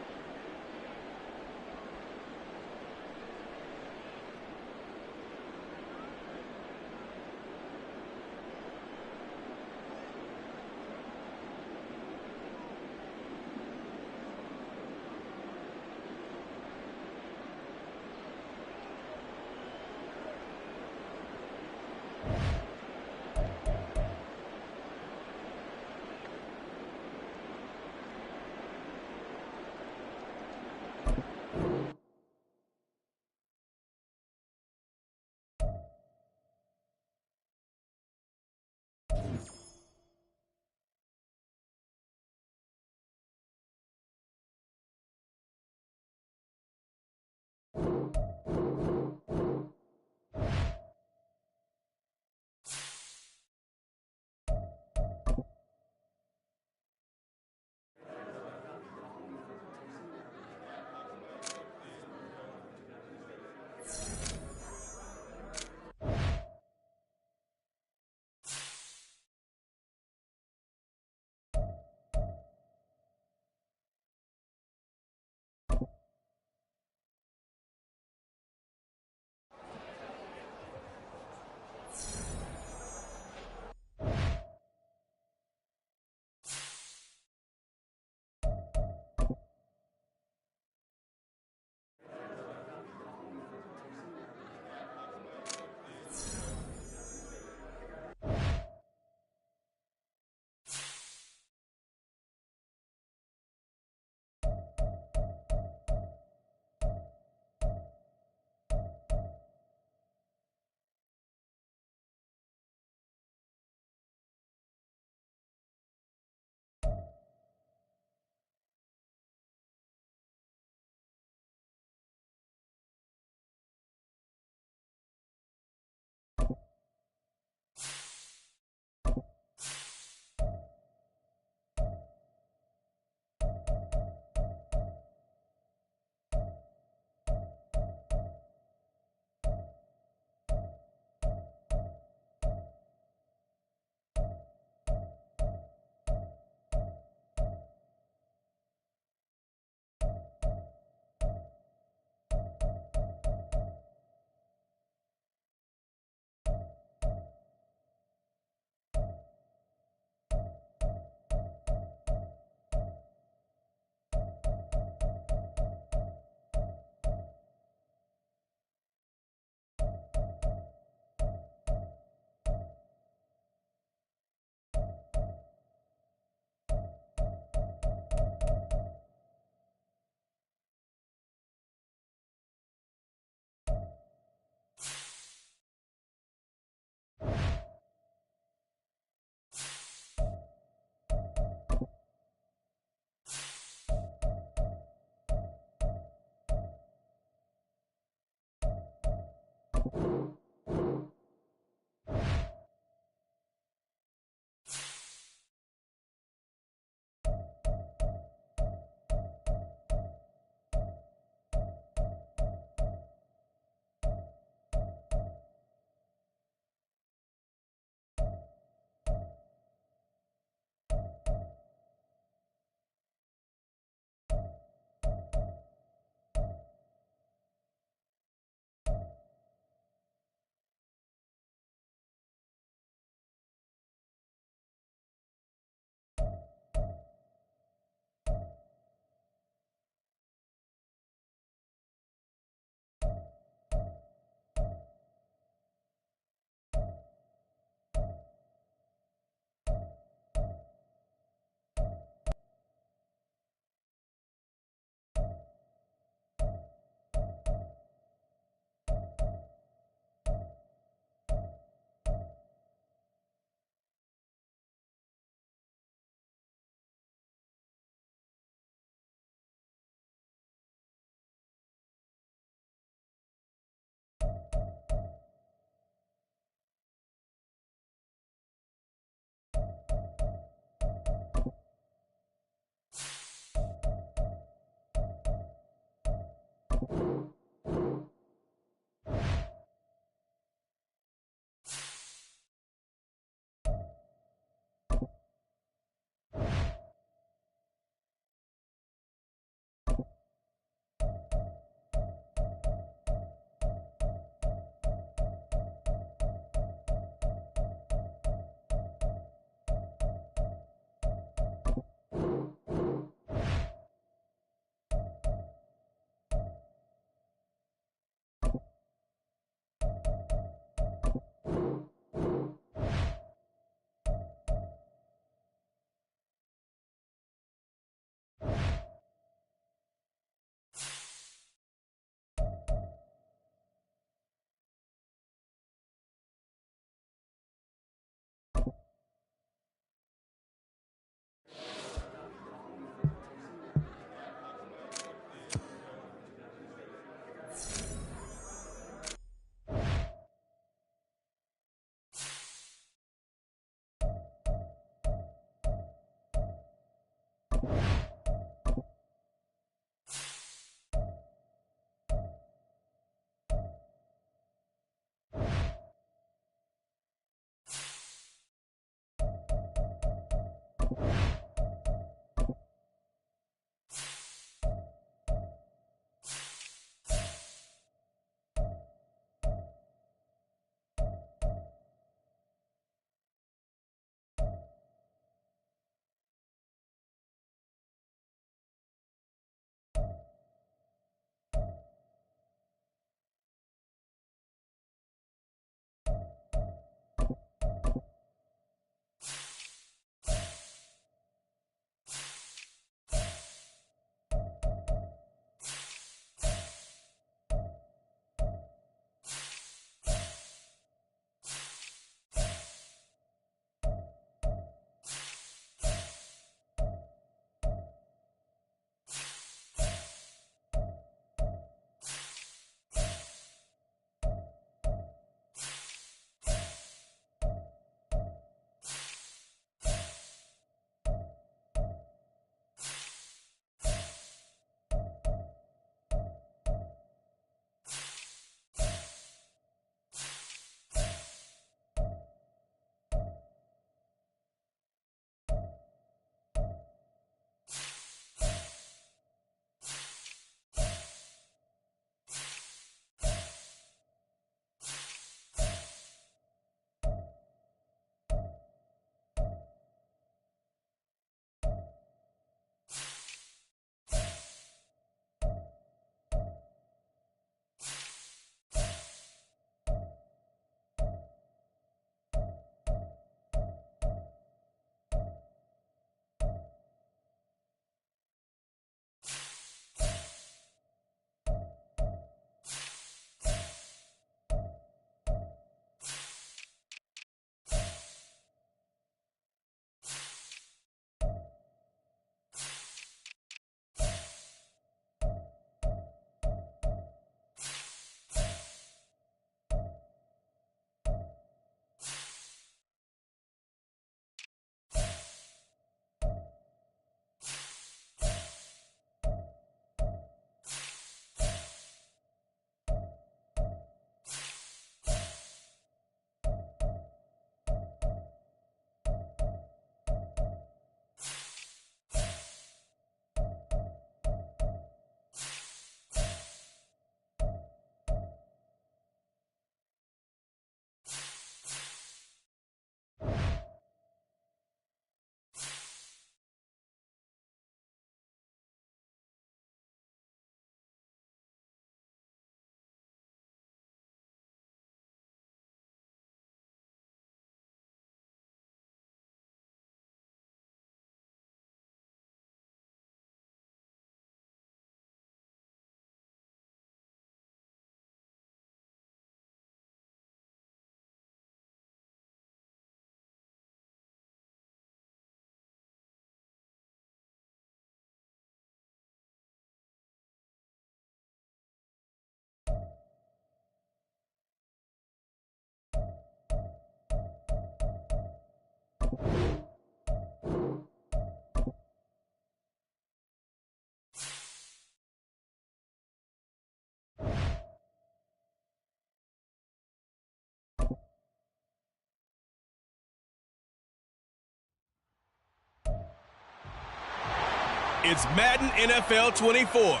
It's Madden NFL 24,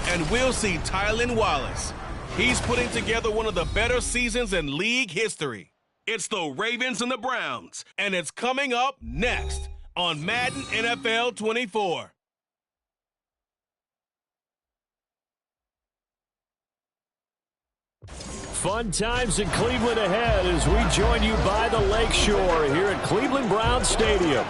and we'll see Tylan Wallace. He's putting together one of the better seasons in league history. It's the Ravens and the Browns, and it's coming up next on Madden NFL 24. Fun times in Cleveland ahead as we join you by the Lakeshore here at Cleveland Browns Stadium.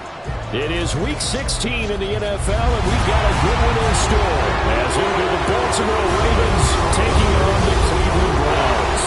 It is Week 16 in the NFL, and we've got a good one in store as it'll be the Baltimore Ravens taking on the Cleveland Browns.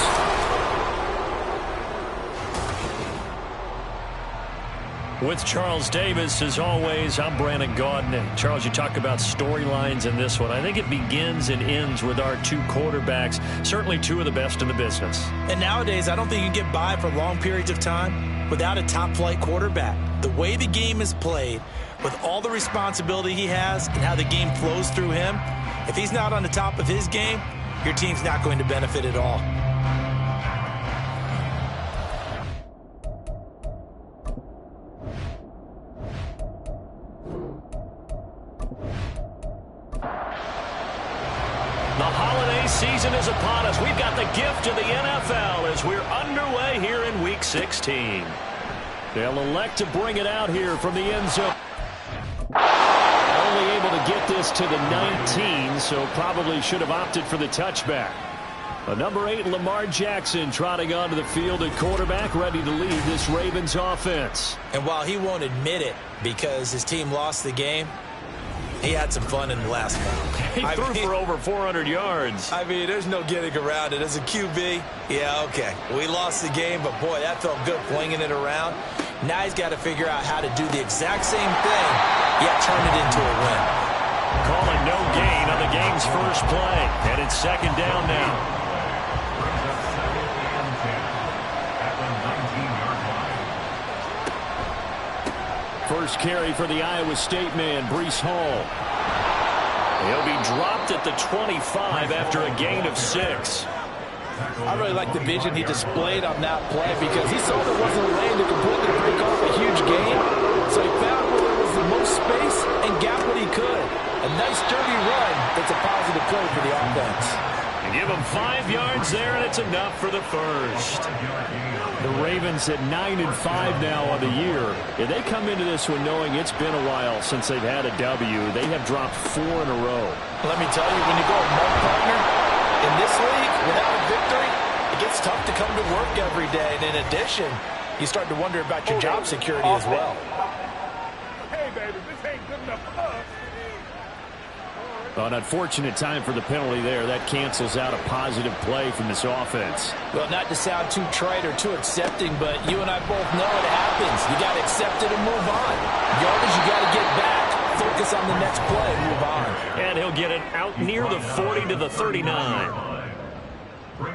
With Charles Davis, as always, I'm Brandon Gaudin. And Charles, you talk about storylines in this one. I think it begins and ends with our two quarterbacks, certainly two of the best in the business. And nowadays, I don't think you can get by for long periods of time without a top-flight quarterback. The way the game is played, with all the responsibility he has and how the game flows through him, if he's not on the top of his game, your team's not going to benefit at all. The holiday season is upon us. We've got the gift of the NFL as we're underway here in Week 16. They'll elect to bring it out here from the end zone. Only able to get this to the 19, so probably should have opted for the touchback. Number 8, Lamar Jackson, trotting onto the field at quarterback, ready to lead this Ravens offense. And while he won't admit it because his team lost the game, he had some fun in the last one. He threw for over 400 yards. I mean, there's no getting around it. As a QB, yeah, okay. We lost the game, but boy, that felt good flinging it around. Now he's got to figure out how to do the exact same thing, yet turn it into a win. Calling no gain on the game's first play. And it's second down now. Brings up second and 10 at the 19-yard line. First carry for the Iowa State man, Breece Hall. He'll be dropped at the 25 after a gain of 6. I really like the vision he displayed on that play because he saw there wasn't a lane to completely break off a huge gain. So he found where there was the most space and got what he could. A nice dirty run that's a positive play for the offense. Give him 5 yards there, and it's enough for the first. The Ravens at 9-5 now on the year. If they come into this one knowing it's been a while since they've had a W, they have dropped 4 in a row. Let me tell you, when you go a month partner in this league without a victory, it gets tough to come to work every day. And in addition, you start to wonder about your job security as well. Hey, baby, this ain't good enough for us. An unfortunate time for the penalty there. That cancels out a positive play from this offense. Well, not to sound too trite or too accepting, but you and I both know it happens. You got to accept it and move on. Yardage, you got to get back. Focus on the next play and move on. And he'll get it out near the 40 to the 39.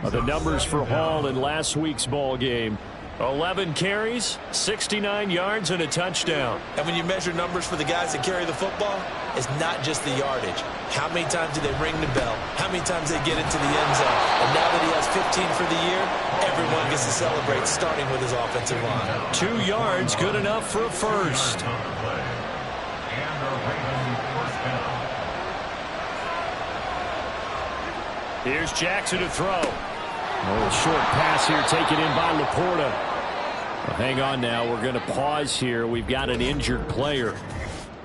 The numbers for Hall in last week's ball game. 11 carries, 69 yards, and a touchdown. And when you measure numbers for the guys that carry the football, it's not just the yardage. How many times do they ring the bell? How many times they get into the end zone? And now that he has 15 for the year, everyone gets to celebrate, starting with his offensive line. 2 yards, good enough for a first. Here's Jackson to throw. A little short pass here taken in by Laporta. Well, hang on now. We're going to pause here. We've got an injured player.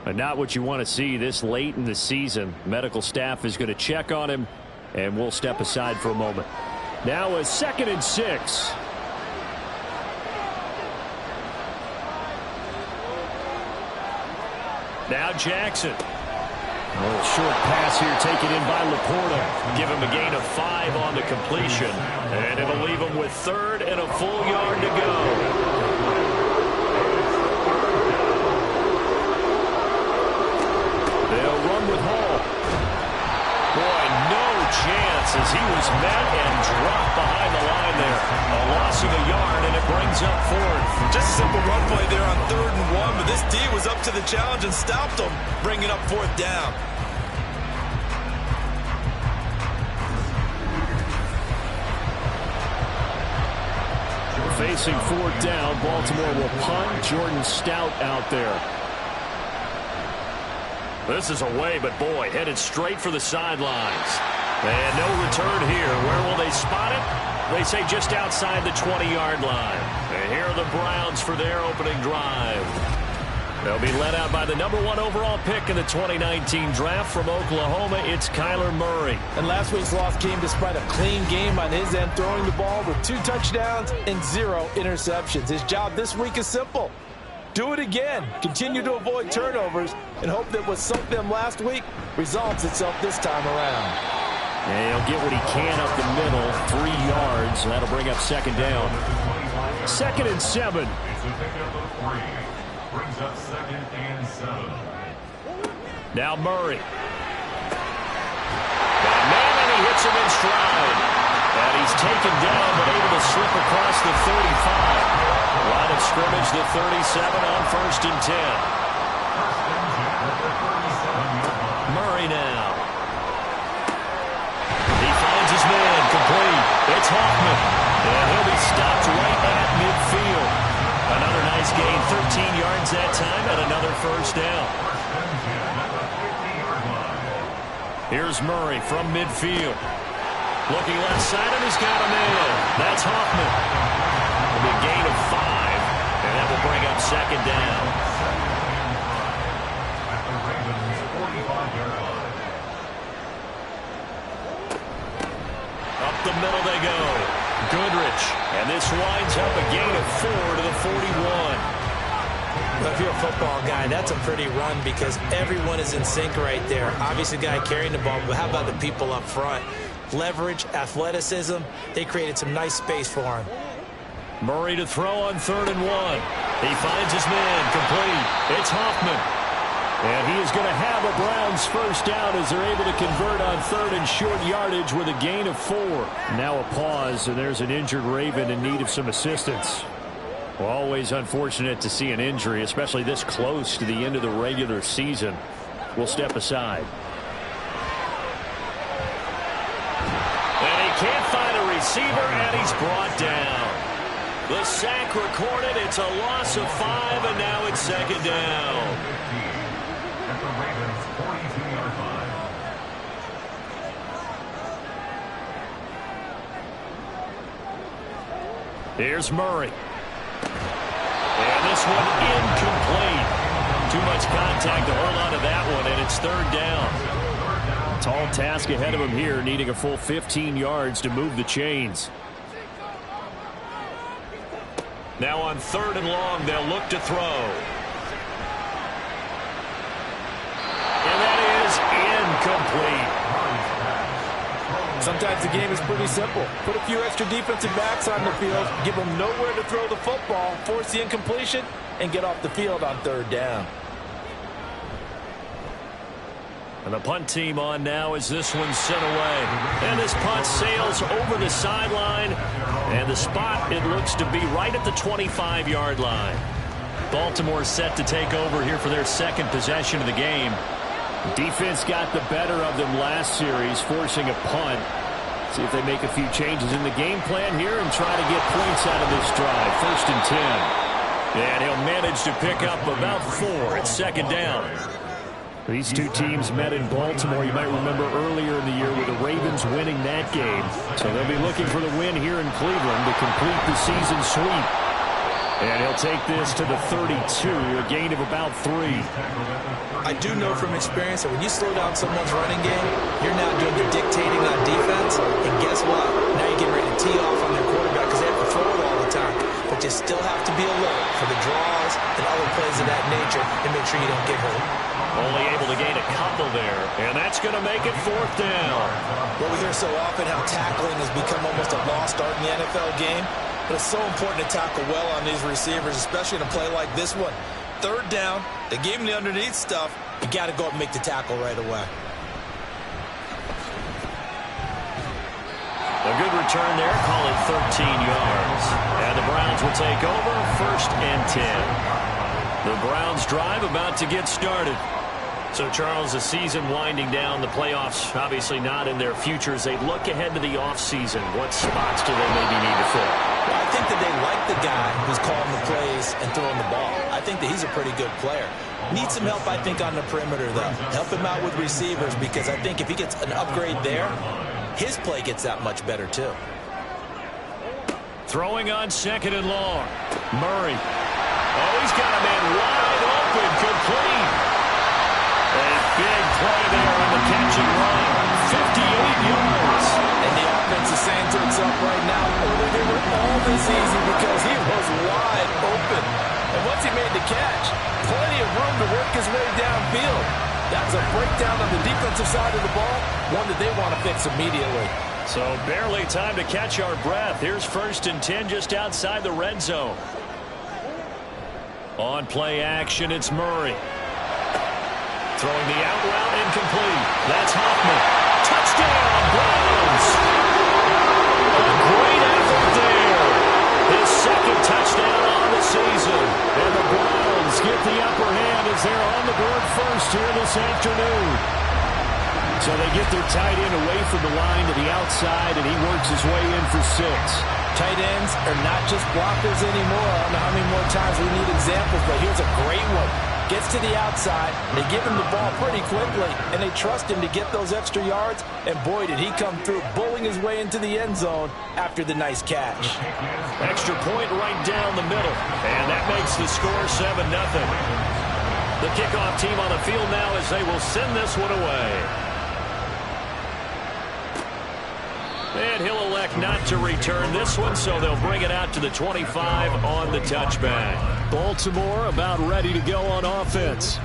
But not what you want to see this late in the season. Medical staff is going to check on him, and we'll step aside for a moment. Now a 2nd and 6. Now Jackson. A little short pass here taken in by Laporta. Give him a gain of 5 on the completion. And it'll leave him with 3rd and a full yard to go. They'll run with Hall. Boy, no chance as he was met and dropped behind the line there. A loss of a yard, and it brings up 4th. Just a simple run play there on 3rd and 1, but this D was up to the challenge and stopped him, bringing up 4th down. Facing 4th down, Baltimore will punt. Jordan Stout out there. This is away, but boy, headed straight for the sidelines. And no return here. Where will they spot it? They say just outside the 20-yard line. And here are the Browns for their opening drive. They'll be led out by the #1 overall pick in the 2019 draft from Oklahoma. It's Kyler Murray. And last week's loss came despite a clean game on his end, throwing the ball with 2 touchdowns and 0 interceptions. His job this week is simple. Do it again. Continue to avoid turnovers and hope that what sunk them last week resolves itself this time around. And he'll get what he can up the middle, 3 yards. That'll bring up second down. 2nd and 7. It's a pickup of 3. Brings up 2nd and 7. Now Murray. Got a man, and he hits him in stride. And he's taken down, but able to slip across the 35. Line of scrimmage, the 37 on 1st and 10. Murray now. He finds his man, complete. It's Hoffman. And he'll be stopped right at midfield. Another nice gain, 13 yards that time, and another 1st down. Here's Murray from midfield. Looking left side, and he's got a man. That's Hoffman. It'll be a gain of 5, and that will bring up second down. Up the middle they go. Goodrich, and this winds up a gain of 4 to the 41. Well, if you're a football guy, that's a pretty run because everyone is in sync right there. Obviously, the guy carrying the ball, but how about the people up front? Leverage, athleticism, they created some nice space for him. Murray to throw on 3rd and 1. He finds his man, complete. It's Hoffman. And he is going to have a Browns 1st down as they're able to convert on 3rd and short yardage with a gain of 4. Now a pause, and there's an injured Raven in need of some assistance. Well, always unfortunate to see an injury, especially this close to the end of the regular season. We'll step aside. And he can't find a receiver, and he's brought down. The sack recorded. It's a loss of 5, and now it's 2nd down. At the Ravens' 42-yard line. Here's Murray. And this one incomplete. Too much contact to hold on to that one, and it's 3rd down. Tall task ahead of him here, needing a full 15 yards to move the chains. Now on 3rd and long, they'll look to throw. And that is incomplete. Sometimes the game is pretty simple. Put a few extra defensive backs on the field, give them nowhere to throw the football, force the incompletion, and get off the field on 3rd down. And the punt team on now as this one's sent away. And this punt sails over the sideline. And the spot, it looks to be right at the 25-yard line. Baltimore set to take over here for their 2nd possession of the game. Defense got the better of them last series, forcing a punt. See if they make a few changes in the game plan here and try to get points out of this drive. 1st and 10. And he'll manage to pick up about 4 at 2nd down. These two teams met in Baltimore, you might remember earlier in the year with the Ravens winning that game. So they'll be looking for the win here in Cleveland to complete the season sweep. And he'll take this to the 32, a gain of about 3. I do know from experience that when you slow down someone's running game, you're now doing the dictating on defense. And guess what? Now you're getting ready to tee off on their quarterback because they have to throw it all the time. But you still have to be alert for the draws and other plays of that nature and make sure you don't get hurt. Only able to gain a couple there, and that's going to make it 4th down. Well, we hear so often how tackling has become almost a lost art in the NFL game, but it's so important to tackle well on these receivers, especially in a play like this one. 3rd down, they gave him the underneath stuff. You got to go up and make the tackle right away. A good return there, call it 13 yards. And the Browns will take over, 1st and 10. The Browns drive about to get started. So, Charles, the season winding down, the playoffs obviously not in their future. As they look ahead to the offseason, what spots do they maybe need to fill? Well, I think that they like the guy who's calling the plays and throwing the ball. I think that he's a pretty good player. Needs some help, I think, on the perimeter, though. Help him out with receivers, because I think if he gets an upgrade there, his play gets that much better, too. Throwing on 2nd and long. Murray. Oh, he's got a man wide open, complete. A big play there on the catch and run. 58 yards. And the offense is saying to itself right now, only they were all this easy because he was wide open. And once he made the catch, plenty of room to work his way downfield. That was a breakdown on the defensive side of the ball, one that they want to fix immediately. So barely time to catch our breath. Here's 1st and 10 just outside the red zone. On play action, it's Murray. Throwing the out route, incomplete. That's Hoffman. Touchdown, Browns! A great effort there. His 2nd touchdown on the season. And the Browns get the upper hand as they're on the board first here this afternoon. So they get their tight end away from the line to the outside, and he works his way in for 6. Tight ends are not just blockers anymore. I don't know how many more times we need examples, but here's a great one. Gets to the outside, they give him the ball pretty quickly, and they trust him to get those extra yards, and boy, did he come through, bullying his way into the end zone after the nice catch. Extra point right down the middle, and that makes the score 7-0. The kickoff team on the field now as they will send this one away. And he'll elect not to return this one, so they'll bring it out to the 25 on the touchback. Baltimore about ready to go on offense.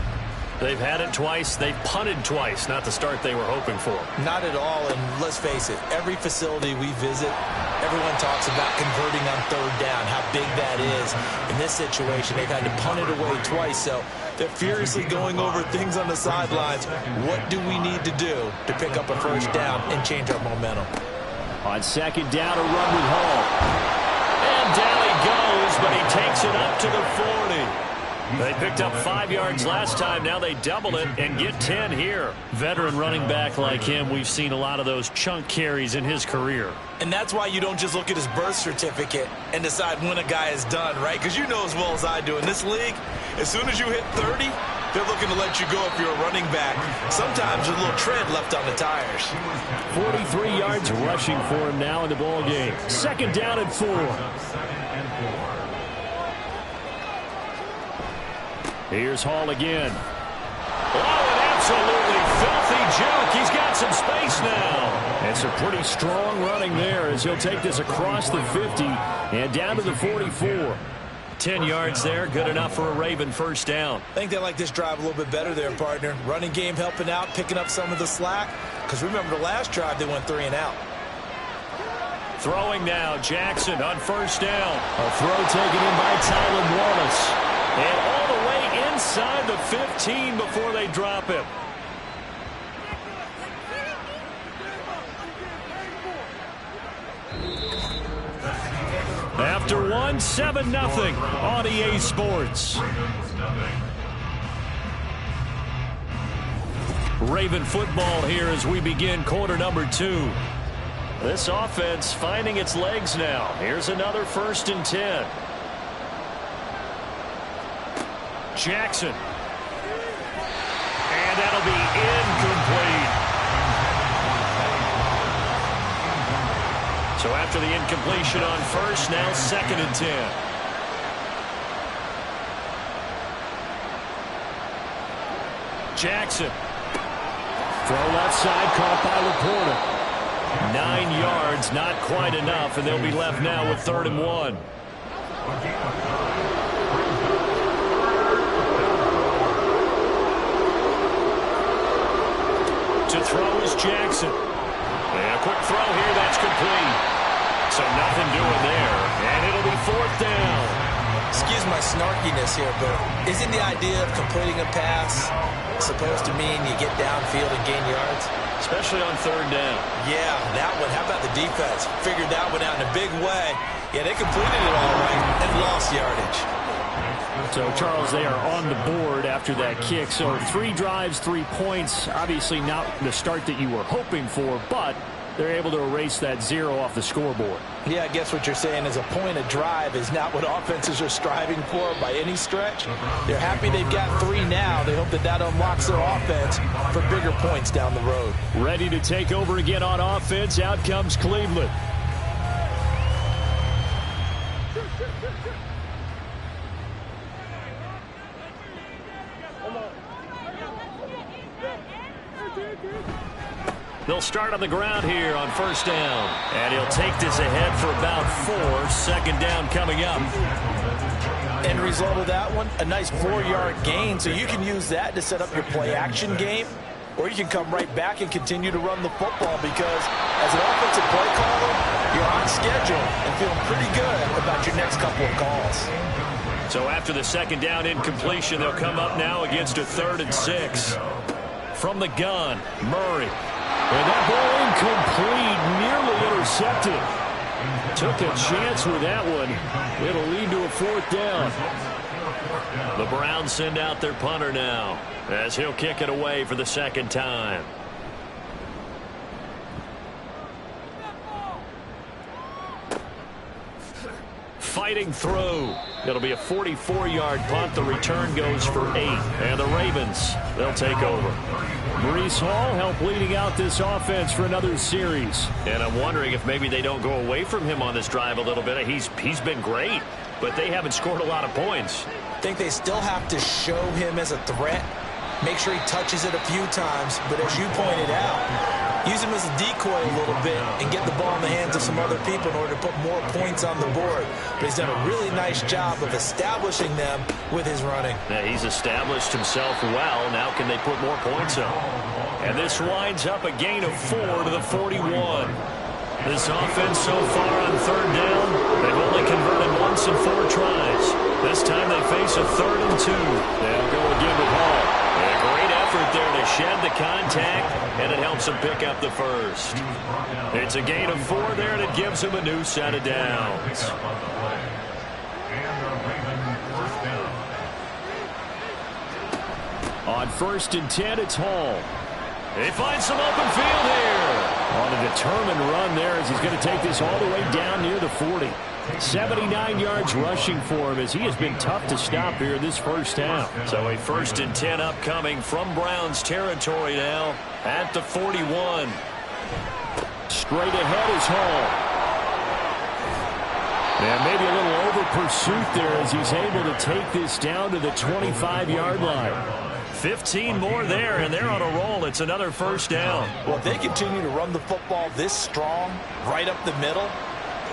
They've had it twice. They've punted twice. Not the start they were hoping for. Not at all, and let's face it, every facility we visit, everyone talks about converting on 3rd down, how big that is. In this situation, they've had to punt it away twice, so they're furiously going over things on the sidelines. What do we need to do to pick up a 1st down and change our momentum? On 2nd down, a run with Hall. And down he goes, but he takes it up to the 40. They picked up 5 yards last time. Now they double it and get 10 here. Veteran running back like him, we've seen a lot of those chunk carries in his career. And that's why you don't just look at his birth certificate and decide when a guy is done, right? Because you know as well as I do, in this league, as soon as you hit 30, they're looking to let you go if you're a running back. Sometimes there's a little tread left on the tires. 43 yards rushing for him now in the ball game. 2nd down and 4. Here's Hall again. Oh, an absolutely filthy juke. He's got some space now. And some pretty strong running there as he'll take this across the 50 and down to the 44. 10 yards there, good enough for a Raven 1st down. I think they like this drive a little bit better there, partner. Running game helping out, picking up some of the slack. Because remember, the last drive, they went 3 and out. Throwing now, Jackson on 1st down. A throw taken in by Tylan Wallace. And all the way inside the 15 before they drop him. After one, 7-0 on EA Sports. Raven football here as we begin quarter number 2. This offense finding its legs now. Here's another 1st and 10. Jackson. And that'll be incomplete. So after the incompletion on 1st, now 2nd and 10. Jackson. Throw left side, caught by Laporta. 9 yards, not quite enough, and they'll be left now with 3rd and 1. To throw is Jackson. And a quick throw here, that's complete. So nothing doing there, and it'll be 4th down. Excuse my snarkiness here, but isn't the idea of completing a pass supposed to mean you get downfield and gain yards? Especially on 3rd down. Yeah, that one. How about the defense? Figured that one out in a big way. Yeah, they completed it all right and lost yardage. So, Charles, they are on the board after that kick. So 3 drives, 3 points. Obviously not the start that you were hoping for, but they're able to erase that 0 off the scoreboard. Yeah, I guess what you're saying is a point of drive is not what offenses are striving for by any stretch. They're happy they've got 3 now. They hope that unlocks their offense for bigger points down the road. Ready to take over again on offense. Out comes Cleveland. They'll start on the ground here on first down. And he'll take this ahead for about 4. Second down coming up. End result of that one, a nice 4-yard gain. So you can use that to set up your play-action game, or you can come right back and continue to run the football because as an offensive play caller, you're on schedule and feeling pretty good about your next couple of calls. So after the second down incompletion, they'll come up now against a 3rd and 6. From the gun, Murray. And that ball incomplete, nearly intercepted. Took a chance with that one. It'll lead to a 4th down. The Browns send out their punter now as he'll kick it away for the second time. Fighting through. It'll be a 44-yard punt. The return goes for 8. And the Ravens, they'll take over. Breece Hall helped leading out this offense for another series. And I'm wondering if maybe they don't go away from him on this drive a little bit. He's been great, but they haven't scored a lot of points. I think they still have to show him as a threat. Make sure he touches it a few times. But as you pointed out, use him as a decoy a little bit and get the ball in the hands of some other people in order to put more points on the board. But he's done a really nice job of establishing them with his running. Yeah, he's established himself well. Now can they put more points up? And this winds up a gain of 4 to the 41. This offense so far on 3rd down, they've only converted once in 4 tries. This time they face a 3rd and 2. They'll go again with Hall. A great effort there to shed the contact, and it helps him pick up the first. It's a gain of 4 there, and it gives him a new set of downs. On 1st and 10, it's Hall. He finds some open field here. On a determined run there as he's going to take this all the way down near the 40. 79 yards rushing for him as he has been tough to stop here in this first half. So a 1st and 10 upcoming from Browns territory now at the 41. Straight ahead is Hall. And maybe a little over pursuit there as he's able to take this down to the 25-yard line. 15 more there, and they're on a roll. It's another first down. Well, if they continue to run the football this strong, right up the middle,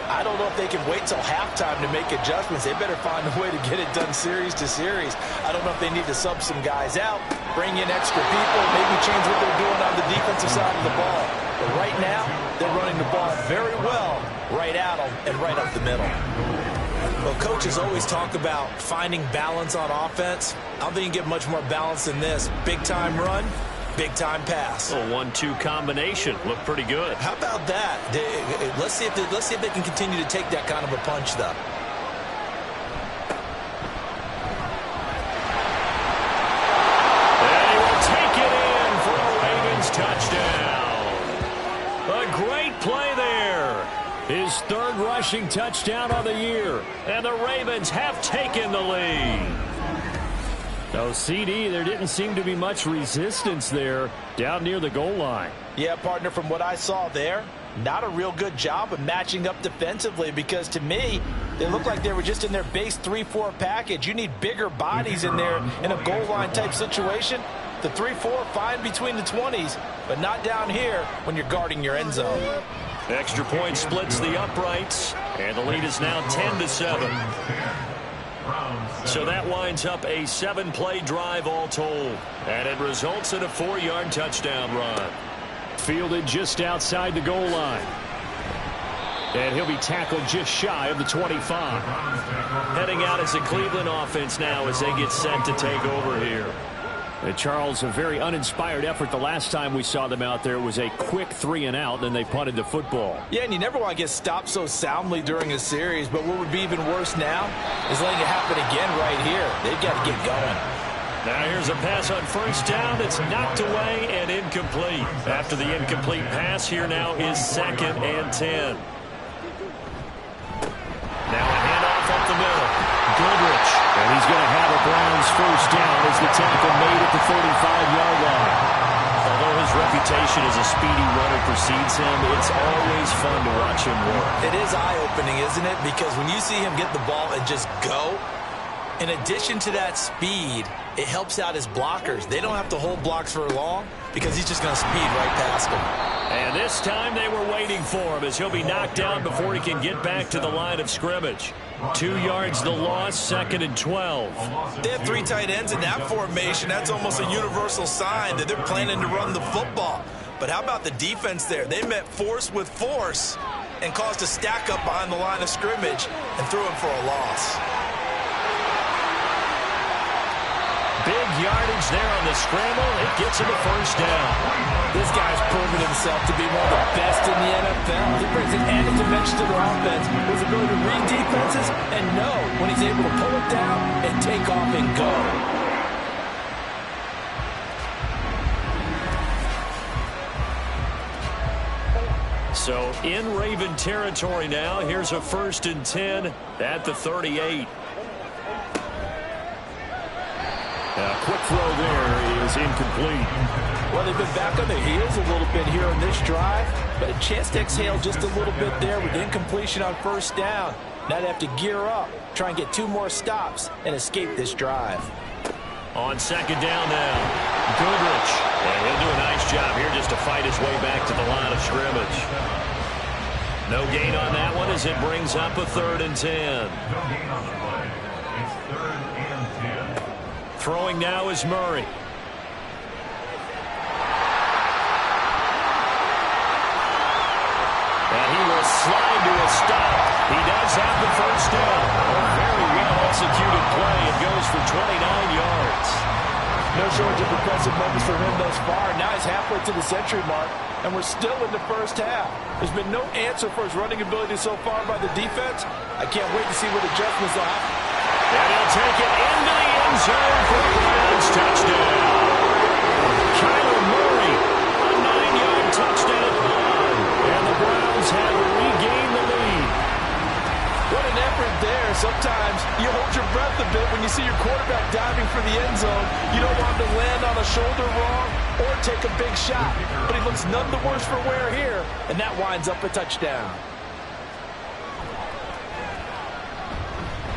I don't know if they can wait till halftime to make adjustments. They better find a way to get it done series to series. I don't know if they need to sub some guys out, bring in extra people, maybe change what they're doing on the defensive side of the ball. But right now, they're running the ball very well right at them and right up the middle. Well, coaches always talk about finding balance on offense. I don't think you can get much more balance than this. Big-time run, big-time pass. A 1-2 combination. Looked pretty good. How about that? Let's see if they can continue to take that kind of a punch, though. And he will take it in for a Ravens touchdown. A great play there. His 3rd rushing touchdown of the year. And the Ravens have taken the lead. So, CD, there didn't seem to be much resistance there down near the goal line. Yeah, partner, from what I saw there, not a real good job of matching up defensively because, to me, they looked like they were just in their base 3-4 package. You need bigger bodies in there in a goal line type situation. The 3-4, fine between the 20s, but not down here when you're guarding your end zone. Extra point splits the uprights, and the lead is now 10-7. So that winds up a 7-play drive all told, and it results in a 4-yard touchdown run. Fielded just outside the goal line. And he'll be tackled just shy of the 25. Heading out as the Cleveland offense now as they get set to take over here. And Charles, a very uninspired effort the last time we saw them out there. It was a quick 3-and-out, then they punted the football. Yeah, and you never want to get stopped so soundly during a series, but what would be even worse now is letting it happen again right here. They've got to get going. Now here's a pass on first down. It's knocked away and incomplete. After the incomplete pass, here now is 2nd and 10. Now a handoff up the middle. Goodrich. And he's going to have a Browns first down as the tackle made at the 45-yard line. Although his reputation as a speedy runner precedes him, it's always fun to watch him work. It is eye-opening, isn't it? Because when you see him get the ball and just go, in addition to that speed, it helps out his blockers. They don't have to hold blocks for long because he's just going to speed right past them. And this time they were waiting for him as he'll be knocked down before he can get back to the line of scrimmage. 2 yards the loss, 2nd and 12. They have 3 tight ends in that formation. That's almost a universal sign that they're planning to run the football. But how about the defense there? They met force with force and caused a stack up behind the line of scrimmage and threw him for a loss. Big yardage there on the scramble. It gets him a first down. This guy's proven himself to be one of the best in the NFL. He brings an added dimension to their offense, his ability to read defenses and know when he's able to pull it down and take off and go. So in Raven territory now. Here's a 1st and 10 at the 38. A quick throw there is incomplete. Well, they've been back on their heels a little bit here on this drive, but a chance to exhale just a little bit there with incompletion on first down. Now they have to gear up, try and get 2 more stops, and escape this drive. On 2nd down now, Goodrich. And he'll do a nice job here just to fight his way back to the line of scrimmage. No gain on that one as it brings up a 3rd and 10. No gain on the play. It's 3rd and 10. Throwing now is Murray. And he will slide to a stop. He does have the first down. A very well-executed play. It goes for 29 yards. No shortage of impressive moments for him thus far. Now he's halfway to the century mark, and we're still in the first half. There's been no answer for his running ability so far by the defense. I can't wait to see what adjustments they'll have. And he'll take it into the end zone for a Browns touchdown. Kyler Murray, a 9-yard touchdown run. And the Browns have regained the lead. What an effort there. Sometimes you hold your breath a bit when you see your quarterback diving for the end zone. You don't want him to land on a shoulder wrong or take a big shot. But he looks none the worse for wear here, and that winds up a touchdown.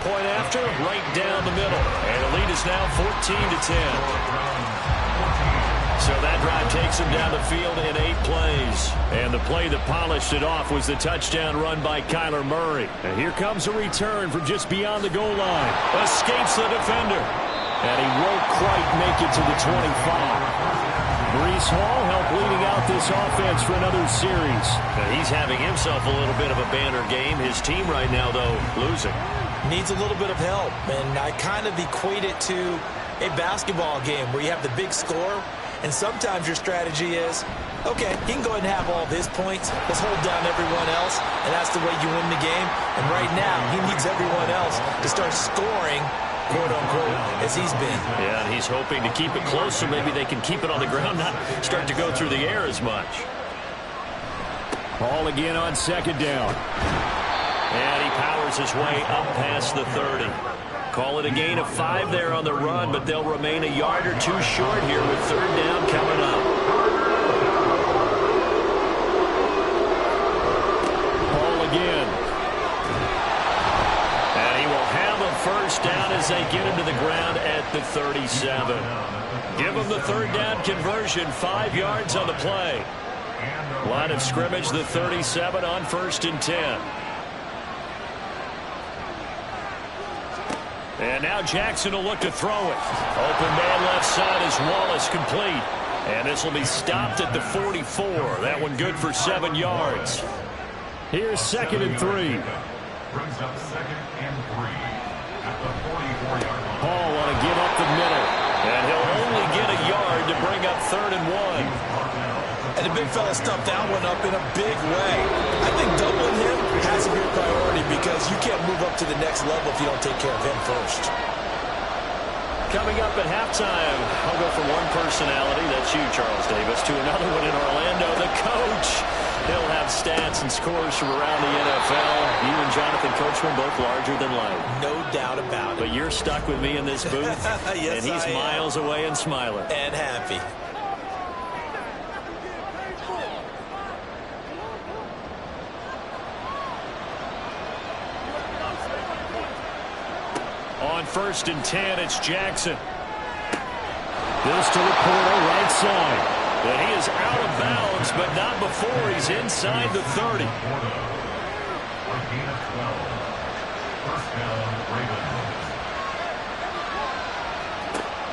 Point after, right down the middle. And the lead is now 14-10. So that drive takes him down the field in 8 plays. And the play that polished it off was the touchdown run by Kyler Murray. And here comes a return from just beyond the goal line. Escapes the defender. And he won't quite make it to the 25. Breece Hall helped leading out this offense for another series. And he's having himself a little bit of a banner game. His team right now, though, losing. Needs a little bit of help, and I kind of equate it to a basketball game where you have the big score, and sometimes your strategy is, okay, he can go ahead and have all of his points. Let's hold down everyone else, and that's the way you win the game. And right now, he needs everyone else to start scoring, quote-unquote, as he's been. Yeah, and he's hoping to keep it close so maybe they can keep it on the ground, not start to go through the air as much. Ball again on 2nd down. And he powers his way up past the 30. Call it a gain of 5 there on the run, but they'll remain a yard or 2 short here with 3rd down coming up. Ball again. And he will have a first down as they get him to the ground at the 37. Give him the 3rd down conversion, 5 yards on the play. Line of scrimmage, the 37 on 1st and 10. And now Jackson will look to throw it. Open man left side is Wallace, complete. And this will be stopped at the 44. That one good for 7 yards. Here's 2nd and 3. Brings up 2nd and 3 at the 44-yard line. Hall want to give up the middle. And he'll only get a yard to bring up 3rd and 1. And the big fella stuffed that one up in a big way. I think doubling him has to be a priority because you can't move up to the next level if you don't take care of him first. Coming up at halftime, I'll go from one personality, that's you, Charles Davis, to another one in Orlando, the coach. He'll have stats and scores from around the NFL. You and Jonathan Coachman both larger than life. No doubt about it. But you're stuck with me in this booth, yes, and he's miles away and smiling. And happy. On 1st and 10, it's Jackson. This to the corner, right side. And he is out of bounds, but not before he's inside the 30.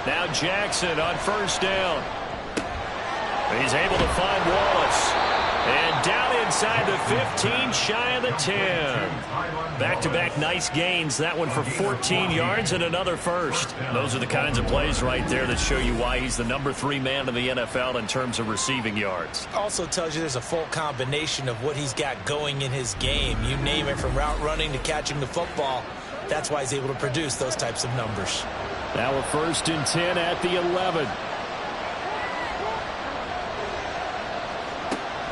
Now Jackson on 1st down. He's able to find Wallace. And down inside the 15, shy of the 10. Back-to-back nice gains. That one for 14 yards and another first. Those are the kinds of plays right there that show you why he's the number 3 man in the NFL in terms of receiving yards. Also tells you there's a full combination of what he's got going in his game. You name it, from route running to catching the football. That's why he's able to produce those types of numbers. Now a 1st and 10 at the 11.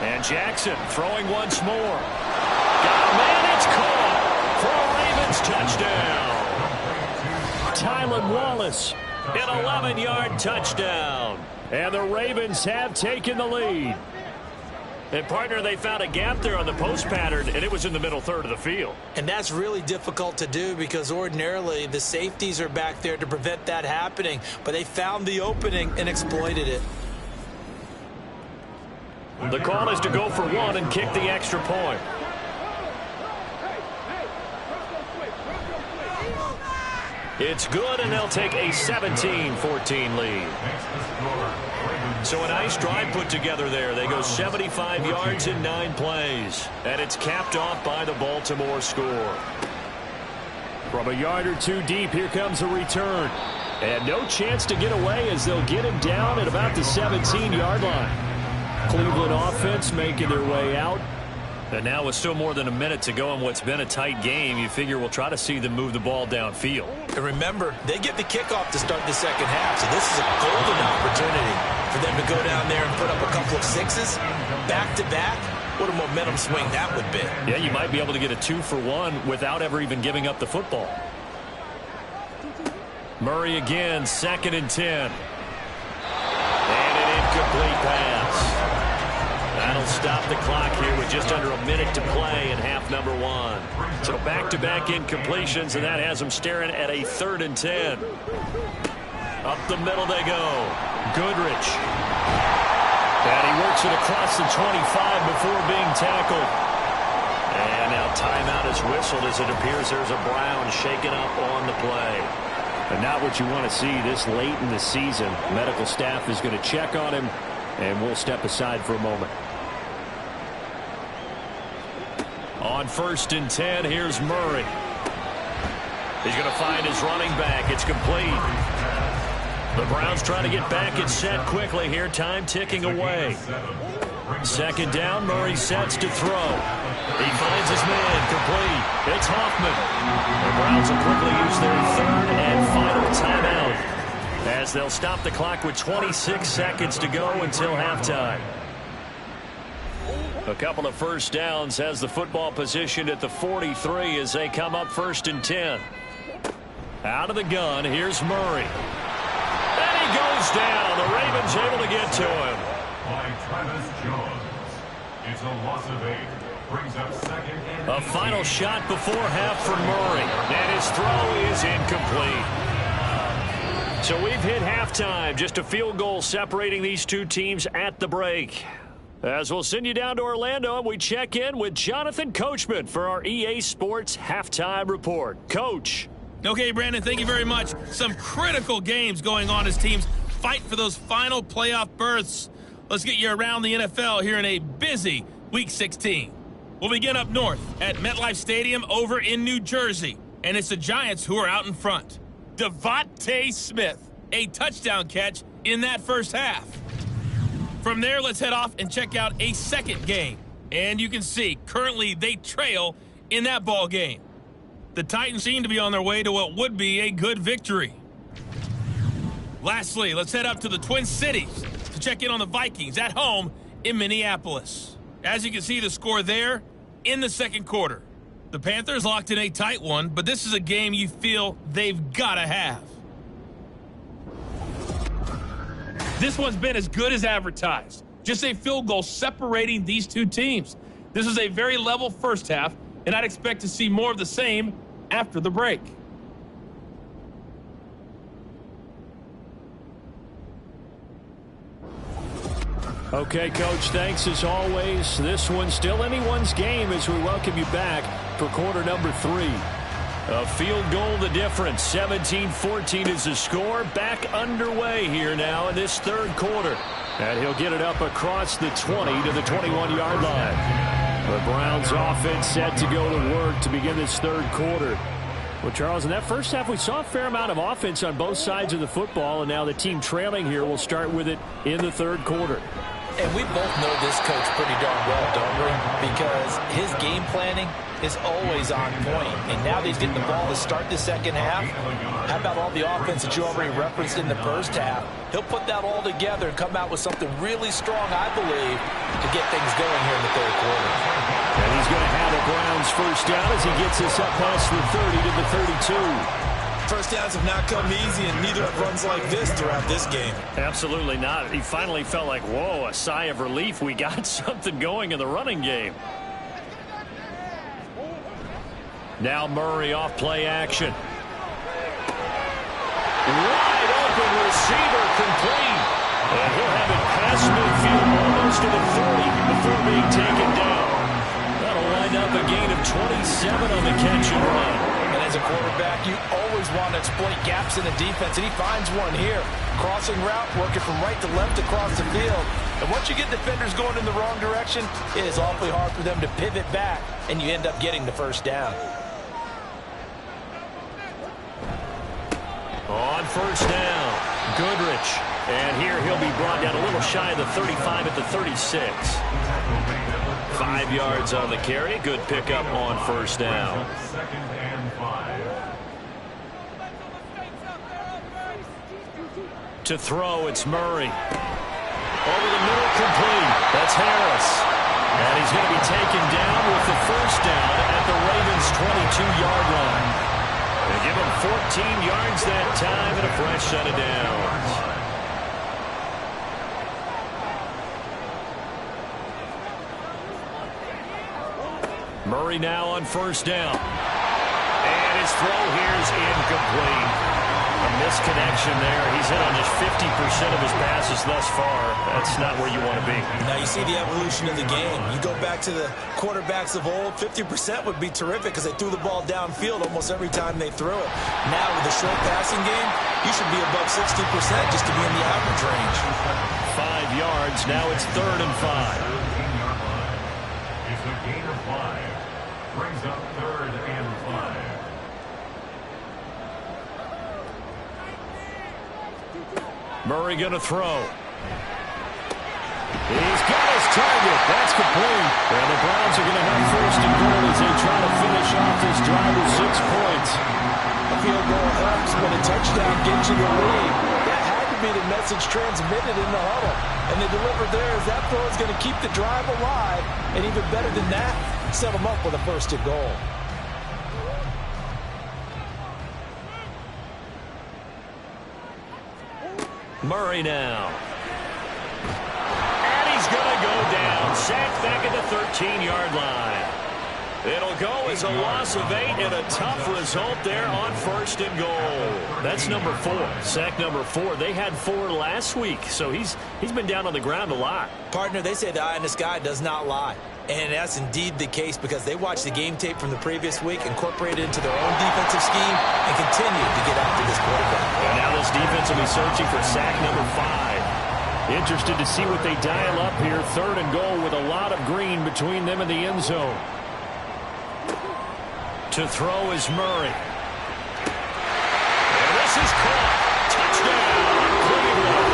And Jackson throwing once more. Got a man, it's caught for a Ravens touchdown. Tylan Wallace, an 11-yard touchdown. And the Ravens have taken the lead. And, partner, they found a gap there on the post pattern, and it was in the middle third of the field. And that's really difficult to do because ordinarily the safeties are back there to prevent that happening. But they found the opening and exploited it. The call is to go for 1 and kick the extra point. It's good, and they'll take a 17-14 lead. So a nice drive put together there. They go 75 yards in 9 plays. And it's capped off by the Baltimore score. From a yard or 2 deep, here comes a return. And no chance to get away as they'll get him down at about the 17-yard line. Cleveland offense making their way out. And now with still more than a minute to go in what's been a tight game, you figure we'll try to see them move the ball downfield. And remember, they get the kickoff to start the second half, so this is a golden opportunity for them to go down there and put up a couple of sixes back-to-back. What a momentum swing that would be. Yeah, you might be able to get a 2-for-1 without ever even giving up the football. Murray again, 2nd and 10. And an incomplete pass. That'll stop the clock here with just under a minute to play in half number 1. So back-to-back incompletions, and that has them staring at a 3rd and 10. Up the middle they go. Goodrich. And he works it across the 25 before being tackled. And now timeout is whistled as it appears there's a Brown shaken up on the play. And not what you want to see this late in the season. Medical staff is going to check on him, and we'll step aside for a moment. On 1st and 10, here's Murray. He's going to find his running back. It's complete. The Browns trying to get back and set quickly here. Time ticking away. 2nd down, Murray sets to throw. He finds his man, complete. It's Hoffman. The Browns will quickly use their 3rd and final timeout as they'll stop the clock with 26 seconds to go until halftime. A couple of first downs has the football positioned at the 43 as they come up 1st and 10. Out of the gun, here's Murray. And he goes down. The Ravens able to get to him. By Travis Jones. It's a loss of 8. Brings up 2nd and A final shot before half for Murray. And his throw is incomplete. So we've hit halftime. Just a field goal separating these two teams at the break. As we'll send you down to Orlando, and we check in with Jonathan Coachman for our EA Sports Halftime Report. Coach. Okay, Brandon, thank you very much. Some critical games going on as teams fight for those final playoff berths. Let's get you around the NFL here in a busy Week 16. We'll begin up north at MetLife Stadium over in New Jersey. And it's the Giants who are out in front. Devontae Smith, a touchdown catch in that first half. From there, let's head off and check out a second game. And you can see, currently they trail in that ball game. The Titans seem to be on their way to what would be a good victory. Lastly, let's head up to the Twin Cities to check in on the Vikings at home in Minneapolis. As you can see the score there in the second quarter. The Panthers locked in a tight one, but this is a game you feel they've got to have. This one's been as good as advertised. Just a field goal separating these two teams. This is a very level first half, and I'd expect to see more of the same after the break. Okay, Coach, thanks as always. This one's still anyone's game as we welcome you back for quarter number 3. A field goal the difference. 17-14 is the score. Back underway here now in this third quarter. And he'll get it up across the 20 to the 21-yard line. The Browns offense set to go to work to begin this third quarter. Well, Charles, in that first half, we saw a fair amount of offense on both sides of the football, and now the team trailing here will start with it in the third quarter. And we both know this coach pretty darn well, don't we? Because his game planning is always on point. And now that he's getting the ball to start the second half, how about all the offense that you already referenced in the first half? He'll put that all together and come out with something really strong, I believe, to get things going here in the third quarter. And he's going to have a Browns first down as he gets us up past the 30 to the 32. First downs have not come easy, and neither have runs like this throughout this game. Absolutely not. He finally felt like, whoa, a sigh of relief. We got something going in the running game. Now Murray off play action. Wide open receiver complete. And he'll have it past midfield almost to the 30 before being taken down. That'll wind up a gain of 27 on the catch and run. And as a quarterback, you always want to exploit gaps in the defense, and he finds one here. Crossing route, working from right to left across the field. And once you get defenders going in the wrong direction, it is awfully hard for them to pivot back, and you end up getting the first down. On first down, Goodrich. And here he'll be brought down a little shy of the 35 at the 36. 5 yards on the carry. Good pickup on first down. Second and 5. To throw, it's Murray. Over the middle, complete. That's Harris. And he's going to be taken down with the first down at the Ravens' 22-yard line. They give him 14 yards that time and a fresh set of downs. Murray now on first down. And his throw here is incomplete. A misconnection there. He's hit on just 50% of his passes thus far. That's not where you want to be. Now you see the evolution of the game. You go back to the quarterbacks of old, 50% would be terrific because they threw the ball downfield almost every time they threw it. Now with the short passing game, you should be above 60% just to be in the average range. 5 yards. Now it's 3rd and 5. 13-yard line. It's a gain of 5. Brings up 3rd and 5. Murray going to throw. He's got his target. That's complete. And the Browns are going to have first and goal as they try to finish off this drive with 6 points. A field goal helps, but a touchdown gets you the lead. That had to be the message transmitted in the huddle. And they delivered there as that throw is going to keep the drive alive. And even better than that, set them up with a first and goal. Murray now. And he's going to go down. Sacked back at the 13-yard line. It'll go as a loss of 8 and a tough result there on first and goal. That's number 4. Sack number 4. They had 4 last week, so he's been down on the ground a lot. Partner, they say the eye in the sky does not lie. And that's indeed the case because they watched the game tape from the previous week, incorporated it into their own defensive scheme, and continued to get after this quarterback. And now this defense will be searching for sack number 5. Interested to see what they dial up here. 3rd and goal with a lot of green between them and the end zone. To throw is Murray. And this is caught. Touchdown, Cleveland.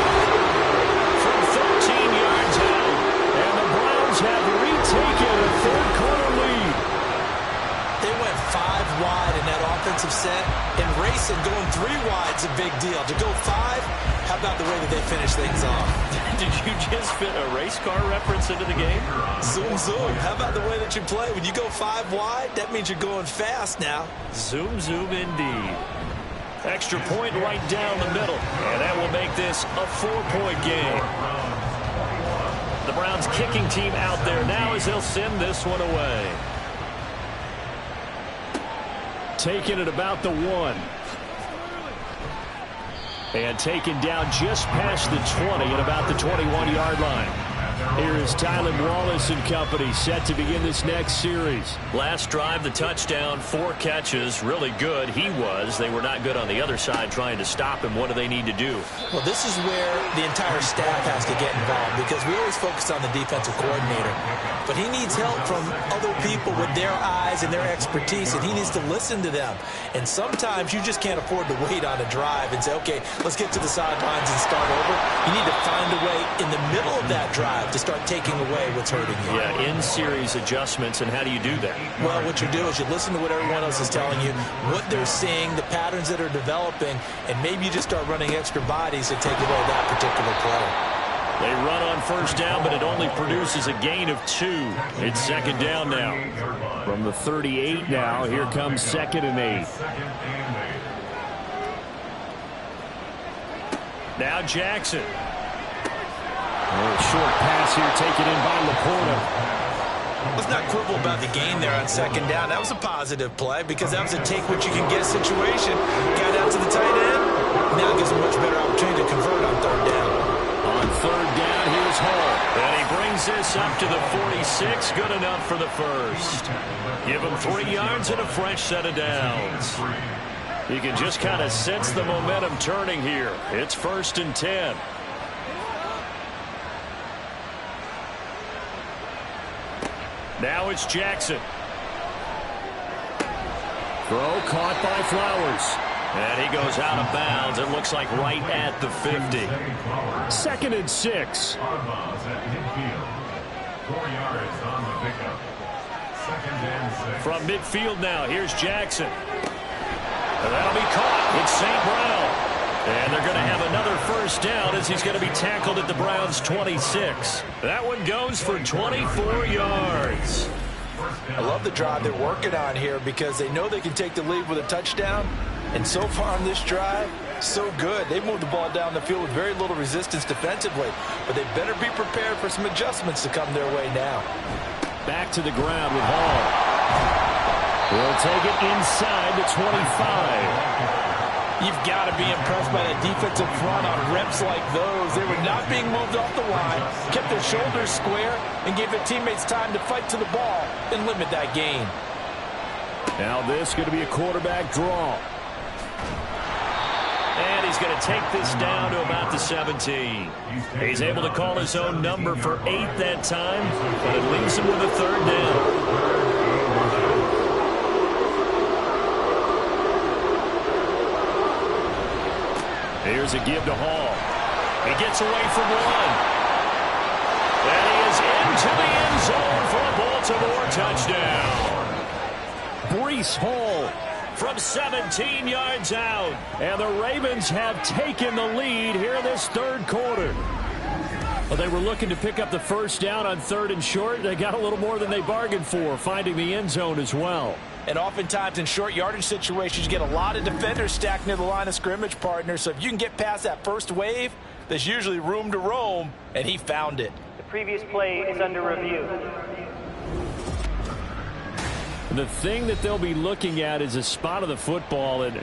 From 13 yards out. And the Browns have retaken a third quarter lead. They went 5 wide in that offensive set. In racing, going 3 wide is a big deal. To go 5, how about the way that they finish things off? Did you just fit a race car reference into the game? Zoom, zoom. How about the way that you play? When you go 5 wide, that means you're going fast now. Zoom, zoom indeed. Extra point right down the middle. And that will make this a 4-point game. The Browns kicking team out there now as they'll send this one away. Taking it about the 1. And taken down just past the 20 at about the 21-yard line. Here is Tylen Wallace and company set to begin this next series. Last drive, the touchdown, 4 catches, really good. He was. They were not good on the other side trying to stop him. What do they need to do? Well, this is where the entire staff has to get involved because we always focus on the defensive coordinator. But he needs help from other people with their eyes and their expertise, and he needs to listen to them. And sometimes you just can't afford to wait on a drive and say, okay, let's get to the sidelines and start over. You need to find a way in the middle of that drive to start taking away what's hurting you. Yeah, in-series adjustments, and how do you do that? Well, what you do is you listen to what everyone else is telling you, what they're seeing, the patterns that are developing, and maybe you just start running extra bodies to take away that particular play. They run on first down, but it only produces a gain of 2. It's second down now. From the 38 now, here comes 2nd and 8. Now Jackson. Short pass here taken in by Laporta. Let's not quibble about the gain there on second down. That was a positive play because that was a take-what-you-can-get situation. Got out to the tight end. Now gives a much better opportunity to convert on third down. On third down, here's Hall. And he brings this up to the 46. Good enough for the first. Give him 3 yards and a fresh set of downs. You can just kind of sense the momentum turning here. It's 1st and 10. Now it's Jackson. Throw caught by Flowers. And he goes out of bounds. It looks like right at the 50. 2nd and 6. 4 yards on the pickup. 2nd and 6. From midfield now, here's Jackson. And that'll be caught. It's St. Brown. And they're going to have another first down as he's going to be tackled at the Browns' 26. That one goes for 24 yards. I love the drive they're working on here because they know they can take the lead with a touchdown. And so far on this drive, so good. They moved the ball down the field with very little resistance defensively. But they better be prepared for some adjustments to come their way now. Back to the ground with Hall. He'll take it inside the 25. You've got to be impressed by that defensive front on reps like those. They were not being moved off the line, kept their shoulders square, and gave their teammates time to fight to the ball and limit that gain. Now this is going to be a quarterback draw. And he's going to take this down to about the 17. He's able to call his own number for 8 that time, but it leaves him with a 3rd down. Here's a give to Hall. He gets away from 1. And he is into the end zone for a Baltimore touchdown. Breece Hall from 17 yards out. And the Ravens have taken the lead here in this 3rd quarter. Well, they were looking to pick up the first down on 3rd and short. They got a little more than they bargained for, finding the end zone as well. And oftentimes in short yardage situations, you get a lot of defenders stacked near the line of scrimmage, partner. So if you can get past that first wave, there's usually room to roam, and he found it. The previous play is under review. The thing that they'll be looking at is a spot of the football, and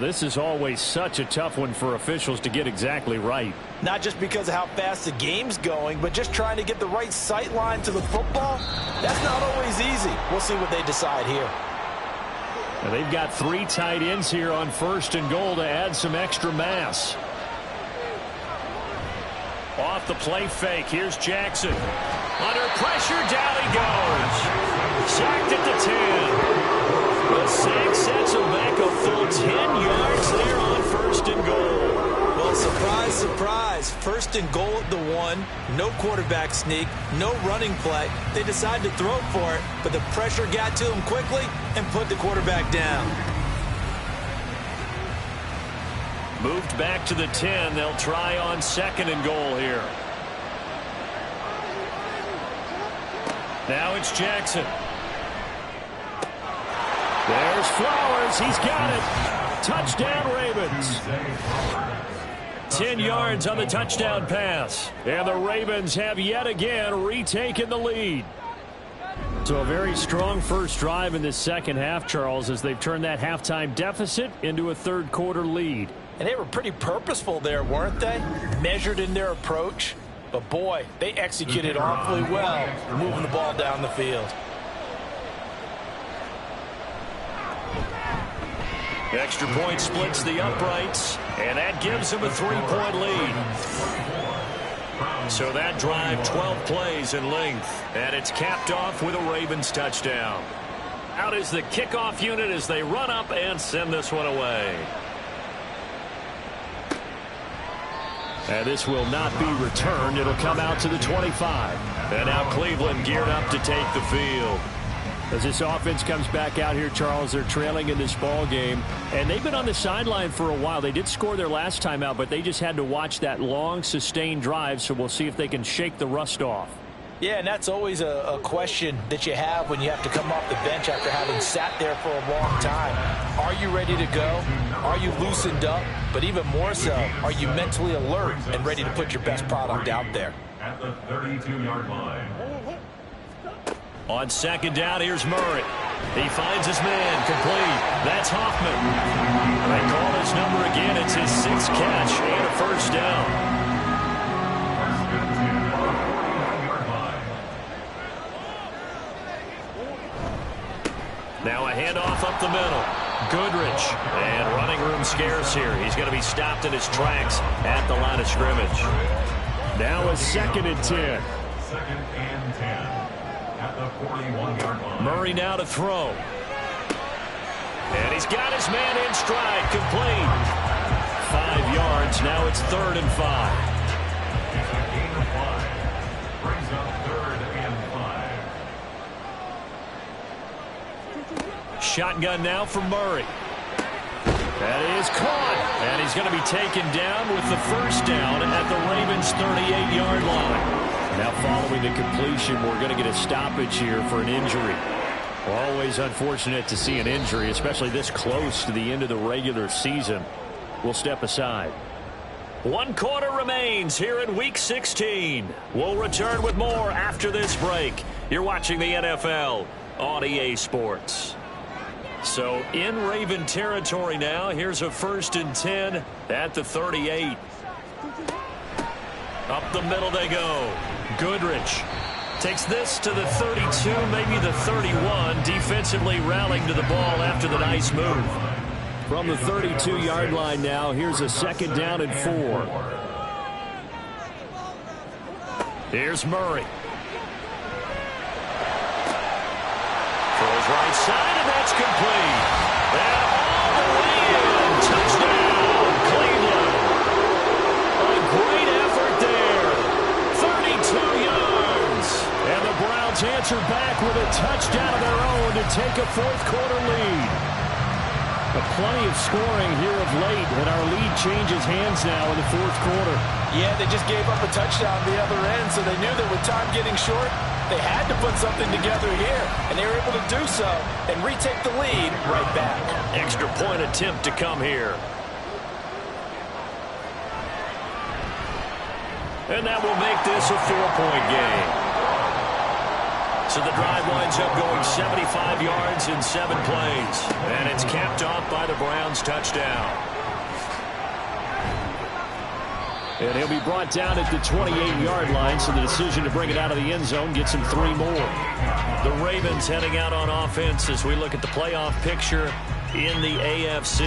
this is always such a tough one for officials to get exactly right. Not just because of how fast the game's going, but just trying to get the right sight line to the football. That's not always easy. We'll see what they decide here. Now they've got 3 tight ends here on 1st and goal to add some extra mass. Off the play fake, here's Jackson. Under pressure, down he goes. Sacked at the 10. The sack sets him back a full 10 yards there on 1st and goal. Well, surprise, surprise. 1st and goal at the 1. No quarterback sneak, no running play. They decided to throw for it, but the pressure got to him quickly and put the quarterback down. Moved back to the 10. They'll try on 2nd and goal here. Now it's Jackson. There's Flowers. He's got it. Touchdown, Ravens. 10 yards on the touchdown pass. And the Ravens have yet again retaken the lead. So a very strong first drive in this second half, Charles, as they've turned that halftime deficit into a third quarter lead. And they were pretty purposeful there, weren't they? Measured in their approach. But, boy, they executed awfully well, moving the ball down the field. Extra point splits the uprights, and that gives them a 3-point lead. So that drive, 12 plays in length, and it's capped off with a Ravens touchdown. Out is the kickoff unit as they run up and send this one away. And this will not be returned. It'll come out to the 25. And now Cleveland geared up to take the field. As this offense comes back out here, Charles, they're trailing in this ball game. And they've been on the sideline for a while. They did score their last time out, but they just had to watch that long, sustained drive. So we'll see if they can shake the rust off. Yeah, and that's always a question that you have when you have to come off the bench after having sat there for a long time. Are you ready to go? Are you loosened up? But even more so, are you mentally alert and ready to put your best product out there? At the 32-yard line. On 2nd down, here's Murray. He finds his man, complete. That's Hoffman. They call his number again. It's his 6th catch and a first down. Now a handoff up the middle. Goodrich. And running room scarce here. He's going to be stopped in his tracks at the line of scrimmage. Now a 2nd and 10. 2nd and 10. At the 41-yard line. Murray now to throw. And he's got his man in stride. Complete. 5 yards. Now it's 3rd and 5. It's a gain of 5. Brings up 3rd and 5. Shotgun now for Murray. That is caught. And he's going to be taken down with the first down at the Ravens' 38-yard line. Now following the completion, we're going to get a stoppage here for an injury. Always unfortunate to see an injury, especially this close to the end of the regular season. We'll step aside. 1 quarter remains here in Week 16. We'll return with more after this break. You're watching the NFL on EA Sports. So in Raven territory now. Here's a 1st and 10 at the 38. Up the middle they go. Goodrich takes this to the 32, maybe the 31. Defensively rallying to the ball after the nice move. From the 32-yard line now, here's a 2nd down and 4. Here's Murray. Throws right side, and that's complete. And all the way in. Touchdown, Cleveland. A great effort there. 32 yards. And the Browns answer back with a touchdown of their own to take a 4th quarter lead. But plenty of scoring here of late, and our lead changes hands now in the 4th quarter. Yeah, they just gave up a touchdown the other end, so they knew that with time getting short, they had to put something together here, and they were able to do so and retake the lead right back. Extra point attempt to come here. And that will make this a 4-point game. So the drive winds up going 75 yards in 7 plays. And it's capped off by the Browns' touchdown. And he'll be brought down at the 28-yard line, so the decision to bring it out of the end zone gets him 3 more. The Ravens heading out on offense as we look at the playoff picture in the AFC.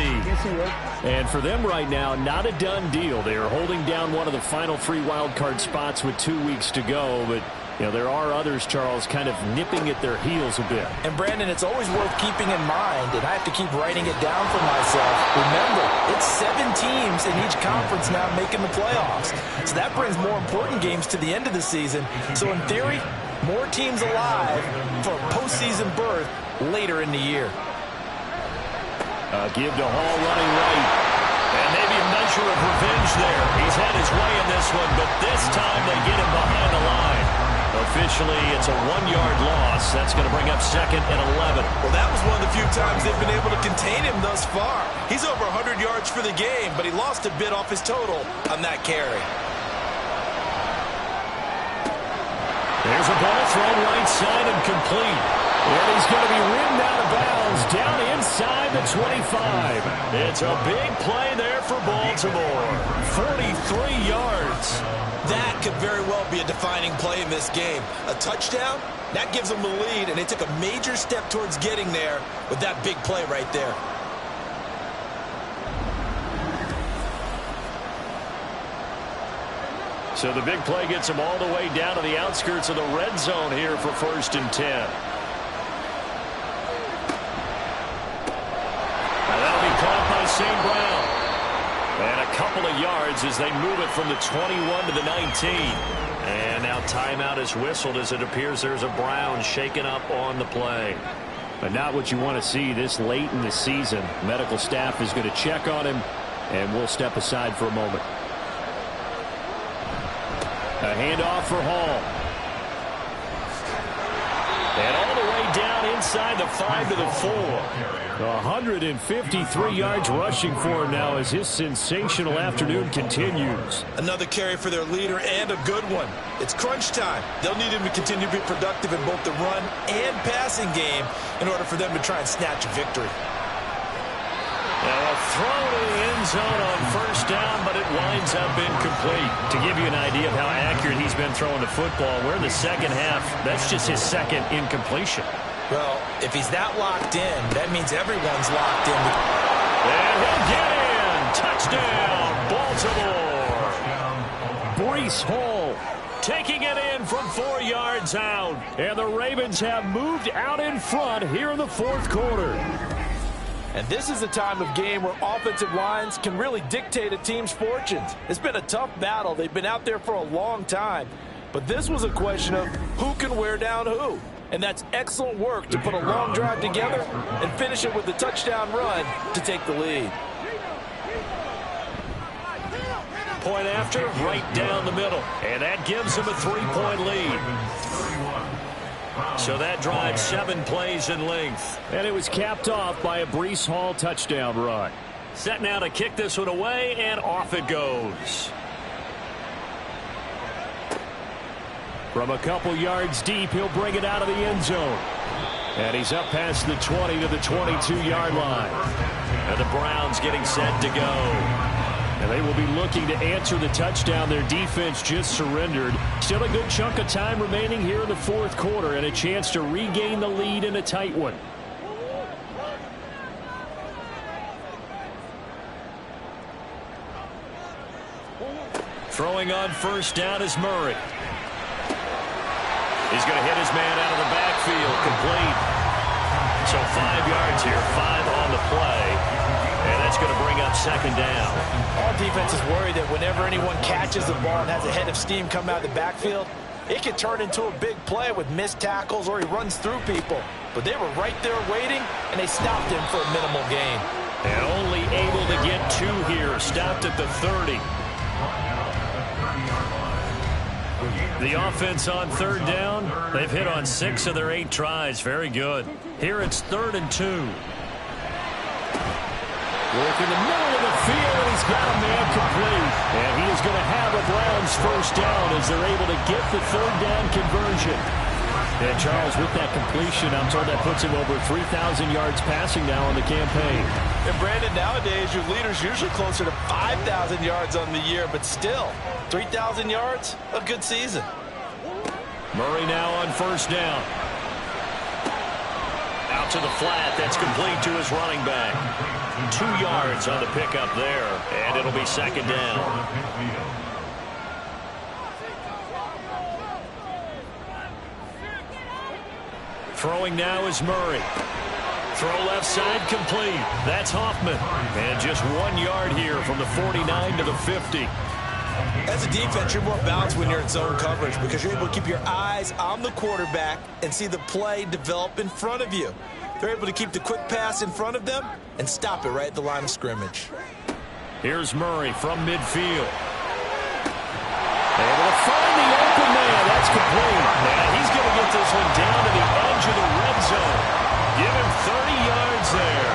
And for them right now, not a done deal. They are holding down one of the final 3 wildcard spots with 2 weeks to go, but you know, there are others, Charles, kind of nipping at their heels a bit. And, Brandon, it's always worth keeping in mind, and I have to keep writing it down for myself. Remember, it's 7 teams in each conference now making the playoffs. So that brings more important games to the end of the season. So, in theory, more teams alive for a postseason berth later in the year. Give to Hall running right. And maybe a measure this one, but this time they get him behind the line. Officially, it's a 1-yard loss. That's going to bring up 2nd and 11. Well, that was one of the few times they've been able to contain him thus far. He's over 100 yards for the game, but he lost a bit off his total on that carry. There's a ball thrown right side and complete. And he's going to be ridden out of bounds down inside the 25. It's a big play there for Baltimore. 43 yards. That could very well be a defining play in this game. A touchdown, that gives them the lead, and they took a major step towards getting there with that big play right there. So the big play gets them all the way down to the outskirts of the red zone here for 1st and 10. And that'll be caught by St. Brown. And a couple of yards as they move it from the 21 to the 19. And now timeout is whistled as it appears there's a Brown shaken up on the play. But not what you want to see this late in the season. Medical staff is going to check on him, and we'll step aside for a moment. A handoff for Hall. And all the way down inside the 5 to the 4. 153 yards rushing for him now as his sensational afternoon continues. Another carry for their leader and a good one. It's crunch time. They'll need him to continue to be productive in both the run and passing game in order for them to try and snatch a victory. Now a throw to the end zone on 1st down, but it winds up incomplete. To give you an idea of how accurate he's been throwing the football, we're in the second half. That's just his 2nd incompletion. Well, if he's that locked in, that means everyone's locked in. And he'll get in. Touchdown, Baltimore. Breece Hall taking it in from 4 yards out. And the Ravens have moved out in front here in the 4th quarter. And this is a time of game where offensive lines can really dictate a team's fortunes. It's been a tough battle. They've been out there for a long time. But this was a question of who can wear down who. And that's excellent work to put a long drive together and finish it with a touchdown run to take the lead. Point after, right down the middle. And that gives them a 3-point lead. So that drives 7 plays in length. And it was capped off by a Breece Hall touchdown run. Set now to kick this one away, and off it goes. From a couple yards deep, he'll bring it out of the end zone. And he's up past the 20 to the 22-yard line. And the Browns getting set to go. And they will be looking to answer the touchdown their defense just surrendered. Still a good chunk of time remaining here in the 4th quarter and a chance to regain the lead in a tight one. Throwing on 1st down is Murray. He's going to hit his man out of the backfield. Complete. So 5 yards here, 5 on the play. And that's going to bring up 2nd down. All defense is worried that whenever anyone catches the ball and has a head of steam come out of the backfield, it could turn into a big play with missed tackles or he runs through people. But they were right there waiting, and they stopped him for a minimal gain. And only able to get 2 here. Stopped at the 30. The offense on 3rd down, they've hit on 6 of their 8 tries. Very good. Here it's 3rd and 2. Work in the middle of the field, and he's got a man complete. And he is going to have a Browns 1st down as they're able to get the 3rd down conversion. And Charles, with that completion, I'm told that puts him over 3,000 yards passing now on the campaign. And Brandon, nowadays your leader's usually closer to 5,000 yards on the year, but still, 3,000 yards, a good season. Murray now on 1st down. Out to the flat, that's complete to his running back. 2 yards on the pickup there, and it'll be 2nd down. Throwing now is Murray. Throw left side complete. That's Hoffman. And just 1 yard here from the 49 to the 50. As a defense, you're more balanced when you're in zone coverage because you're able to keep your eyes on the quarterback and see the play develop in front of you. They're able to keep the quick pass in front of them and stop it right at the line of scrimmage. Here's Murray from midfield. find the open man. That's complete. And he's going to get this one down to the edge of the red zone. Give him 30 yards there.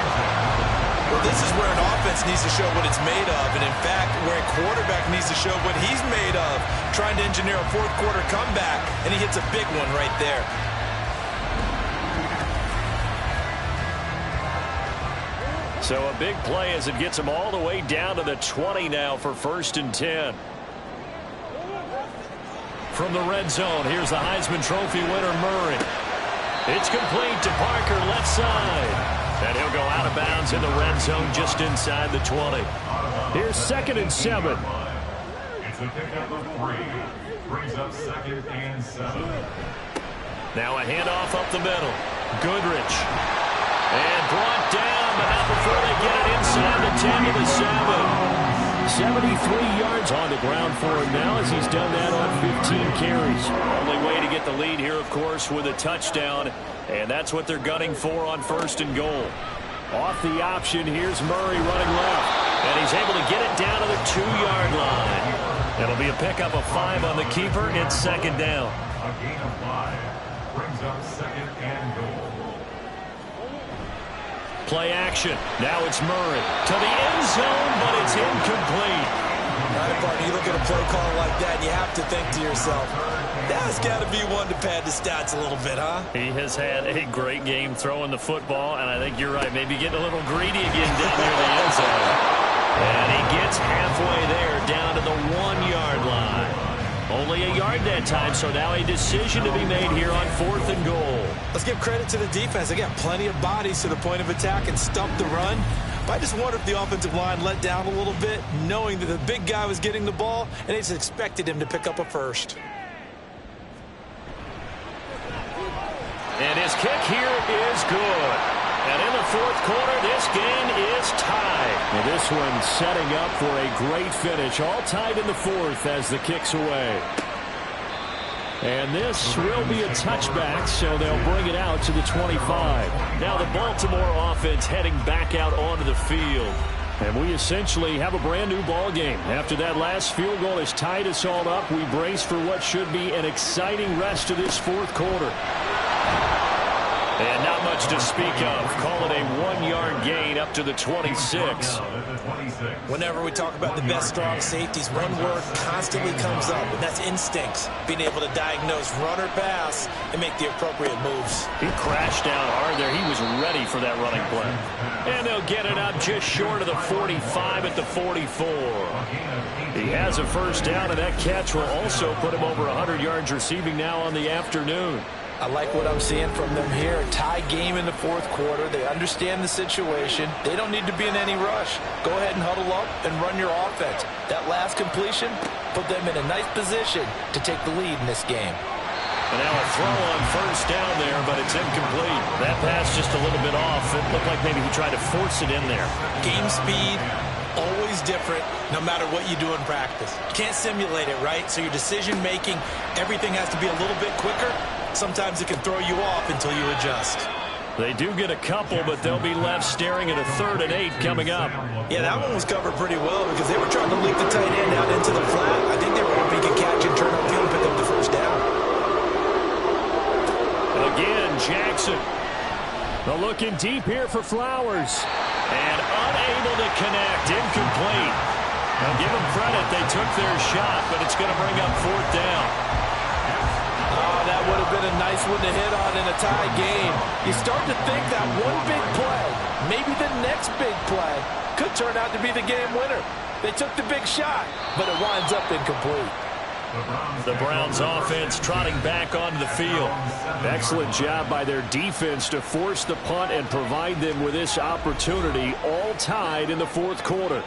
Well, this is where an offense needs to show what it's made of. And, in fact, where a quarterback needs to show what he's made of. Trying to engineer a fourth-quarter comeback, and he hits a big one right there. So a big play as it gets him all the way down to the 20 now for 1st and 10. From the red zone, here's the Heisman Trophy winner, Murray. It's complete to Parker, left side. And he'll go out of bounds in the red zone just inside the 20. Here's 2nd and 7. It's a pickup of 3. Brings up 2nd and 7. Now a handoff up the middle. Goodrich. And brought down, but not before they get it inside the 10 to the 7. 73 yards on the ground for him now as he's done that on 15 carries. Only way to get the lead here, of course, with a touchdown. And that's what they're gunning for on 1st and goal. Off the option, here's Murray running left. And he's able to get it down to the 2-yard line. It'll be a pickup of 5 on the keeper. It's 2nd down. A gain of 5. Brings up 2nd and goal. Play action. Now it's Murray to the end zone, but it's incomplete. All right, partner, you look at a play call like that, and you have to think to yourself, that's got to be one to pad the stats a little bit, huh? He has had a great game throwing the football, and I think you're right. Maybe getting a little greedy again down near the end zone. And he gets halfway there, down to the 1-yard line. Only a yard that time, so now a decision to be made here on 4th and goal. Let's give credit to the defense. They got plenty of bodies to the point of attack and stumped the run. But I just wonder if the offensive line let down a little bit, knowing that the big guy was getting the ball, and they just expected him to pick up a first. And his kick here is good. And in the 4th quarter, this game is tied. And this one setting up for a great finish. All tied in the 4th as the kick's away. And this will be a touchback, so they'll bring it out to the 25. Now the Baltimore offense heading back out onto the field. And we essentially have a brand new ball game. After that last field goal has tied us all up, we brace for what should be an exciting rest of this 4th quarter. And not much to speak of. Call it a 1-yard gain up to the 26. Whenever we talk about the best strong safeties, one word constantly comes up, and that's instincts. Being able to diagnose run or pass and make the appropriate moves. He crashed down hard there. He was ready for that running play. And they'll get it up just short of the 45 at the 44. He has a first down, and that catch will also put him over 100 yards receiving now on the afternoon. I like what I'm seeing from them here. A tie game in the 4th quarter. They understand the situation. They don't need to be in any rush. Go ahead and huddle up and run your offense. That last completion put them in a nice position to take the lead in this game. And now a throw on first down there, but it's incomplete. That pass just a little bit off. It looked like maybe he tried to force it in there. Game speed, always different, no matter what you do in practice. You can't simulate it, right? So your decision-making, everything has to be a little bit quicker. Sometimes it can throw you off until you adjust. They do get a couple, but they'll be left staring at a 3rd and 8 coming up. Yeah, that one was covered pretty well because they were trying to leak the tight end out into the flat. I think they were hoping he could catch and turn upfield and pick up the first down. Again, Jackson. They're looking deep here for Flowers. And unable to connect. Incomplete. Now give them credit. They took their shot, but it's going to bring up 4th down. That would have been a nice one to hit on in a tie game. You start to think that one big play, maybe the next big play, could turn out to be the game winner. They took the big shot, but it winds up incomplete. The Browns offense trotting back onto the field. Excellent job by their defense to force the punt and provide them with this opportunity, all tied in the 4th quarter.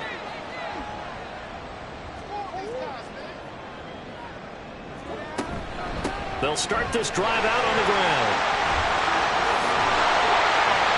They'll start this drive out on the ground.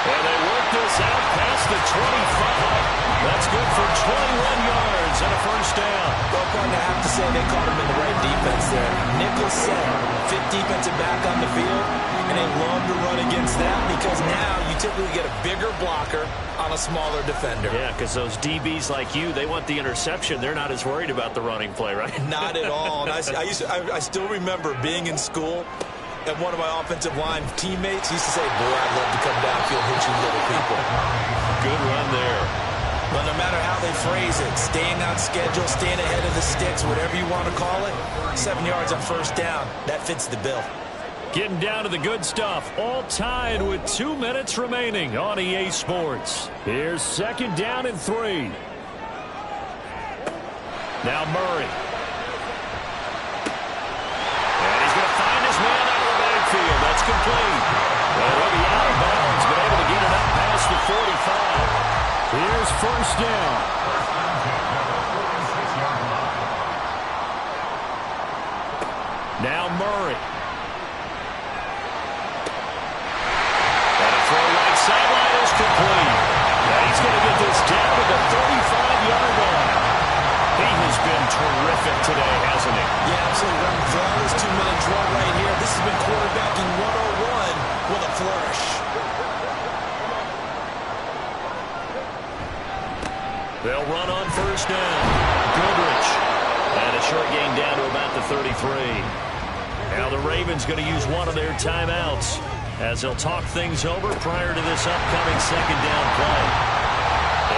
And they work this out past the 25. That's good for 21 yards and a first down. Well, point, I have to say they caught him in the right defense there. Nickel set, fit defensive back on the field, and they love to run against that because now you typically get a bigger blocker on a smaller defender. Yeah, because those DBs like you, they want the interception. They're not as worried about the running play, right? Not at all. And I still remember being in school, and one of my offensive line teammates used to say, boy, I'd love to come downfield and hit you little people. Good run there. But no matter how they phrase it, staying on schedule, staying ahead of the sticks, whatever you want to call it, 7 yards on first down, that fits the bill. Getting down to the good stuff, all tied with 2 minutes remaining on EA Sports. Here's 2nd down and 3. Now Murray. And he's going to find his man out of the backfield. That's complete. Well, he'll be out of bounds, but able to get it up past the 45. Here's first down. Now Murray. And a throw right sideline is complete. Now he's going to get this down to the 35-yard line. He has been terrific today, hasn't he? Yeah, absolutely. Running flawless 2-minute draw right here. This has been quarterbacking 101 with a flourish. They'll run on first down. Goodrich. And a short gain down to about the 33. Now the Ravens going to use one of their timeouts as they'll talk things over prior to this upcoming 2nd down play.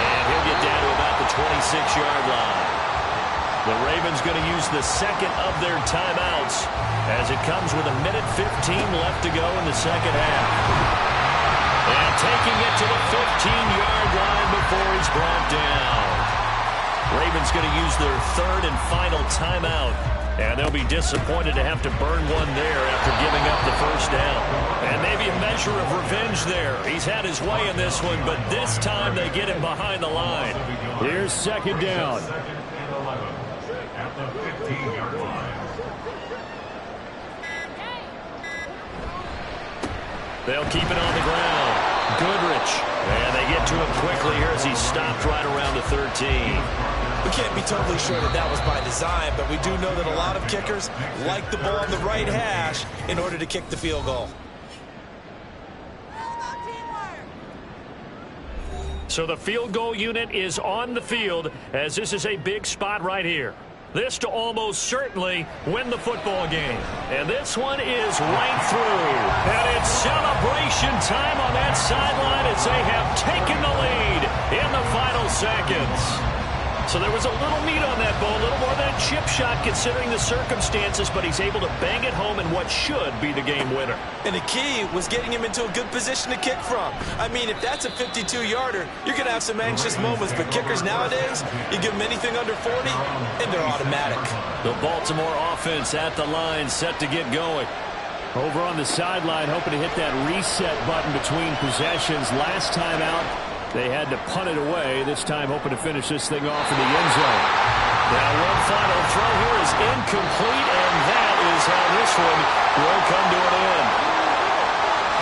And he'll get down to about the 26-yard line. The Ravens going to use the 2nd of their timeouts as it comes with 1:15 left to go in the 2nd half. And taking it to the 15-yard line before he's brought down. Ravens going to use their 3rd and final timeout. And they'll be disappointed to have to burn one there after giving up the first down. And maybe a measure of revenge there. He's had his way in this one, but this time they get him behind the line. Here's 2nd down. At the 15-yard line. They'll keep it on the ground. Goodrich. And they get to him quickly here as he stopped right around the 13. We can't be totally sure that that was by design, but we do know that a lot of kickers like the ball on the right hash in order to kick the field goal. So the field goal unit is on the field as this is a big spot right here. This to almost certainly win the football game. And this one is right through. And it's celebration time on that sideline as they have taken the lead in the final seconds. So there was a little meat on that ball, a little more than a chip shot considering the circumstances, but he's able to bang it home in what should be the game winner. And the key was getting him into a good position to kick from. I mean, if that's a 52-yarder, you're going to have some anxious moments, but kickers nowadays, you give them anything under 40, and they're automatic. The Baltimore offense at the line, set to get going. Over on the sideline, hoping to hit that reset button between possessions. Last time out, they had to punt it away. This time hoping to finish this thing off in the end zone. Now one final throw here is incomplete, and that is how this one will come to an end.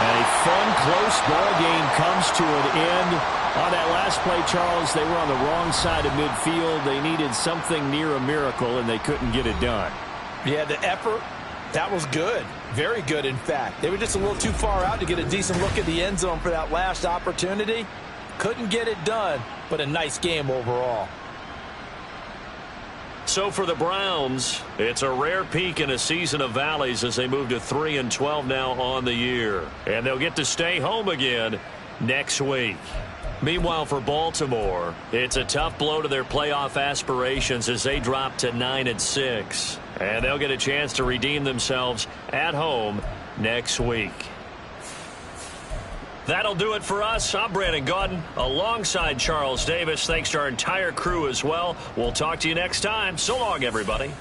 And a fun, close ball game comes to an end. On that last play, Charles, they were on the wrong side of midfield. They needed something near a miracle, and they couldn't get it done. Yeah, the effort, that was good. Very good, in fact. They were just a little too far out to get a decent look at the end zone for that last opportunity. Couldn't get it done, but a nice game overall. So for the Browns, it's a rare peak in a season of valleys as they move to 3-12 now on the year. And they'll get to stay home again next week. Meanwhile, for Baltimore, it's a tough blow to their playoff aspirations as they drop to 9-6. And they'll get a chance to redeem themselves at home next week. That'll do it for us. I'm Brandon Gaudin alongside Charles Davis. Thanks to our entire crew as well. We'll talk to you next time. So long, everybody.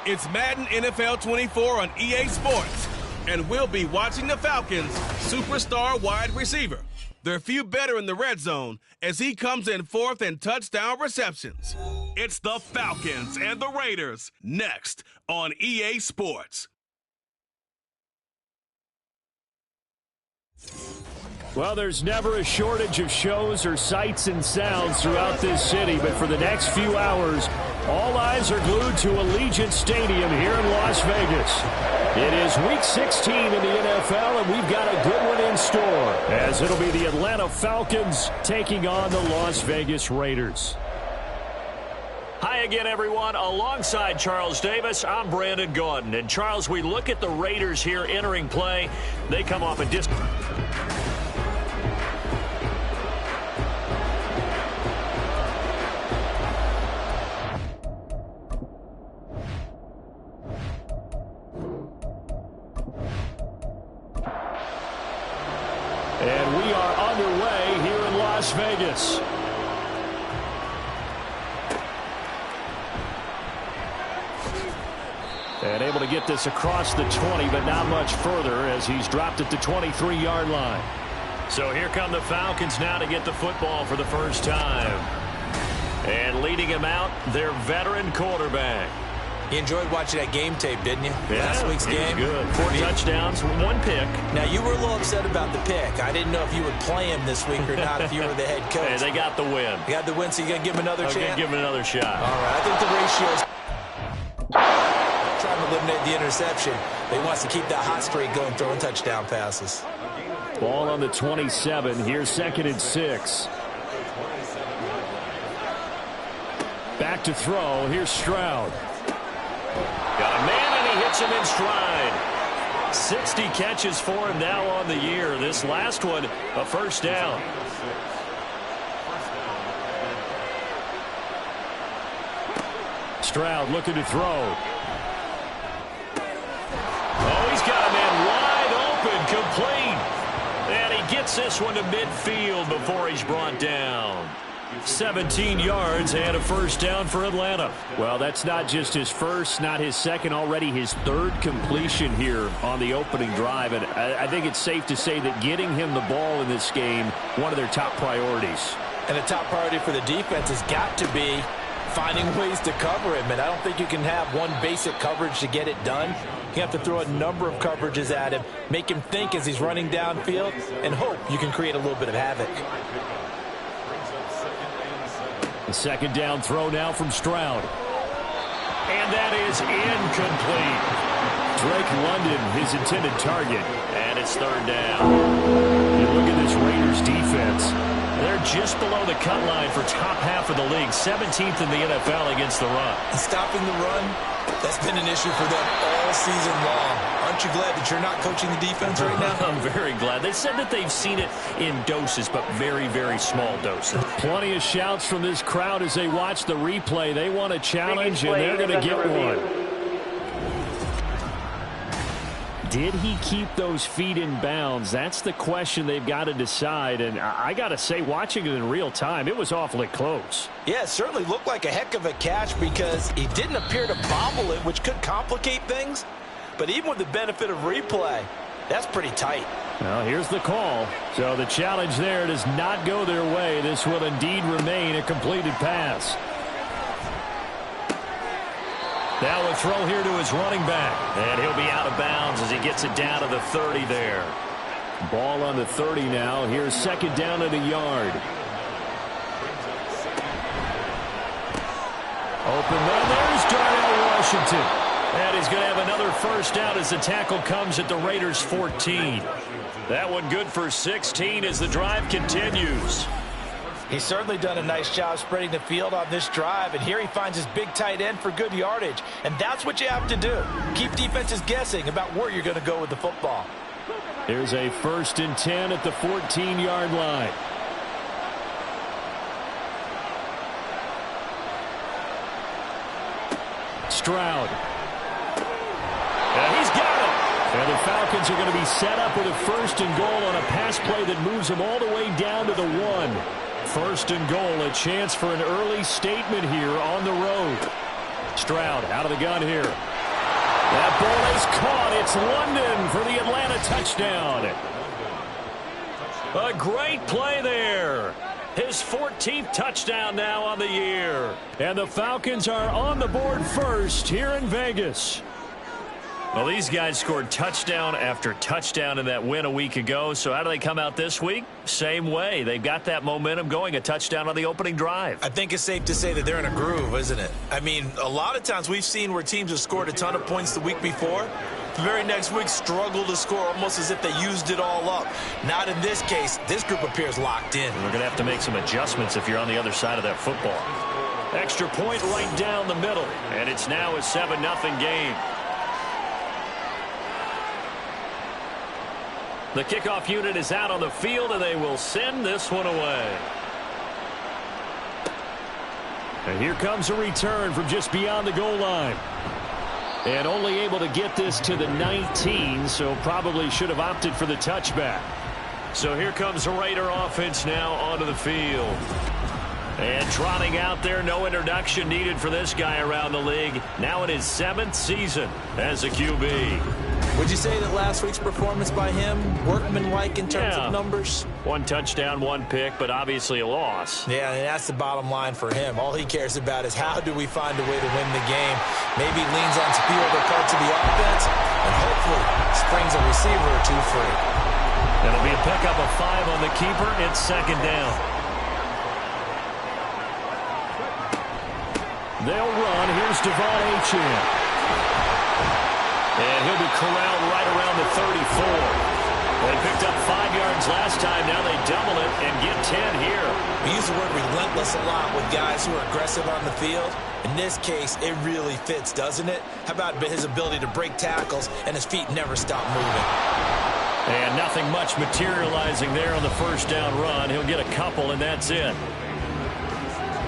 It's Madden NFL 24 on EA Sports, and we'll be watching the Falcons' superstar wide receiver. They're few better in the red zone as he comes in fourth in touchdown receptions. It's the Falcons and the Raiders next on EA Sports. Well, there's never a shortage of shows or sights and sounds throughout this city, but for the next few hours, all eyes are glued to Allegiant Stadium here in Las Vegas. It is Week 16 in the NFL, and we've got a good one in store, as it'll be the Atlanta Falcons taking on the Las Vegas Raiders. Hi again, everyone. Alongside Charles Davis, I'm Brandon Gaudin. And, Charles, we look at the Raiders here entering play. They come off a distance. And we are underway here in Las Vegas. And able to get this across the 20, but not much further as he's dropped it to 23-yard line. So here come the Falcons now to get the football for the first time. And leading him out, their veteran quarterback. You enjoyed watching that game tape, didn't you? Yeah, Last week's game. Good. 4 touchdowns, 1 pick. Now, you were a little upset about the pick. I didn't know if you would play him this week or not if you were the head coach. Hey, they got the win. You got the win, so you're going to give him another chance? I'm going to give him another shot. All right. I think the ratio's trying to eliminate the interception. But he wants to keep that hot streak going, throwing touchdown passes. Ball on the 27. Here's 2nd and 6. Back to throw. Here's Stroud. Got a man, and he hits him in stride. 60 catches for him now on the year. This last one, a first down. Stroud looking to throw. Oh, he's got a man wide open, complete. And he gets this one to midfield before he's brought down. 17 yards and a first down for Atlanta. Well, that's not just his first, not his second, already his third completion here on the opening drive. And I think it's safe to say that getting him the ball in this game, one of their top priorities. And the top priority for the defense has got to be finding ways to cover him. And I don't think you can have one basic coverage to get it done. You have to throw a number of coverages at him, make him think as he's running downfield, and hope you can create a little bit of havoc. The second down throw now from Stroud. And that is incomplete. Drake London, his intended target. And it's third down. You look at this Raiders defense. They're just below the cut line for top half of the league. 17th in the NFL against the run. Stopping the run, that's been an issue for them all season long. Aren't you glad that you're not coaching the defense right now? I'm very glad. They said that they've seen it in doses, but very, very small doses. Plenty of shouts from this crowd as they watch the replay. They want a challenge, and they're going to get one. Did he keep those feet in bounds? That's the question they've got to decide. And I got to say, watching it in real time, it was awfully close. Yeah, it certainly looked like a heck of a catch because he didn't appear to bobble it, which could complicate things. But even with the benefit of replay, that's pretty tight. Well, here's the call. So the challenge there does not go their way. This will indeed remain a completed pass. Now a throw here to his running back. And he'll be out of bounds as he gets it down to the 30 there. Ball on the 30 now. Here's second down at a yard. Open run. There's Darnell Washington. And he's going to have another first down as the tackle comes at the Raiders' 14. That one good for 16 as the drive continues. He's certainly done a nice job spreading the field on this drive, and here he finds his big tight end for good yardage. And that's what you have to do. Keep defenses guessing about where you're going to go with the football. Here's a 1st and 10 at the 14-yard line. Stroud. And he's got it. And the Falcons are going to be set up with a 1st and goal on a pass play that moves them all the way down to the 1. 1st and goal, a chance for an early statement here on the road. Stroud out of the gun here. That ball is caught. It's London for the Atlanta touchdown. A great play there. His 14th touchdown now on the year. And the Falcons are on the board first here in Vegas. Well, these guys scored touchdown after touchdown in that win a week ago. So how do they come out this week? Same way. They've got that momentum going, a touchdown on the opening drive. I think it's safe to say that they're in a groove, isn't it? I mean, a lot of times we've seen where teams have scored a ton of points the week before. The very next week struggle to score almost as if they used it all up. Not in this case. This group appears locked in. We're going to have to make some adjustments if you're on the other side of that football. Extra point right down the middle. And it's now a 7-0 game. The kickoff unit is out on the field, and they will send this one away. And here comes a return from just beyond the goal line. And only able to get this to the 19, so probably should have opted for the touchback. So here comes the Raider offense now onto the field. And trotting out there, no introduction needed for this guy around the league. Now in his 7th season as a QB. Would you say that last week's performance by him, workmanlike in terms of numbers? 1 touchdown, 1 pick, but obviously a loss. Yeah, and that's the bottom line for him. All he cares about is how do we find a way to win the game. Maybe leans on a few other parts of the offense, and hopefully springs a receiver or two free. It'll be a pickup of 5 on the keeper. It's 2nd down. They'll run. Here's Devon Achane. And he'll be corralled right around the 34. They picked up 5 yards last time. Now they double it and get 10 here. We use the word relentless a lot with guys who are aggressive on the field. In this case, it really fits, doesn't it? How about his ability to break tackles and his feet never stop moving? And nothing much materializing there on the first down run. He'll get a couple, and that's it.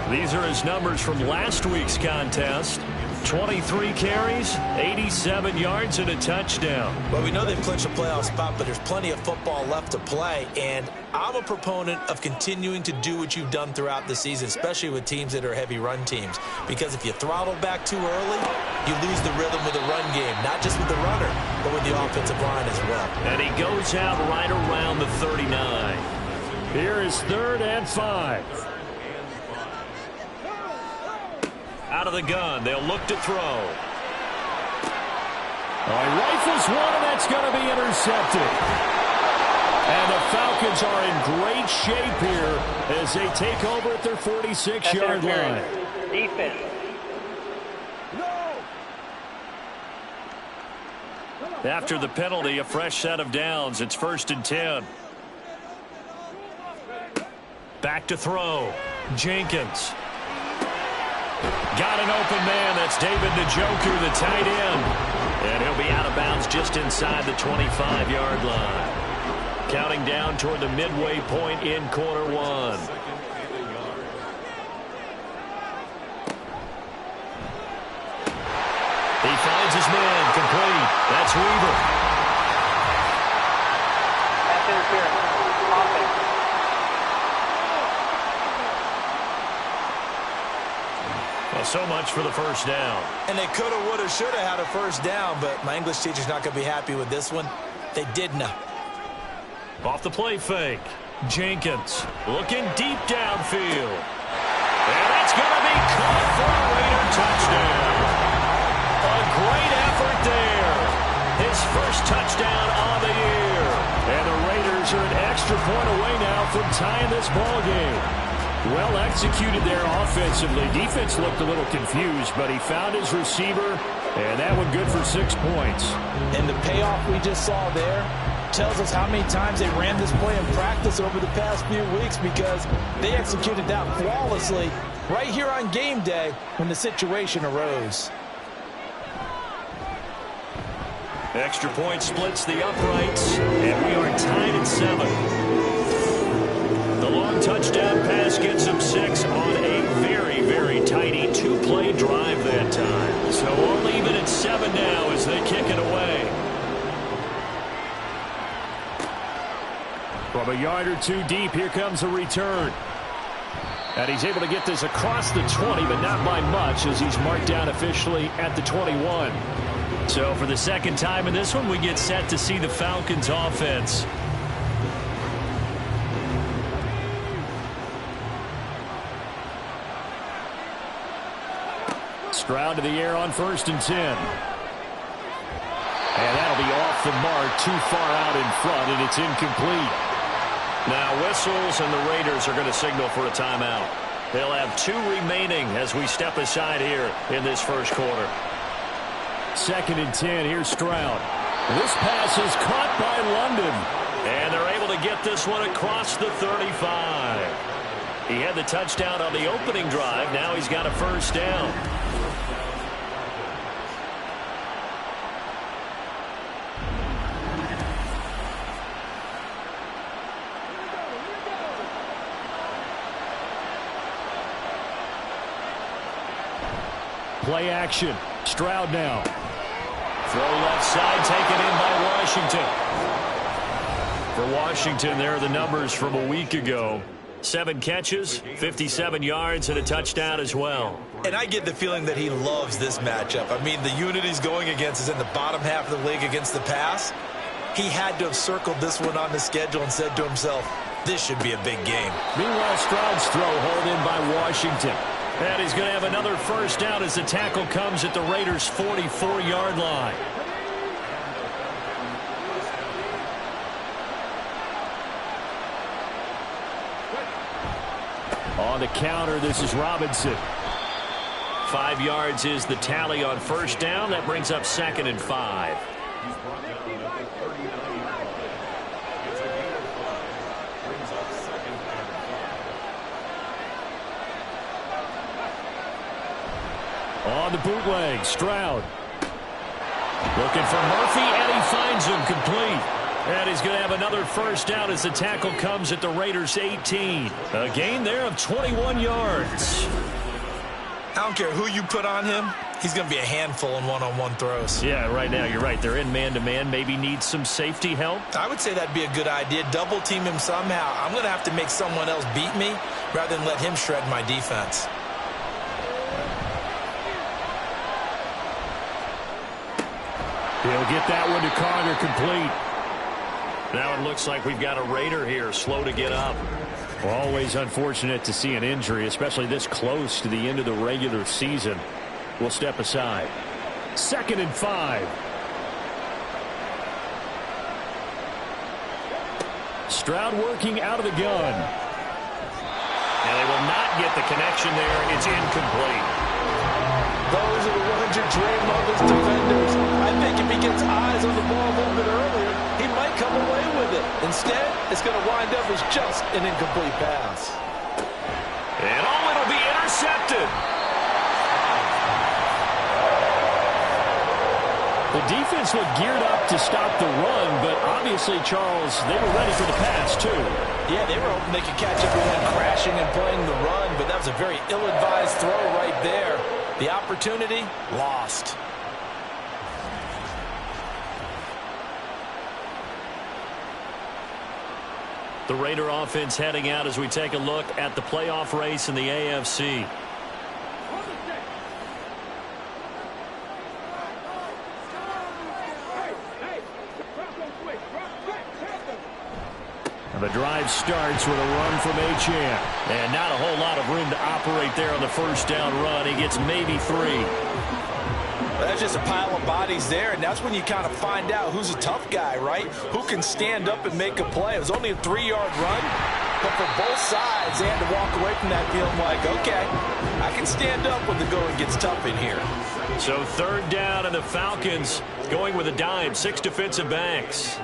These are his numbers from last week's contest. 23 carries, 87 yards, and a touchdown. Well, we know they've clinched a playoff spot, but there's plenty of football left to play, and I'm a proponent of continuing to do what you've done throughout the season, especially with teams that are heavy run teams, because if you throttle back too early, you lose the rhythm with the run game, not just with the runner, but with the offensive line as well. And he goes out right around the 39. Here is 3rd and 5. Out of the gun, they'll look to throw. Rifles one, and that's going to be intercepted. And the Falcons are in great shape here as they take over at their 46-yard line. Defense. After the penalty, a fresh set of downs. It's 1st and 10. Back to throw. Jenkins. Got an open man. That's David Njoku, the tight end. And he'll be out of bounds just inside the 25-yard line. Counting down toward the midway point in quarter 1. He finds his man. Complete. That's Weaver. Pass interference. Offense. Well, so much for the first down. And they could have, would have, should have had a first down, but my English teacher's not going to be happy with this one. They did not. Off the play fake. Jenkins looking deep downfield. And that's going to be caught for a Raider touchdown. A great effort there. His first touchdown on the year. And the Raiders are an extra point away now from tying this ball game. Well executed there offensively. Defense looked a little confused, but he found his receiver, and that one good for 6 points. And the payoff we just saw there tells us how many times they ran this play in practice over the past few weeks, because they executed that flawlessly right here on game day when the situation arose. Extra point splits the uprights, and we are tied at 7. The long touchdown pass gets him 6 on a very, very tidy 2-play drive that time. So we're even at 7 now as they kick it away. From a yard or 2 deep, here comes a return. And he's able to get this across the 20, but not by much, as he's marked down officially at the 21. So for the second time in this one, we get set to see the Falcons offense. Stroud to the air on 1st and 10. And that'll be off the mark, too far out in front, and it's incomplete. Now whistles, and the Raiders are going to signal for a timeout. They'll have 2 remaining as we step aside here in this first quarter. 2nd and 10, here's Stroud. This pass is caught by London. And they're able to get this one across the 35. He had the touchdown on the opening drive. Now he's got a first down. Play action. Stroud now. Throw left side, taken in by Washington. For Washington, there are the numbers from a week ago. 7 catches, 57 yards, and a touchdown as well. And I get the feeling that he loves this matchup. I mean, the unit he's going against is in the bottom half of the league against the pass. He had to have circled this one on the schedule and said to himself, this should be a big game. Meanwhile, Stroud's throw hauled in by Washington. And he's going to have another first down as the tackle comes at the Raiders' 44-yard line. On the counter, this is Robinson. 5 yards is the tally on first down. That brings up 2nd and 5. On the bootleg, Stroud. Looking for Murphy, and he finds him complete. And he's going to have another first down as the tackle comes at the Raiders' 18. A gain there of 21 yards. I don't care who you put on him. He's going to be a handful in one-on-one throws. Yeah, right now, you're right. They're in man-to-man. Maybe need some safety help. I would say that'd be a good idea. Double team him somehow. I'm going to have to make someone else beat me rather than let him shred my defense. He'll get that one to Carter complete. Now it looks like we've got a Raider here, slow to get up. Always unfortunate to see an injury, especially this close to the end of the regular season. We'll step aside. 2nd and 5. Stroud working out of the gun. And they will not get the connection there. It's incomplete. Those are the ones you dream of as defenders. I think if he gets eyes on the ball a little bit earlier, he might come away with it. Instead, it's going to wind up as just an incomplete pass. And it'll be intercepted. The defense looked geared up to stop the run, but obviously, Charles, they were ready for the pass, too. Yeah, they were hoping they could catch everyone crashing and playing the run, but that was a very ill-advised throw right there. The opportunity, lost. The Raider offense heading out as we take a look at the playoff race in the AFC. The drive starts with a run from Achane. And not a whole lot of room to operate there on the first down run. He gets maybe 3. That's just a pile of bodies there, and that's when you kind of find out who's a tough guy, right? Who can stand up and make a play. It was only a 3-yard run, but for both sides, they had to walk away from that feeling like, okay, I can stand up when the going gets tough in here. So 3rd down, and the Falcons going with a dime, 6 defensive backs.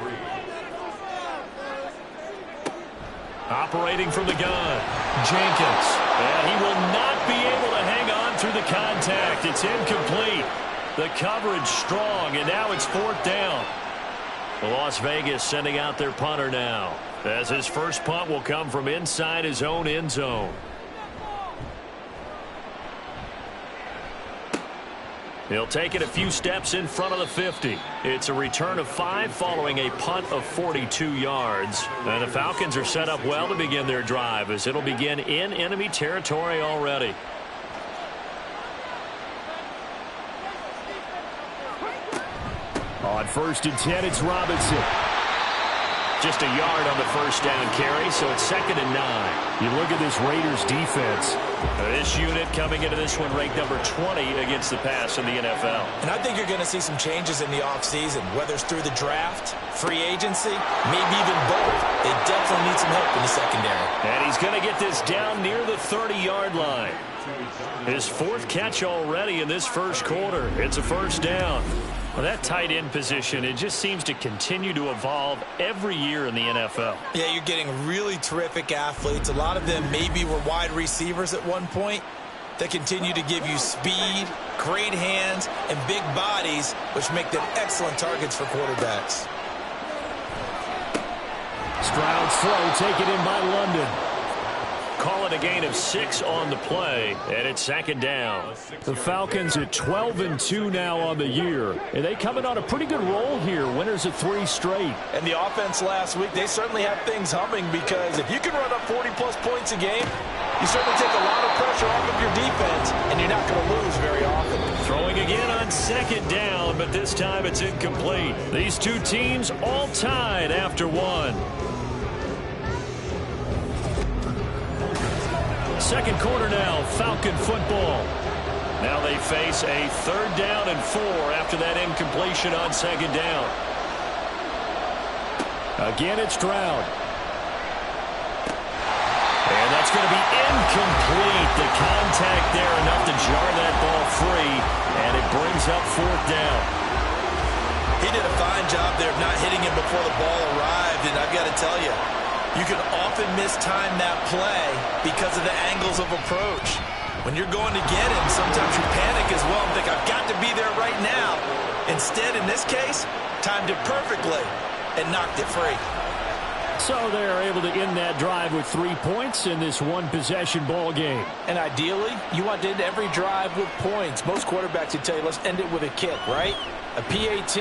Operating from the gun, Jenkins. And he will not be able to hang on through the contact. It's incomplete. The coverage strong, and now it's 4th down. Las Vegas sending out their punter now, as his first punt will come from inside his own end zone. He'll take it a few steps in front of the 50. It's a return of 5 following a punt of 42 yards. And the Falcons are set up well to begin their drive, as it'll begin in enemy territory already. first and 10, it's Robinson. Just a yard on the first down carry, so it's 2nd and 9. You look at this Raiders defense. This unit coming into this one ranked number 20 against the pass in the NFL. And I think you're going to see some changes in the offseason, whether it's through the draft, free agency, maybe even both. They definitely need some help in the secondary. And he's going to get this down near the 30-yard line. His 4th catch already in this first quarter. It's a first down. Well, that tight end position, it just seems to continue to evolve every year in the NFL. Yeah, you're getting really terrific athletes. A lot of them maybe were wide receivers at one point. They continue to give you speed, great hands, and big bodies, which make them excellent targets for quarterbacks. Stroud's throw taken in by London. Call it a gain of 6 on the play, and it's 2nd down. The Falcons at 12-2 now on the year, and they coming on a pretty good roll here. Winners of 3 straight. And the offense last week, they certainly have things humming, because if you can run up 40-plus points a game, you certainly take a lot of pressure off of your defense, and you're not going to lose very often. Throwing again on 2nd down, but this time it's incomplete. These two teams all tied after 1. Second quarter now, Falcon football. Now they face a 3rd down and 4 after that incompletion on 2nd down. Again, it's Stroud. And that's going to be incomplete. The contact there enough to jar that ball free, and it brings up 4th down. He did a fine job there of not hitting him before the ball arrived, and I've got to tell you, you can often mistime that play because of the angles of approach. When you're going to get him, sometimes you panic as well and think, I've got to be there right now. Instead, in this case, timed it perfectly and knocked it free. So they're able to end that drive with 3 points in this one-possession ball game. And ideally, you want to end every drive with points. Most quarterbacks would tell you, let's end it with a kick, right? A PAT,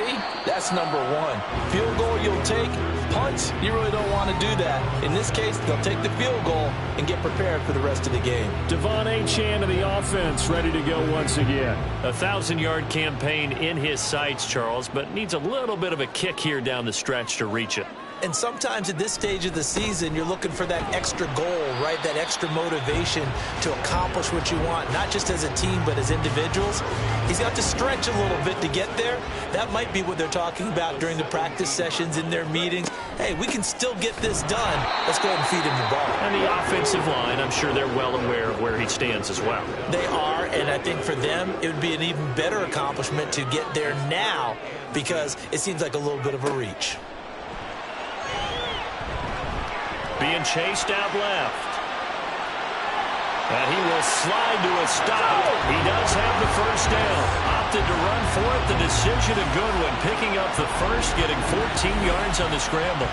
that's number 1. Field goal you'll take. Punts, you really don't want to do that. In this case, they'll take the field goal and get prepared for the rest of the game. Devon Achane of the offense ready to go once again. A 1,000-yard campaign in his sights, Charles, but needs a little bit of a kick here down the stretch to reach it. And sometimes at this stage of the season, you're looking for that extra goal, right? That extra motivation to accomplish what you want, not just as a team, but as individuals. He's got to stretch a little bit to get there. That might be what they're talking about during the practice sessions, in their meetings. Hey, we can still get this done. Let's go ahead and feed him the ball. And the offensive line, I'm sure they're well aware of where he stands as well. They are, and I think for them, it would be an even better accomplishment to get there now, because it seems like a little bit of a reach. Being chased out left. And he will slide to a stop. He does have the first down. Opted to run for it. The decision a good one. Picking up the first, getting 14 yards on the scramble.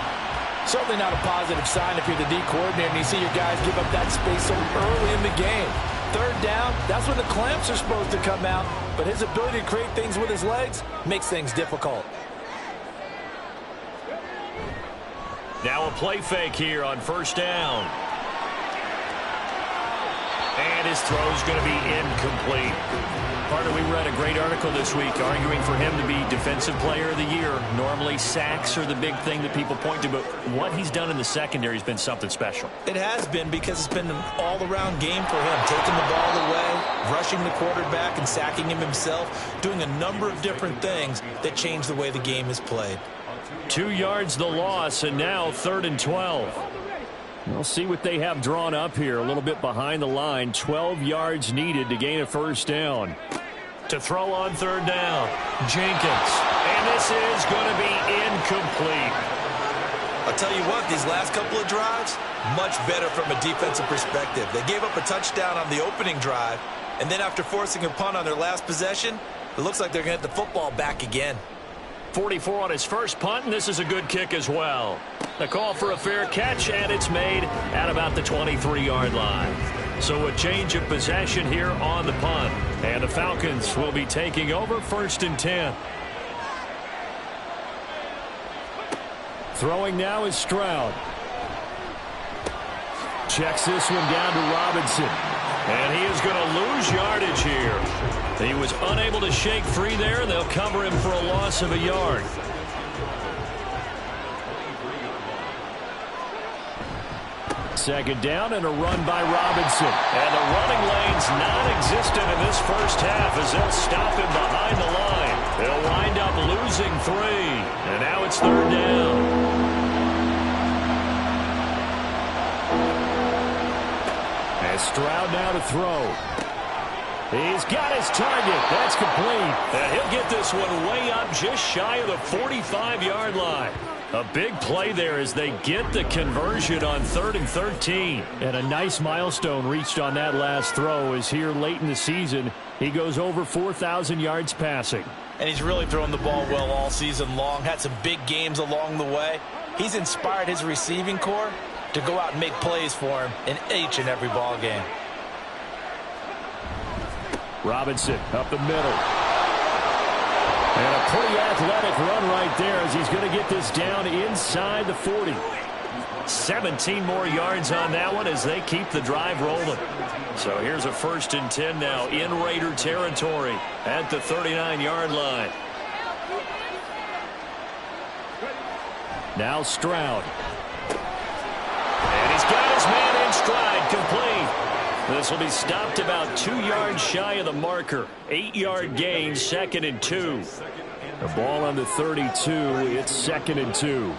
Certainly not a positive sign if you're the D coordinator and you see your guys give up that space so early in the game. 3rd down, that's when the clamps are supposed to come out. But his ability to create things with his legs makes things difficult. Now a play fake here on 1st down. And his throw is going to be incomplete. Partner, we read a great article this week arguing for him to be Defensive Player of the Year. Normally, sacks are the big thing that people point to, but what he's done in the secondary has been something special. It has been, because it's been an all-around game for him. Taking the ball away, rushing the quarterback, and sacking him himself, doing a number of different things that change the way the game is played. 2 yards the loss, and now 3rd and 12. We'll see what they have drawn up here. A little bit behind the line. 12 yards needed to gain a 1st down. To throw on 3rd down, Jenkins. And this is going to be incomplete. I'll tell you what, these last couple of drives, much better from a defensive perspective. They gave up a touchdown on the opening drive, and then after forcing a punt on their last possession, it looks like they're going to get the football back again. 44 on his first punt, and this is a good kick as well. The call for a fair catch, and it's made at about the 23-yard line. So a change of possession here on the punt. And the Falcons will be taking over 1st and 10. Throwing now is Stroud. Checks this one down to Robinson. And he is going to lose yardage here. He was unable to shake free there. They'll cover him for a loss of a yard. Second down and a run by Robinson. And the running lane's non-existent in this first half as they'll stop him behind the line. They'll wind up losing 3. And now it's third down. And Stroud now to throw. He's got his target. That's complete. And he'll get this one way up just shy of the 45-yard line. A big play there as they get the conversion on 3rd and 13. And a nice milestone reached on that last throw is here late in the season. He goes over 4,000 yards passing. And he's really thrown the ball well all season long. Had some big games along the way. He's inspired his receiving corps to go out and make plays for him in each and every ball game. Robinson up the middle. And a pretty athletic run right there as he's going to get this down inside the 40. 17 more yards on that one as they keep the drive rolling. So here's a 1st and 10 now in Raider territory at the 39-yard line. Now Stroud. And he's got his man in stride, complete. This will be stopped about 2 yards shy of the marker. 8-yard gain, 2nd and 2. The ball on the 32. It's 2nd and 2.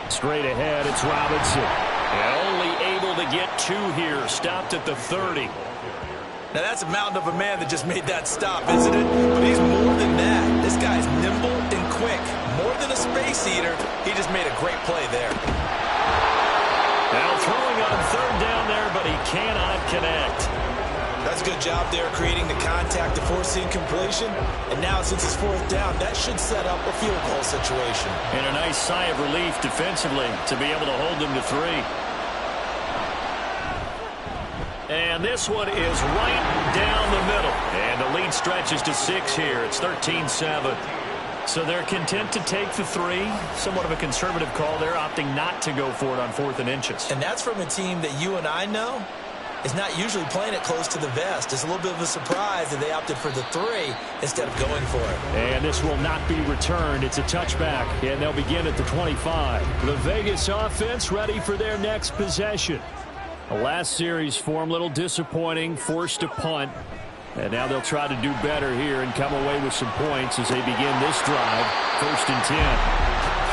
Straight ahead, it's Robinson. And only able to get 2 here. Stopped at the 30. Now that's a mountain of a man that just made that stop, isn't it? But he's more than that. This guy's nimble and quick. More than a space eater. He just made a great play there. Now throwing on 3rd down there, but he cannot connect. That's a good job there creating the contact to force the incompletion. And now since it's 4th down, that should set up a field goal situation. And a nice sigh of relief defensively to be able to hold them to 3. And this one is right down the middle. And the lead stretches to 6 here. It's 13-7. So they're content to take the 3. Somewhat of a conservative call there, opting not to go for it on 4th and inches. And that's from a team that you and I know is not usually playing it close to the vest. It's a little bit of a surprise that they opted for the 3 instead of going for it. And this will not be returned. It's a touchback, and they'll begin at the 25. The Vegas offense ready for their next possession. The last series for them, a little disappointing, forced to punt. And now they'll try to do better here and come away with some points as they begin this drive. 1st and 10.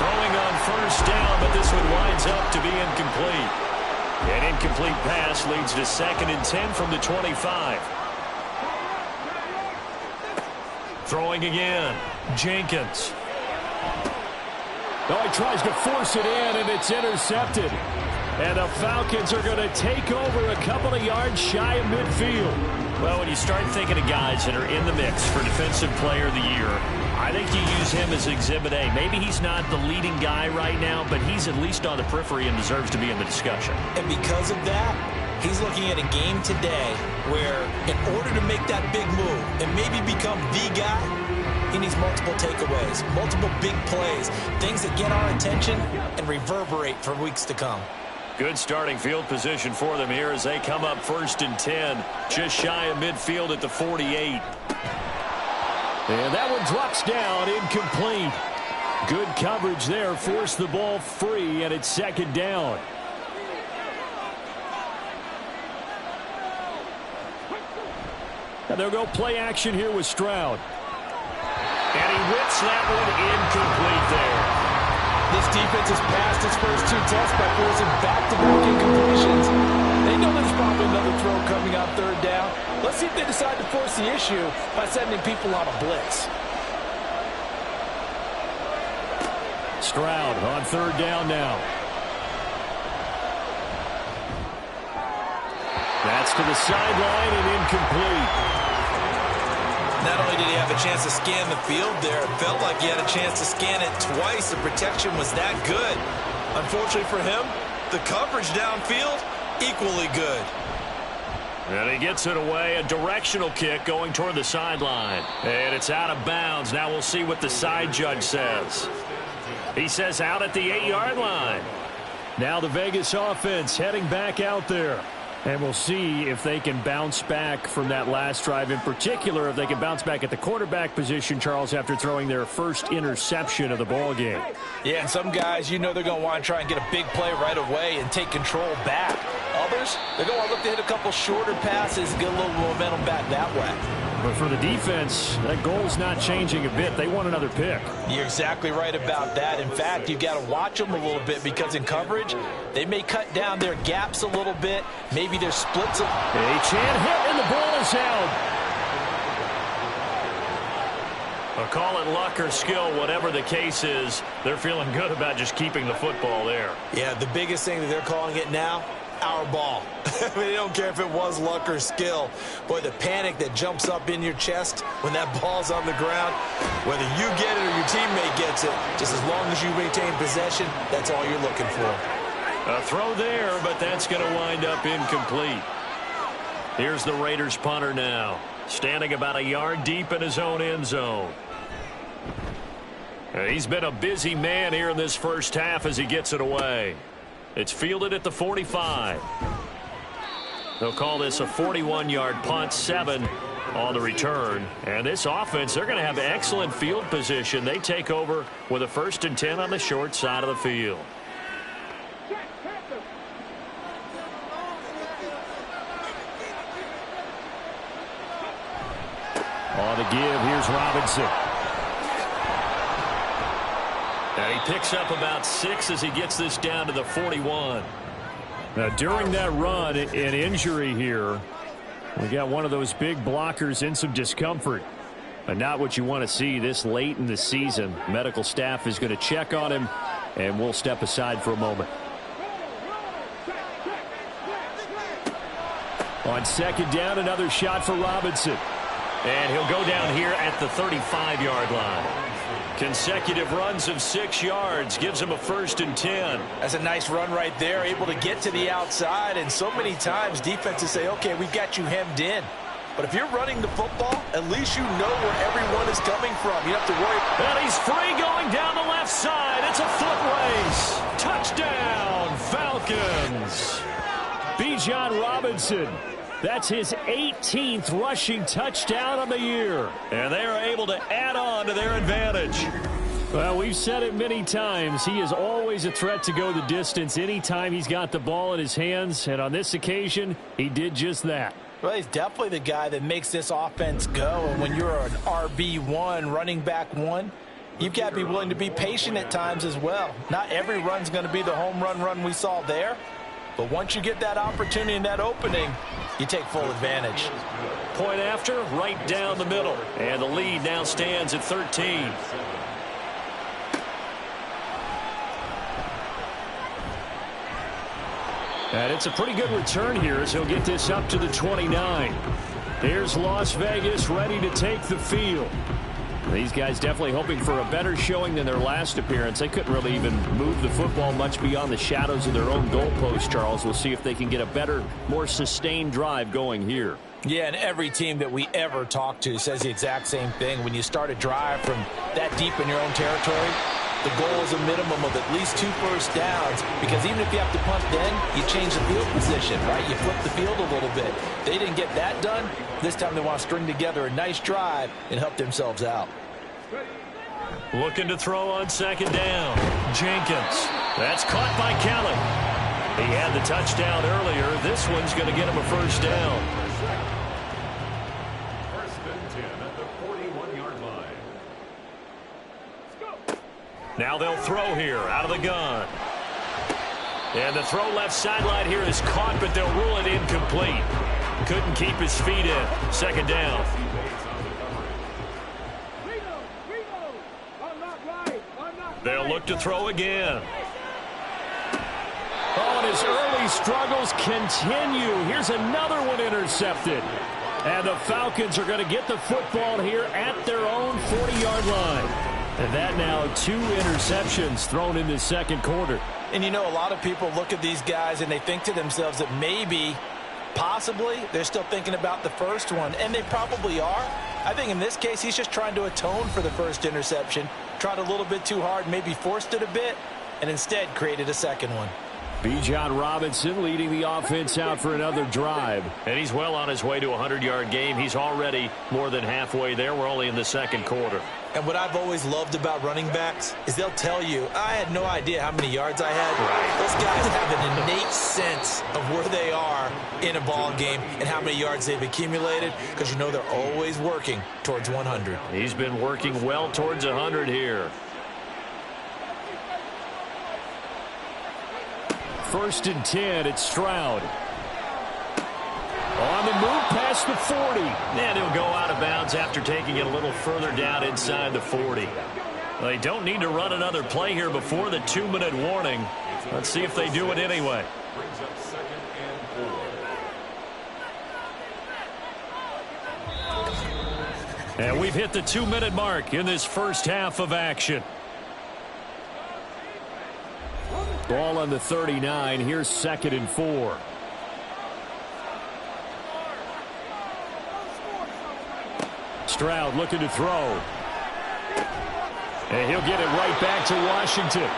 Throwing on 1st down, but this one winds up to be incomplete. An incomplete pass leads to 2nd and 10 from the 25. Throwing again. Jenkins. Oh, he tries to force it in, and it's intercepted. And the Falcons are going to take over a couple of yards shy of midfield. Well, when you start thinking of guys that are in the mix for Defensive Player of the Year, I think you use him as Exhibit A. Maybe he's not the leading guy right now, but he's at least on the periphery and deserves to be in the discussion. And because of that, he's looking at a game today where in order to make that big move and maybe become the guy, he needs multiple takeaways, multiple big plays, things that get our attention and reverberate for weeks to come. Good starting field position for them here as they come up 1st and 10, just shy of midfield at the 48. And that one drops down, incomplete. Good coverage there, forced the ball free, and it's 2nd down. And they'll go play action here with Stroud. And he whips that one incomplete there. This defense has passed its first 2 tests by forcing back-to-back incompletions. They know there's probably another throw coming on 3rd down. Let's see if they decide to force the issue by sending people on a blitz. Stroud on 3rd down now. That's to the sideline and incomplete. Not only did he have a chance to scan the field there, it felt like he had a chance to scan it twice. The protection was that good. Unfortunately for him, the coverage downfield, equally good. And he gets it away, a directional kick going toward the sideline. And it's out of bounds. Now we'll see what the side judge says. He says out at the 8-yard line. Now the Vegas offense heading back out there. And we'll see if they can bounce back from that last drive, in particular if they can bounce back at the quarterback position, Charles, after throwing their first interception of the ball game. Yeah, and some guys, you know they're going to want to try and get a big play right away and take control back. Others, they're going to look to hit a couple shorter passes, get a little momentum back that way. But for the defense, that goal's not changing a bit. They want another pick. You're exactly right about that. In fact, you've got to watch them a little bit because in coverage, they may cut down their gaps a little bit. Maybe their splits. A Chan hit, and the ball is held. Well, call it luck or skill, whatever the case is, they're feeling good about just keeping the football there. Yeah, the biggest thing that they're calling it now, our ball. I mean, they don't care if it was luck or skill. Boy, the panic that jumps up in your chest when that ball's on the ground, whether you get it or your teammate gets it, just as long as you maintain possession, that's all you're looking for. A throw there, but that's going to wind up incomplete. Here's the Raiders punter now, standing about a yard deep in his own end zone. He's been a busy man here in this first half as he gets it away. It's fielded at the 45. They'll call this a 41-yard punt, 7 on the return. And this offense, they're going to have excellent field position. They take over with a 1st and 10 on the short side of the field. On the give, here's Robinson. And he picks up about 6 as he gets this down to the 41. Now, during that run, an injury here. We got one of those big blockers in some discomfort. But not what you want to see this late in the season. Medical staff is going to check on him, and we'll step aside for a moment. On 2nd down, another shot for Robinson. And he'll go down here at the 35-yard line. Consecutive runs of 6 yards gives him a 1st and 10. That's a nice run right there, able to get to the outside. And so many times defenses say, okay, we've got you hemmed in. But if you're running the football, at least you know where everyone is coming from. You don't have to worry. And he's free going down the left side. It's a foot race. Touchdown, Falcons. Bijan Robinson. That's his 18th rushing touchdown of the year. And they are able to add on to their advantage. Well, we've said it many times. He is always a threat to go the distance anytime he's got the ball in his hands. And on this occasion, he did just that. Well, he's definitely the guy that makes this offense go. And when you're an RB1, running back 1, you've got to be willing to be patient at times as well. Not every run's going to be the home run we saw there. But once you get that opportunity and that opening, you take full advantage. Point after, right down the middle. And the lead now stands at 13. And it's a pretty good return here as he'll get this up to the 29. Here's Las Vegas ready to take the field. These guys definitely hoping for a better showing than their last appearance. They couldn't really even move the football much beyond the shadows of their own goalpost, Charles. We'll see if they can get a better, more sustained drive going here. Yeah, and every team that we ever talk to says the exact same thing. When you start a drive from that deep in your own territory, the goal is a minimum of at least 2 first downs, because even if you have to punt then, you change the field position, right? You flip the field a little bit. They didn't get that done. This time they want to string together a nice drive and help themselves out. Looking to throw on 2nd down. Jenkins. That's caught by Kelly. He had the touchdown earlier. This one's going to get him a 1st down. 1st and 10 at the 41-yard line. Now they'll throw here out of the gun. And the throw left sideline here is caught, but they'll rule it incomplete. Couldn't keep his feet in. 2nd down. They'll look to throw again. Oh, and his early struggles continue. Here's another one intercepted. And the Falcons are going to get the football here at their own 40-yard line. And that now 2 interceptions thrown in the 2nd quarter. And you know, a lot of people look at these guys and they think to themselves that maybe, possibly, they're still thinking about the first one. And they probably are. I think in this case, he's just trying to atone for the first interception. Tried a little bit too hard, maybe forced it a bit, and instead created a 2nd one. Bijan Robinson leading the offense out for another drive. And he's well on his way to a 100-yard game. He's already more than halfway there. We're only in the second quarter. And what I've always loved about running backs is they'll tell you, I had no idea how many yards I had. Right. Those guys have an innate sense of where they are in a ball game and how many yards they've accumulated, because you know they're always working towards 100. He's been working well towards 100 here. First and 10, it's Stroud. On the move past the 40. And he'll go out of bounds after taking it a little further down inside the 40. They don't need to run another play here before the 2-minute warning. Let's see if they do it anyway. And we've hit the 2-minute mark in this first half of action. Ball on the 39. Here's 2nd and 4. Stroud looking to throw. And he'll get it right back to Washington.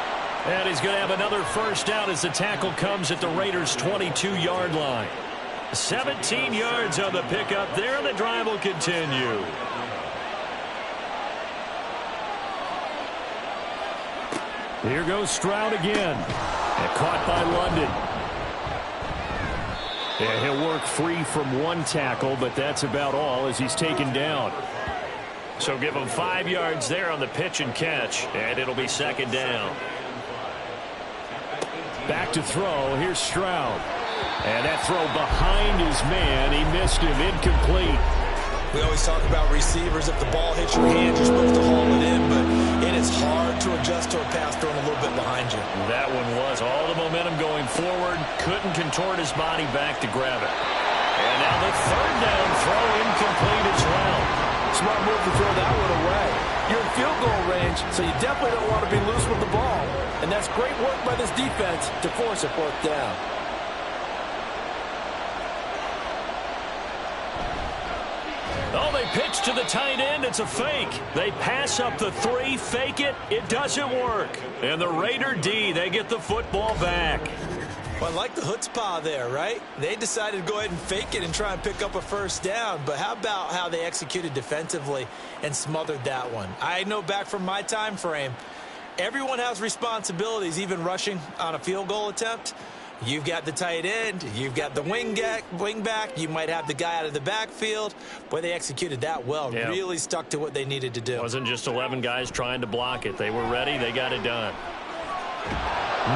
And he's going to have another first down as the tackle comes at the Raiders' 22-yard line. 17 yards on the pickup there, and the drive will continue. Here goes Stroud again. And caught by London. Yeah, he'll work free from one tackle, but that's about all as he's taken down. So give him 5 yards there on the pitch and catch, and it'll be second down. Back to throw. Here's Stroud. And that throw behind his man. He missed him. Incomplete. We always talk about receivers. If the ball hits your hand, you're supposed to haul it in, but it is hard to adjust to a pass thrown a little bit behind you. That one was all the momentum going forward. Couldn't contort his body back to grab it. And now the third down throw incomplete as well. Smart move to throw that one away. You're in field goal range, so you definitely don't want to be loose with the ball. And that's great work by this defense to force a 4th down. Oh, they pitch to the tight end. It's a fake. They pass up the 3, fake it. It doesn't work. And the Raider D, they get the football back. Well, I like the chutzpah there, right? They decided to go ahead and fake it and try and pick up a first down. But how about how they executed defensively and smothered that one? I know back from my time frame, everyone has responsibilities, even rushing on a field goal attempt. You've got the tight end. You've got the wing back. You might have the guy out of the backfield. Boy, they executed that well. Yeah. Really stuck to what they needed to do. It wasn't just 11 guys trying to block it. They were ready. They got it done.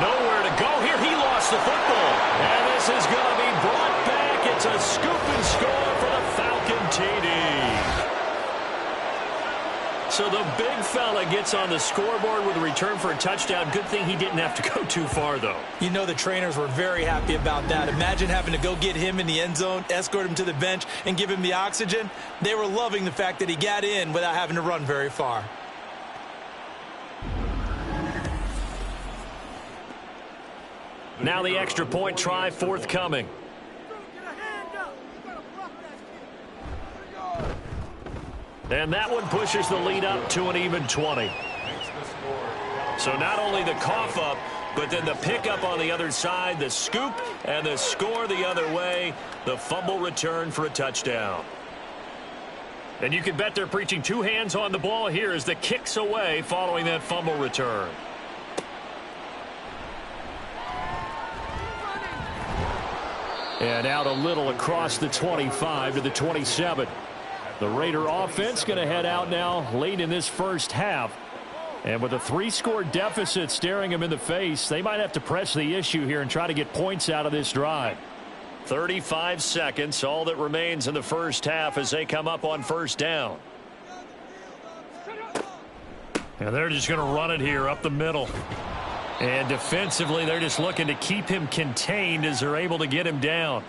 Nowhere to go here. He lost the football. And this is going to be brought back. It's a scoop and score for the Falcon TD. So the big fella gets on the scoreboard with a return for a touchdown. Good thing he didn't have to go too far, though. You know the trainers were very happy about that. Imagine having to go get him in the end zone, escort him to the bench, and give him the oxygen. They were loving the fact that he got in without having to run very far. Now the extra point try forthcoming. And that one pushes the lead up to an even 20. So not only the cough up, but then the pickup on the other side, the scoop, and the score the other way, the fumble return for a touchdown. And you can bet they're preaching 2 hands on the ball here as the kick's away following that fumble return. And out a little across the 25 to the 27. The Raider offense going to head out now late in this first half. And with a 3-score deficit staring them in the face, they might have to press the issue here and try to get points out of this drive. 35 seconds, all that remains in the first half as they come up on first down. And they're just going to run it here up the middle. And defensively, they're just looking to keep him contained as they're able to get him down.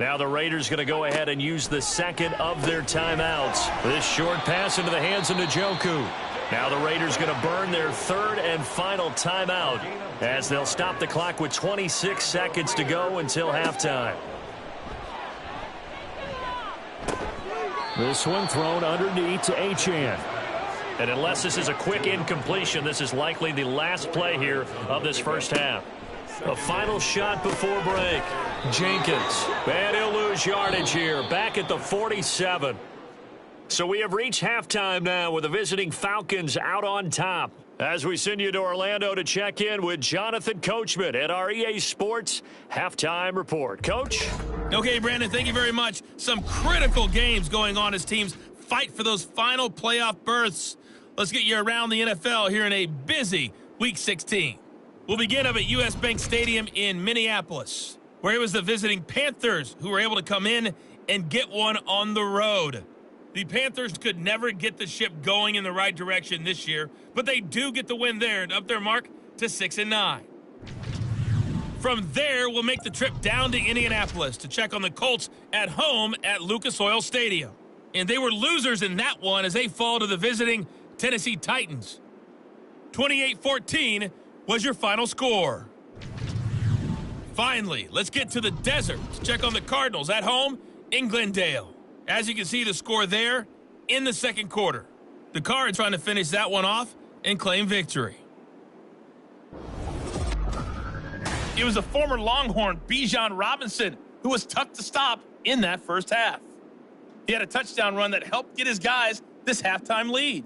Now the Raiders going to go ahead and use the second of their timeouts. This short pass into the hands of Njoku. Now the Raiders going to burn their 3rd and final timeout as they'll stop the clock with 26 seconds to go until halftime. This one thrown underneath to Achane. And unless this is a quick incompletion, this is likely the last play here of this first half. A final shot before break. Jenkins. And he'll lose yardage here. Back at the 47. So we have reached halftime now with the visiting Falcons out on top. As we send you to Orlando to check in with Jonathan Coachman at our EA Sports Halftime Report. Coach? Okay, Brandon, thank you very much. Some critical games going on as teams fight for those final playoff berths. Let's get you around the NFL here in a busy Week 16. We'll begin up at U.S. Bank Stadium in Minneapolis, where it was the visiting Panthers who were able to come in and get one on the road. The Panthers could never get the ship going in the right direction this year, but they do get the win there and up their mark to 6-9. From there, we'll make the trip down to Indianapolis to check on the Colts at home at Lucas Oil Stadium. And they were losers in that one as they fall to the visiting Tennessee Titans. 28-14 was your final score. Finally, let's get to the desert to check on the Cardinals at home in Glendale. As you can see, the score there in the second quarter. The Cards trying to finish that one off and claim victory. It was the former Longhorn Bijan Robinson who was tough to stop in that first half. He had a touchdown run that helped get his guys this halftime lead.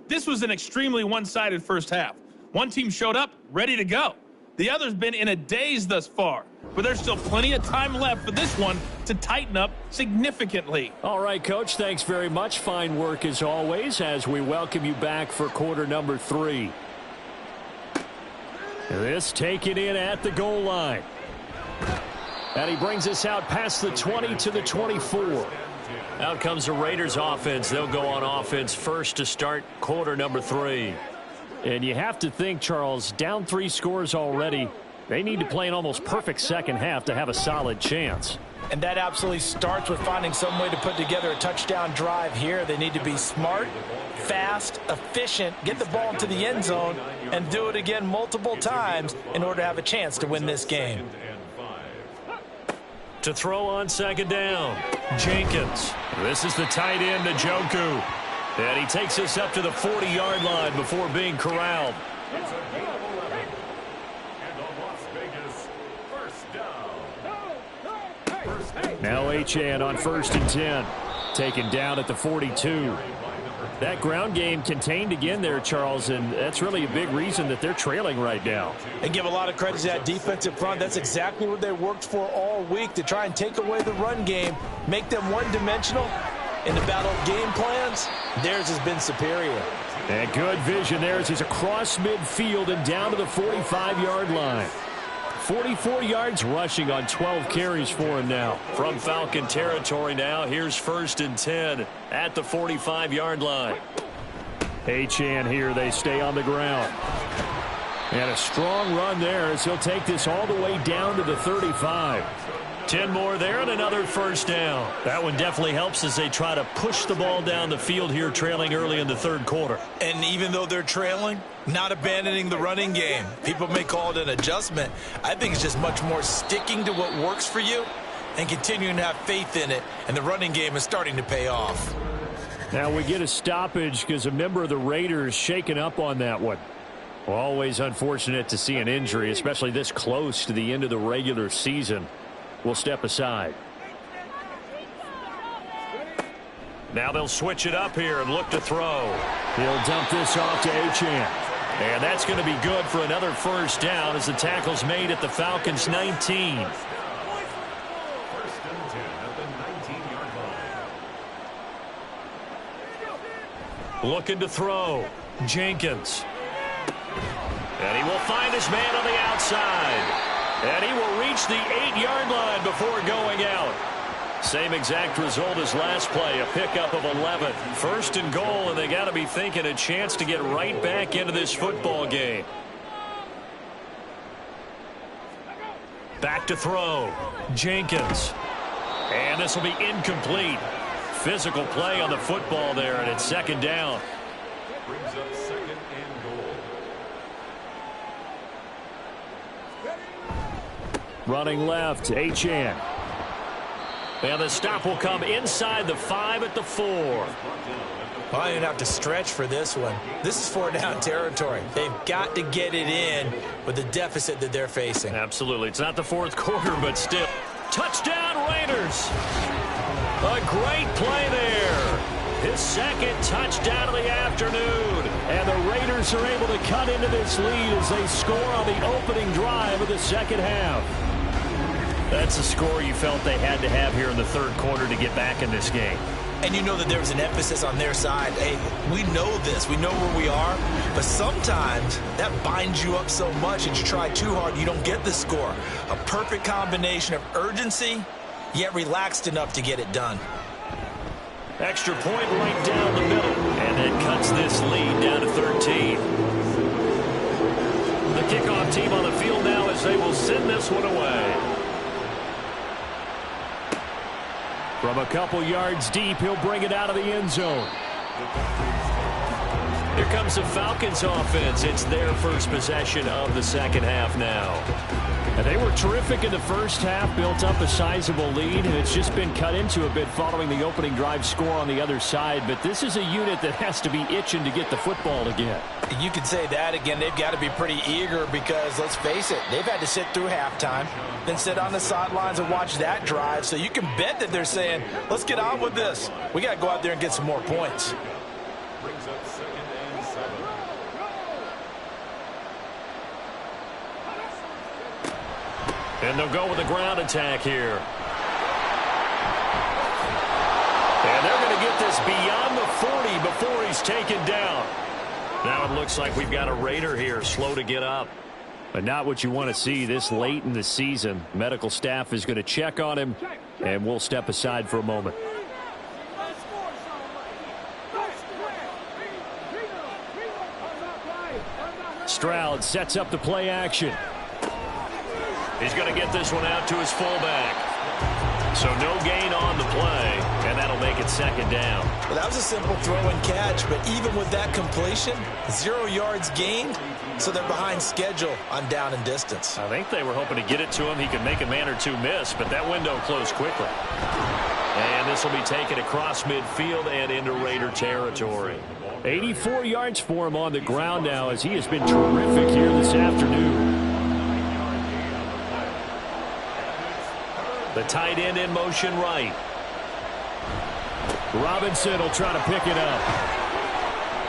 This was an extremely one-sided first half. One team showed up ready to go. The other's been in a daze thus far, but there's still plenty of time left for this one to tighten up significantly. All right, Coach, thanks very much. Fine work as always as we welcome you back for quarter number 3. This taken in at the goal line. And he brings us out past the 20 to the 24. Out comes the Raiders offense. They'll go on offense first to start quarter number 3. And you have to think, Charles, down 3 scores already. They need to play an almost perfect second half to have a solid chance. And that absolutely starts with finding some way to put together a touchdown drive here. They need to be smart, fast, efficient, get the ball into the end zone, and do it again multiple times in order to have a chance to win this game. To throw on second down, Jenkins. This is the tight end, Njoku. And he takes us up to the 40-yard line before being corralled. Now Achane on 1st and 10. Taken down at the 42. That ground game contained again there, Charles, and that's really a big reason that they're trailing right now. And give a lot of credit to that defensive front. That's exactly what they worked for all week, to try and take away the run game, make them one-dimensional. In the battle of game plans, theirs has been superior. And good vision there as he's across midfield and down to the 45-yard line. 44 yards rushing on 12 carries for him now. From Falcon territory now, here's 1st and 10 at the 45-yard line. Achane here, they stay on the ground. And a strong run there as he'll take this all the way down to the 35. 10 more there and another first down. That one definitely helps as they try to push the ball down the field here, trailing early in the third quarter. And even though they're trailing, not abandoning the running game. People may call it an adjustment. I think it's just much more sticking to what works for you and continuing to have faith in it. And the running game is starting to pay off. Now we get a stoppage because a member of the Raiders shaken up on that one. Well, always unfortunate to see an injury, especially this close to the end of the regular season. We'll step aside. Now they'll switch it up here and look to throw. He'll dump this off to Achane. And that's going to be good for another first down as the tackle's made at the Falcons' 19. 1st and 10 at the 19-yard line. Looking to throw. Jenkins. And he will find his man on the outside. And he will reach the 8-yard line before going out. Same exact result as last play, a pickup of 11. 1st and goal, and they got to be thinking a chance to get right back into this football game. Back to throw. Jenkins. And this will be incomplete. Physical play on the football there, and it's 2nd down. Brings up 2nd and goal. Running left, Achane. And the stop will come inside the 5 at the 4. Well, I didn't have to stretch for this one. This is 4-down territory. They've got to get it in with the deficit that they're facing. Absolutely. It's not the fourth quarter, but still. Touchdown, Raiders. A great play there. His second touchdown of the afternoon. And the Raiders are able to cut into this lead as they score on the opening drive of the second half. That's a score you felt they had to have here in the third quarter to get back in this game. And you know that there was an emphasis on their side. Hey, we know this. We know where we are. But sometimes that binds you up so much that you try too hard, you don't get the score. A perfect combination of urgency, yet relaxed enough to get it done. Extra point right down the middle. And that cuts this lead down to 13. The kickoff team on the field now as they will send this one away. From a couple yards deep, he'll bring it out of the end zone. Here comes the Falcons offense. It's their first possession of the second half now. And they were terrific in the first half, built up a sizable lead, and it's just been cut into a bit following the opening drive score on the other side. But this is a unit that has to be itching to get the football again. You could say that again. They've got to be pretty eager because, let's face it, they've had to sit through halftime, then sit on the sidelines and watch that drive. So you can bet that they're saying, let's get on with this. We got to go out there and get some more points. Brings up 2nd and 7. And they'll go with a ground attack here. And they're going to get this beyond the 40 before he's taken down. Now it looks like we've got a Raider here, slow to get up. But not what you want to see this late in the season. Medical staff is going to check on him, and we'll step aside for a moment. Stroud sets up the play action. He's going to get this one out to his fullback. So no gain on the play, and that'll make it second down. Well, that was a simple throw and catch, but even with that completion, 0 yards gained, so they're behind schedule on down and distance. I think they were hoping to get it to him. He could make a man or two miss, but that window closed quickly. And this will be taken across midfield and into Raider territory. 84 yards for him on the ground now as he has been terrific here this afternoon. The tight end in motion right. Robinson will try to pick it up.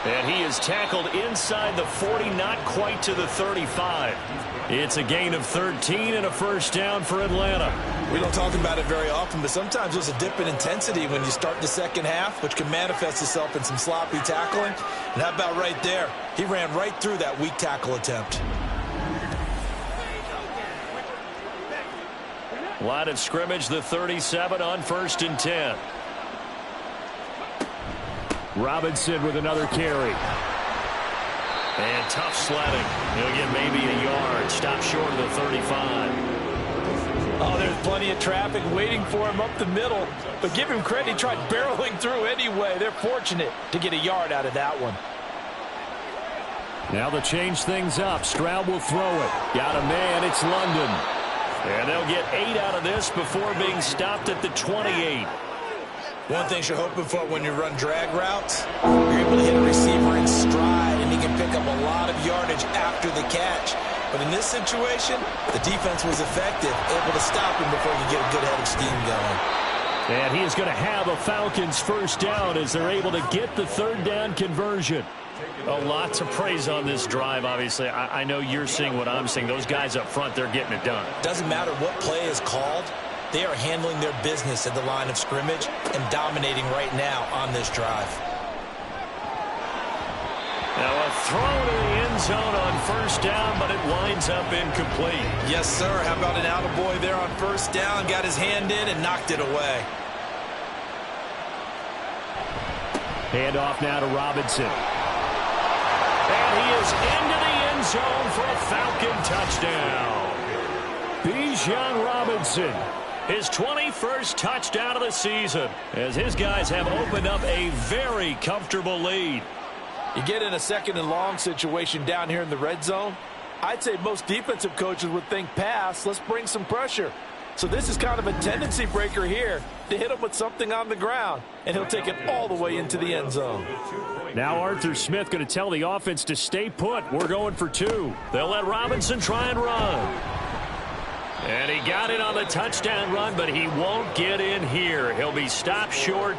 And he is tackled inside the 40, not quite to the 35. It's a gain of 13 and a first down for Atlanta. We don't talk about it very often, but sometimes there's a dip in intensity when you start the second half, which can manifest itself in some sloppy tackling. And how about right there? He ran right through that weak tackle attempt. Line of scrimmage, the 37 on 1st and 10. Robinson with another carry. And tough sledding. He'll get maybe a yard. Stop short of the 35. Oh, there's plenty of traffic waiting for him up the middle. But give him credit, he tried barreling through anyway. They're fortunate to get a yard out of that one. Now to change things up. Stroud will throw it. Got a man. It's London. And they'll get 8 out of this before being stopped at the 28. One thing you're hoping for when you run drag routes, you're able to hit a receiver in stride, and he can pick up a lot of yardage after the catch. But in this situation, the defense was effective, able to stop him before he could get a good head of steam going. And he is going to have a Falcons first down as they're able to get the third down conversion. A lot to praise on this drive, obviously. I know you're seeing what I'm seeing. Those guys up front, they're getting it done. Doesn't matter what play is called. They are handling their business at the line of scrimmage and dominating right now on this drive. Now a throw to the end zone on first down, but it winds up incomplete. Yes, sir. How about an attaboy there on first down? Got his hand in and knocked it away. Hand off now to Robinson. And he is into the end zone for a Falcon touchdown. Bijan Robinson, his 21st touchdown of the season, as his guys have opened up a very comfortable lead. You get in a second and long situation down here in the red zone, I'd say most defensive coaches would think pass, let's bring some pressure. So this is kind of a tendency breaker here to hit him with something on the ground, and he'll take it all the way into the end zone. Now Arthur Smith going to tell the offense to stay put. We're going for 2. They'll let Robinson try and run. And he got it on the touchdown run, but he won't get in here. He'll be stopped short,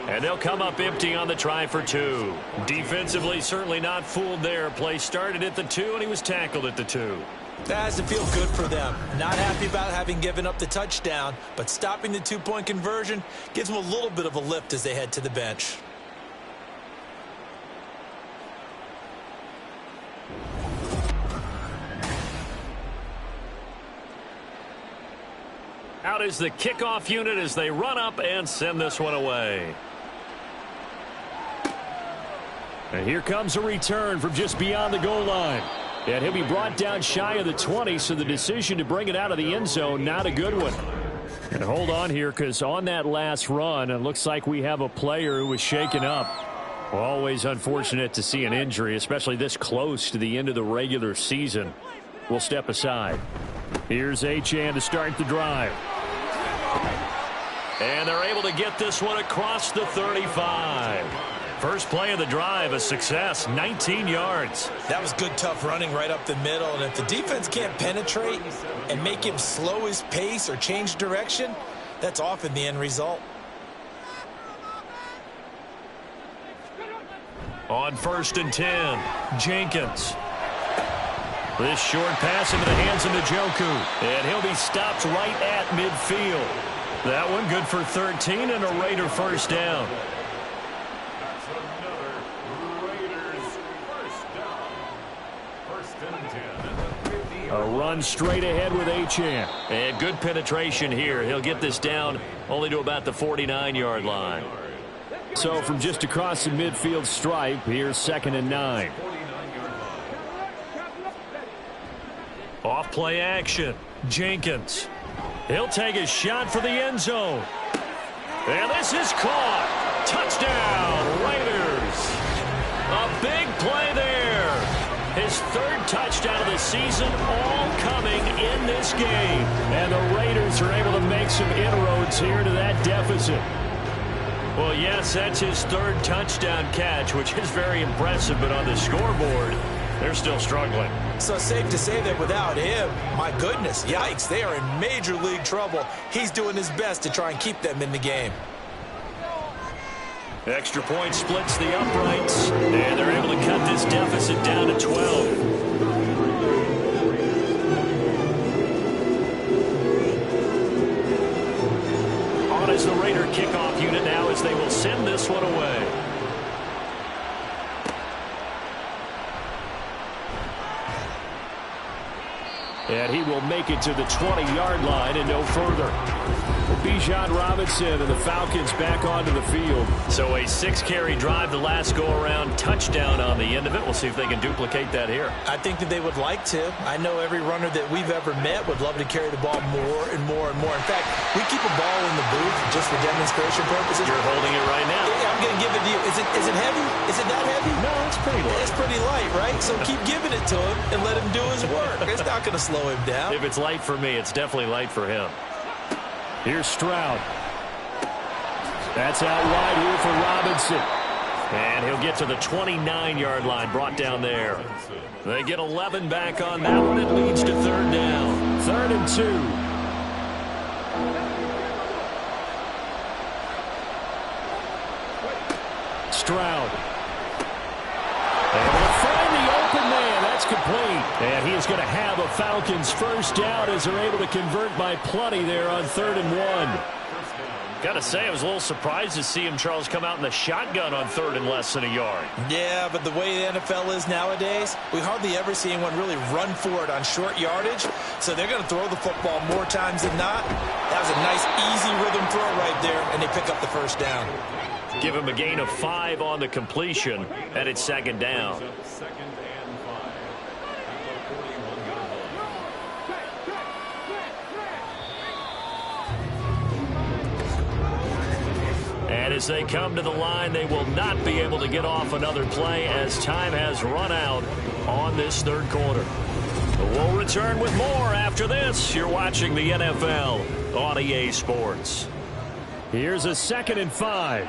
and they'll come up empty on the try for 2. Defensively, certainly not fooled there. Play started at the 2, and he was tackled at the 2. That has to feel good for them. Not happy about having given up the touchdown, but stopping the 2-point conversion gives them a little bit of a lift as they head to the bench. Out is the kickoff unit as they run up and send this one away. And here comes a return from just beyond the goal line. And he'll be brought down shy of the 20, so the decision to bring it out of the end zone, not a good one. And hold on here, because on that last run, it looks like we have a player who was shaken up. Always unfortunate to see an injury, especially this close to the end of the regular season. We'll step aside. Here's Achane to start the drive. And they're able to get this one across the 35. First play of the drive, a success, 19 yards. That was good, tough running right up the middle. And if the defense can't penetrate and make him slow his pace or change direction, that's often the end result. On 1st and 10, Jenkins. This short pass into the hands of Njoku. And he'll be stopped right at midfield. That one good for 13 and a Raider first down. A run straight ahead with Achane. And good penetration here. He'll get this down only to about the 49-yard line. So from just across the midfield stripe, here's 2nd and 9. Off play action. Jenkins. He'll take a shot for the end zone. And this is caught. Touchdown, Raiders. A big play there. His 3rd touchdown of the season, all coming in this game. And the Raiders are able to make some inroads here to that deficit. Well, yes, that's his 3rd touchdown catch, which is very impressive, but on the scoreboard, they're still struggling. So safe to say that without him, my goodness, yikes, they are in major league trouble. He's doing his best to try and keep them in the game. Extra point splits the uprights, and they're able to cut this deficit down to 12. On is the Raider kickoff unit now as they will send this one away. And he will make it to the 20-yard line and no further. Bijan Robinson and the Falcons back onto the field. So a 6-carry drive the last go-around, touchdown on the end of it. We'll see if they can duplicate that here. I think that they would like to. I know every runner that we've ever met would love to carry the ball more and more and more. In fact, we keep a ball in the booth just for demonstration purposes. You're holding it right now. Yeah, I'm going to give it to you. Is it heavy? Is it that heavy? No, it's pretty light. It's pretty light, right? So keep giving it to him and let him do his work. It's not going to slow him down. If it's light for me, it's definitely light for him. Here's Stroud. That's out wide here for Robinson. And he'll get to the 29-yard line, brought down there. They get 11 back on that one. It leads to 3rd down. 3rd and 2. Stroud. And they'll find the open man. That's complete. And he is going to have a Falcons first down as they're able to convert by plenty there on 3rd and 1. Got to say, I was a little surprised to see him, Charles, come out in the shotgun on 3rd and less than a yard. Yeah, but the way the NFL is nowadays, we hardly ever see anyone really run for it on short yardage. So they're going to throw the football more times than not. That was a nice, easy rhythm throw right there, and they pick up the first down. Give him a gain of 5 on the completion, and it's 2nd down. And as they come to the line, they will not be able to get off another play as time has run out on this 3rd quarter. We'll return with more after this. You're watching the NFL on EA Sports. Here's a 2nd and 5.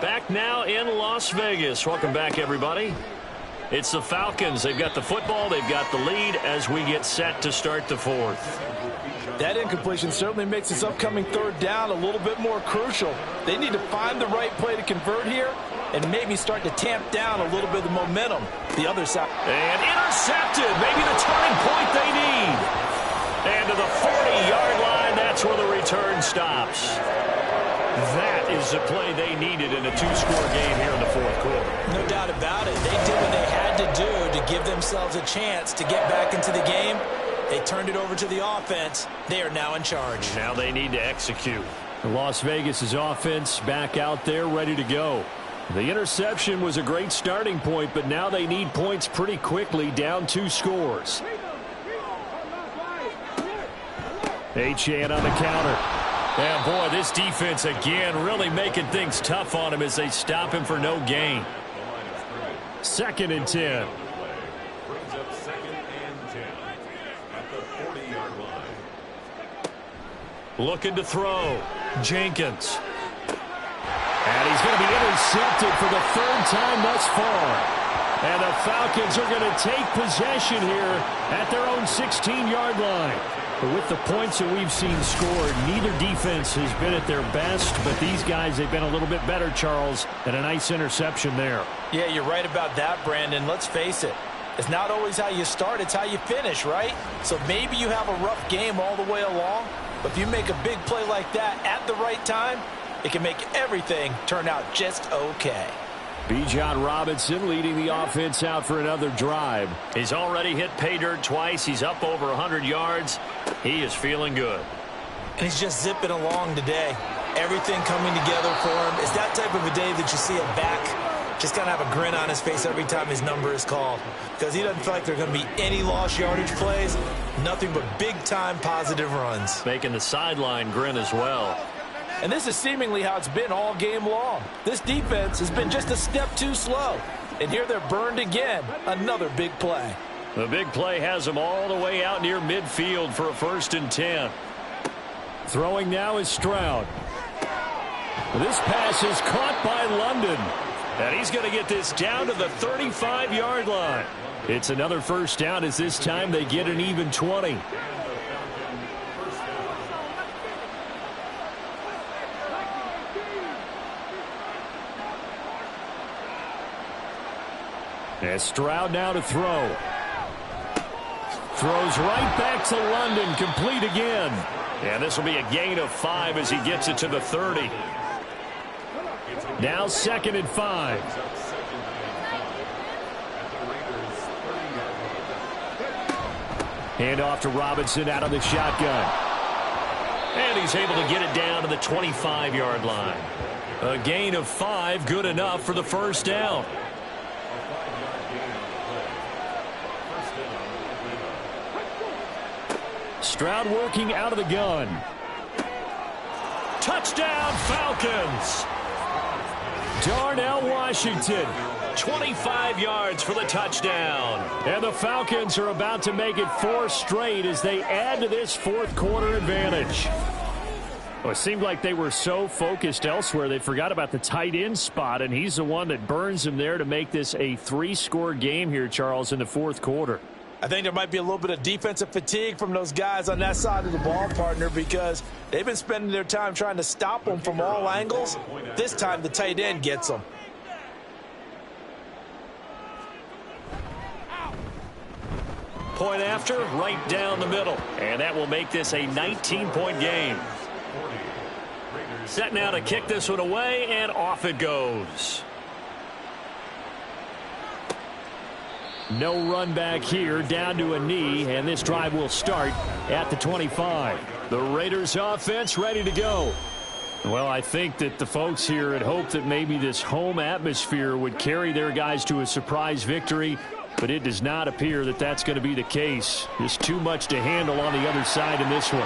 Back now in Las Vegas. Welcome back, everybody. It's the Falcons. They've got the football. They've got the lead as we get set to start the 4th. That incompletion certainly makes this upcoming 3rd down a little bit more crucial. They need to find the right play to convert here and maybe start to tamp down a little bit of the momentum the other side. And intercepted. Maybe the turning point they need. And to the 40-yard line, that's where the return stops. That is the play they needed in a 2-score game here in the 4th quarter. No doubt about it. They did what they had to do to give themselves a chance to get back into the game. They turned it over to the offense. They are now in charge. Now they need to execute. Las Vegas' offense back out there ready to go. The interception was a great starting point, but now they need points pretty quickly, down 2 scores. Achane on the counter. And boy, this defense again really making things tough on him as they stop him for no gain. 2nd and 10. Brings up 2nd and 10 at the 40-yard line. Looking to throw. Jenkins. And he's going to be intercepted for the 3rd time thus far. And the Falcons are going to take possession here at their own 16-yard line. But with the points that we've seen scored, neither defense has been at their best, but these guys, they've been a little bit better, Charles, and a nice interception there. Yeah, you're right about that, Brandon. Let's face it. It's not always how you start, it's how you finish, right? So maybe you have a rough game all the way along, but if you make a big play like that at the right time, it can make everything turn out just okay. Bijan Robinson leading the offense out for another drive. He's already hit pay dirt twice. He's up over 100 yards. He is feeling good. And he's just zipping along today. Everything coming together for him. It's that type of a day that you see a back just kind of have a grin on his face every time his number is called. Because he doesn't feel like there are going to be any lost yardage plays. Nothing but big-time positive runs. Making the sideline grin as well. And this is seemingly how it's been all game long. This defense has been just a step too slow. And here they're burned again. Another big play. The big play has them all the way out near midfield for a 1st and 10. Throwing now is Stroud. This pass is caught by London. And he's going to get this down to the 35-yard line. It's another 1st down as this time they get an even 20. And Stroud now to throw. Throws right back to London, complete again. And this will be a gain of 5 as he gets it to the 30. Now 2nd and 5. Hand off to Robinson out of the shotgun. And he's able to get it down to the 25-yard line. A gain of 5, good enough for the 1st down. Stroud working out of the gun. Touchdown, Falcons! Darnell Washington. 25 yards for the touchdown. And the Falcons are about to make it 4 straight as they add to this 4th quarter advantage. Well, it seemed like they were so focused elsewhere they forgot about the tight end spot, and he's the one that burns them there to make this a 3-score game here, Charles, in the 4th quarter. I think there might be a little bit of defensive fatigue from those guys on that side of the ball, partner, because they've been spending their time trying to stop them from all angles. This time the tight end gets them. Point after, right down the middle. And that will make this a 19-point game. Set now to kick this one away, and off it goes. No run back here, down to a knee, and this drive will start at the 25. The Raiders offense ready to go. Well, I think that the folks here had hoped that maybe this home atmosphere would carry their guys to a surprise victory, but it does not appear that that's going to be the case. There's too much to handle on the other side in this one.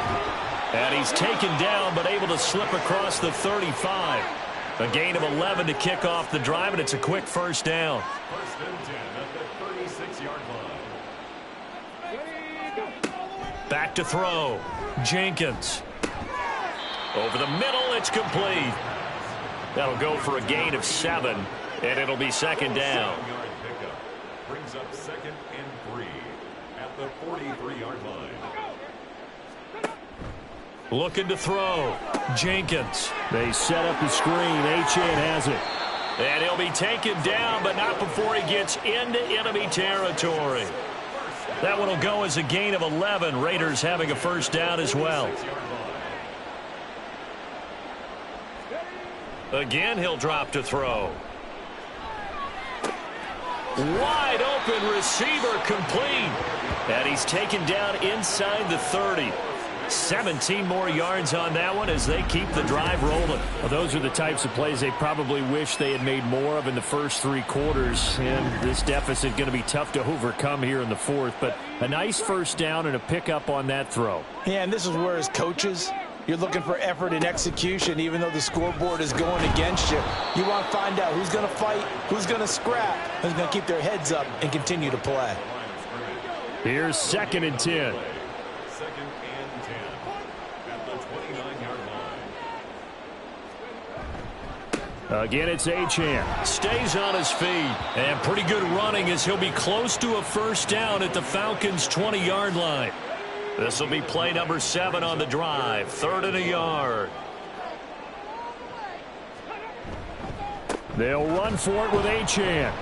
And he's taken down, but able to slip across the 35. A gain of 11 to kick off the drive, and it's a quick 1st down. 1st and 10 at the 36-yard line. Back to throw. Jenkins. Over the middle, it's complete. That'll go for a gain of 7, and it'll be second down. Brings up 2nd and 3 at the 43-yard line. Looking to throw. Jenkins. They set up the screen. Achane has it. And he'll be taken down, but not before he gets into enemy territory. That one will go as a gain of 11. Raiders having a first down as well. Again, he'll drop to throw. Wide open receiver complete. And he's taken down inside the 30. 17 more yards on that one as they keep the drive rolling. Well, those are the types of plays they probably wish they had made more of in the first 3 quarters. And this deficit going to be tough to overcome here in the 4th. But a nice first down and a pickup on that throw. Yeah, and this is where as coaches, you're looking for effort and execution. Even though the scoreboard is going against you, you want to find out who's going to fight, who's going to scrap, who's going to keep their heads up and continue to play. Here's 2nd and 10. Again, it's Achane. Stays on his feet. And pretty good running as he'll be close to a first down at the Falcons' 20-yard line. This will be play number 7 on the drive. 3rd and a yard. They'll run for it with Achane.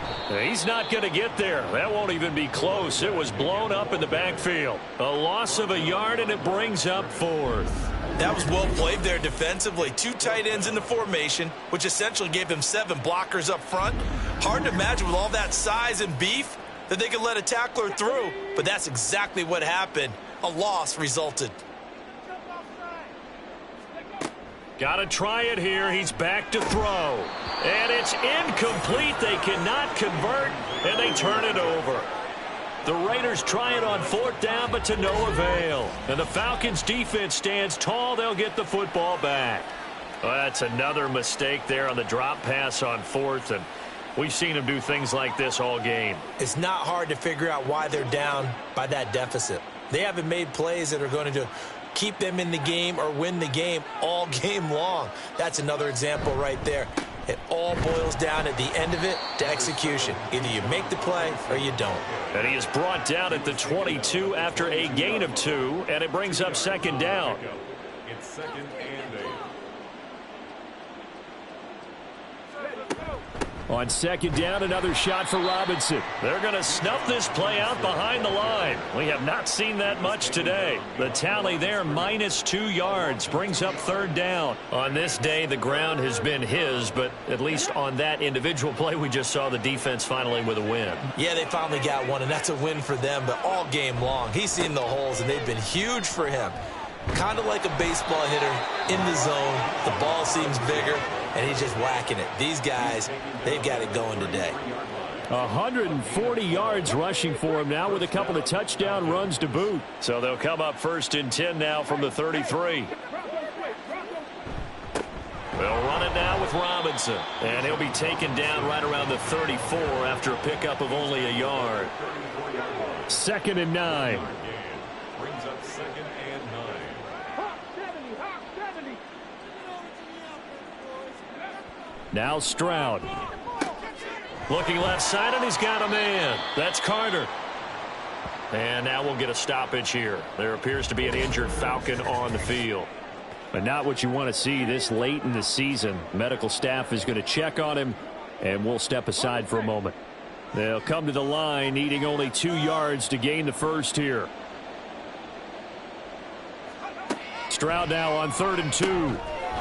He's not going to get there. That won't even be close. It was blown up in the backfield. A loss of a yard, and it brings up 4th. That was well played there defensively. 2 tight ends in the formation, which essentially gave them 7 blockers up front. Hard to imagine with all that size and beef that they could let a tackler through, but that's exactly what happened. A loss resulted. Got to try it here. He's back to throw. And it's incomplete. They cannot convert, and they turn it over. The Raiders try it on 4th down, but to no avail. And the Falcons defense stands tall. They'll get the football back. Well, that's another mistake there on the drop pass on 4th, and we've seen them do things like this all game. It's not hard to figure out why they're down by that deficit. They haven't made plays that are going to keep them in the game or win the game all game long. That's another example right there. It all boils down at the end of it to execution. Either you make the play or you don't. And he is brought down at the 22 after a gain of 2, and it brings up second down. It's 2nd and 8. On 2nd down, another shot for Robinson. They're going to snuff this play out behind the line. We have not seen that much today. The tally there, -2 yards, brings up 3rd down. On this day, the ground has been his, but at least on that individual play, we just saw the defense finally with a win. Yeah, they finally got one, and that's a win for them, but all game long, he's seen the holes, and they've been huge for him. Kind of like a baseball hitter in the zone. The ball seems bigger, and he's just whacking it. These guys, they've got it going today. 140 yards rushing for him now with a couple of touchdown runs to boot. So they'll come up 1st and 10 now from the 33. They'll run it now with Robinson. And he'll be taken down right around the 34 after a pickup of only a yard. 2nd and 9. Brings up 2nd and 9. Now Stroud. Looking left side, and he's got a man. That's Carter. And now we'll get a stoppage here. There appears to be an injured Falcon on the field. But not what you want to see this late in the season. Medical staff is going to check on him, and we'll step aside for a moment. They'll come to the line, needing only 2 yards to gain the first here. Stroud now on 3rd and 2.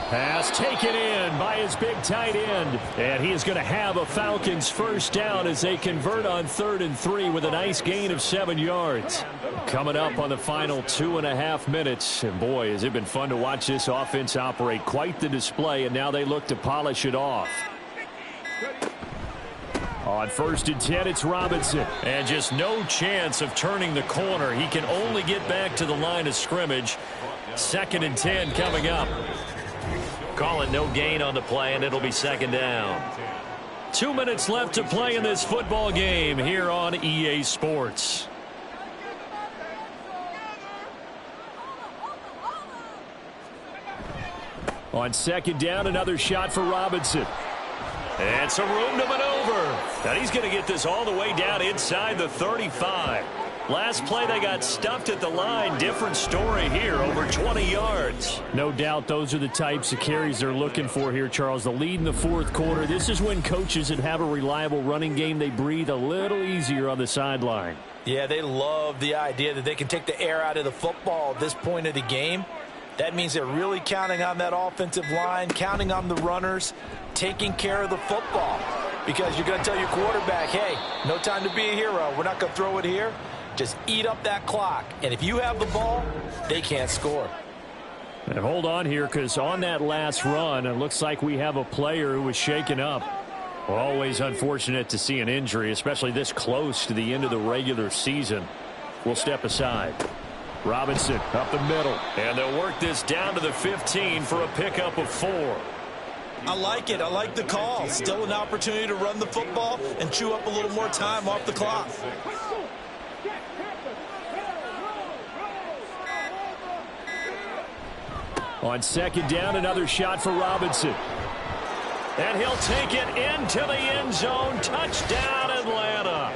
Pass taken in by his big tight end. And he is going to have a Falcons first down as they convert on 3rd and 3 with a nice gain of 7 yards. Coming up on the final 2.5 minutes. And boy, has it been fun to watch this offense operate. Quite the display, and now they look to polish it off. On 1st and 10, it's Robinson. And just no chance of turning the corner. He can only get back to the line of scrimmage. 2nd and 10 coming up. Call it no gain on the play, and it'll be second down. 2 minutes left to play in this football game here on EA Sports. On second down, another shot for Robinson. And some room to maneuver. And he's going to get this all the way down inside the 35. Last play, they got stuffed at the line. Different story here, over 20 yards. No doubt those are the types of carries they're looking for here, Charles. The lead in the fourth quarter. This is when coaches that have a reliable running game, they breathe a little easier on the sideline. Yeah, they love the idea that they can take the air out of the football at this point of the game. That means they're really counting on that offensive line, counting on the runners, taking care of the football. Because you're going to tell your quarterback, hey, no time to be a hero. We're not going to throw it here. Just eat up that clock. And if you have the ball, they can't score. And hold on here, because on that last run, it looks like we have a player who was shaken up. Always unfortunate to see an injury, especially this close to the end of the regular season. We'll step aside. Robinson up the middle. And they'll work this down to the 15 for a pickup of 4. I like it. I like the call. Still an opportunity to run the football and chew up a little more time off the clock. On second down, another shot for Robinson. And he'll take it into the end zone. Touchdown, Atlanta.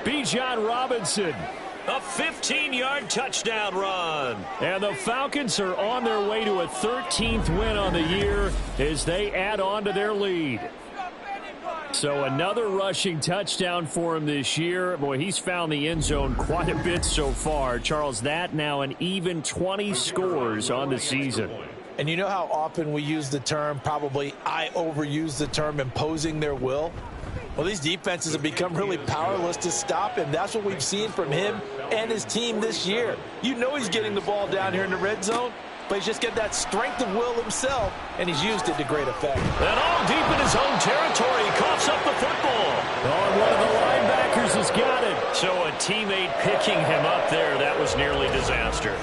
Bijan Robinson. A 15-yard touchdown run. And the Falcons are on their way to a 13th win on the year as they add on to their lead. So another rushing touchdown for him this year. Boy, he's found the end zone quite a bit so far. Charles, that now an even 20 scores on the season. And you know how often we use the term, probably I overuse the term, imposing their will? Well, these defenses have become really powerless to stop him. That's what we've seen from him and his team this year. You know he's getting the ball down here in the red zone, but he's just got that strength of will himself, and he's used it to great effect. And all deep in his own territory, he coughs up the football. Oh, one of the linebackers has got it. So a teammate picking him up there, that was nearly disaster.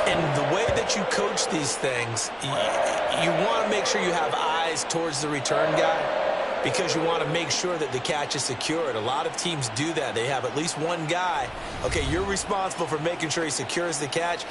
And the way that you coach these things, you want to make sure you have eyes towards the return guy, because you want to make sure that the catch is secured. A lot of teams do that. They have at least one guy. Okay, you're responsible for making sure he secures the catch.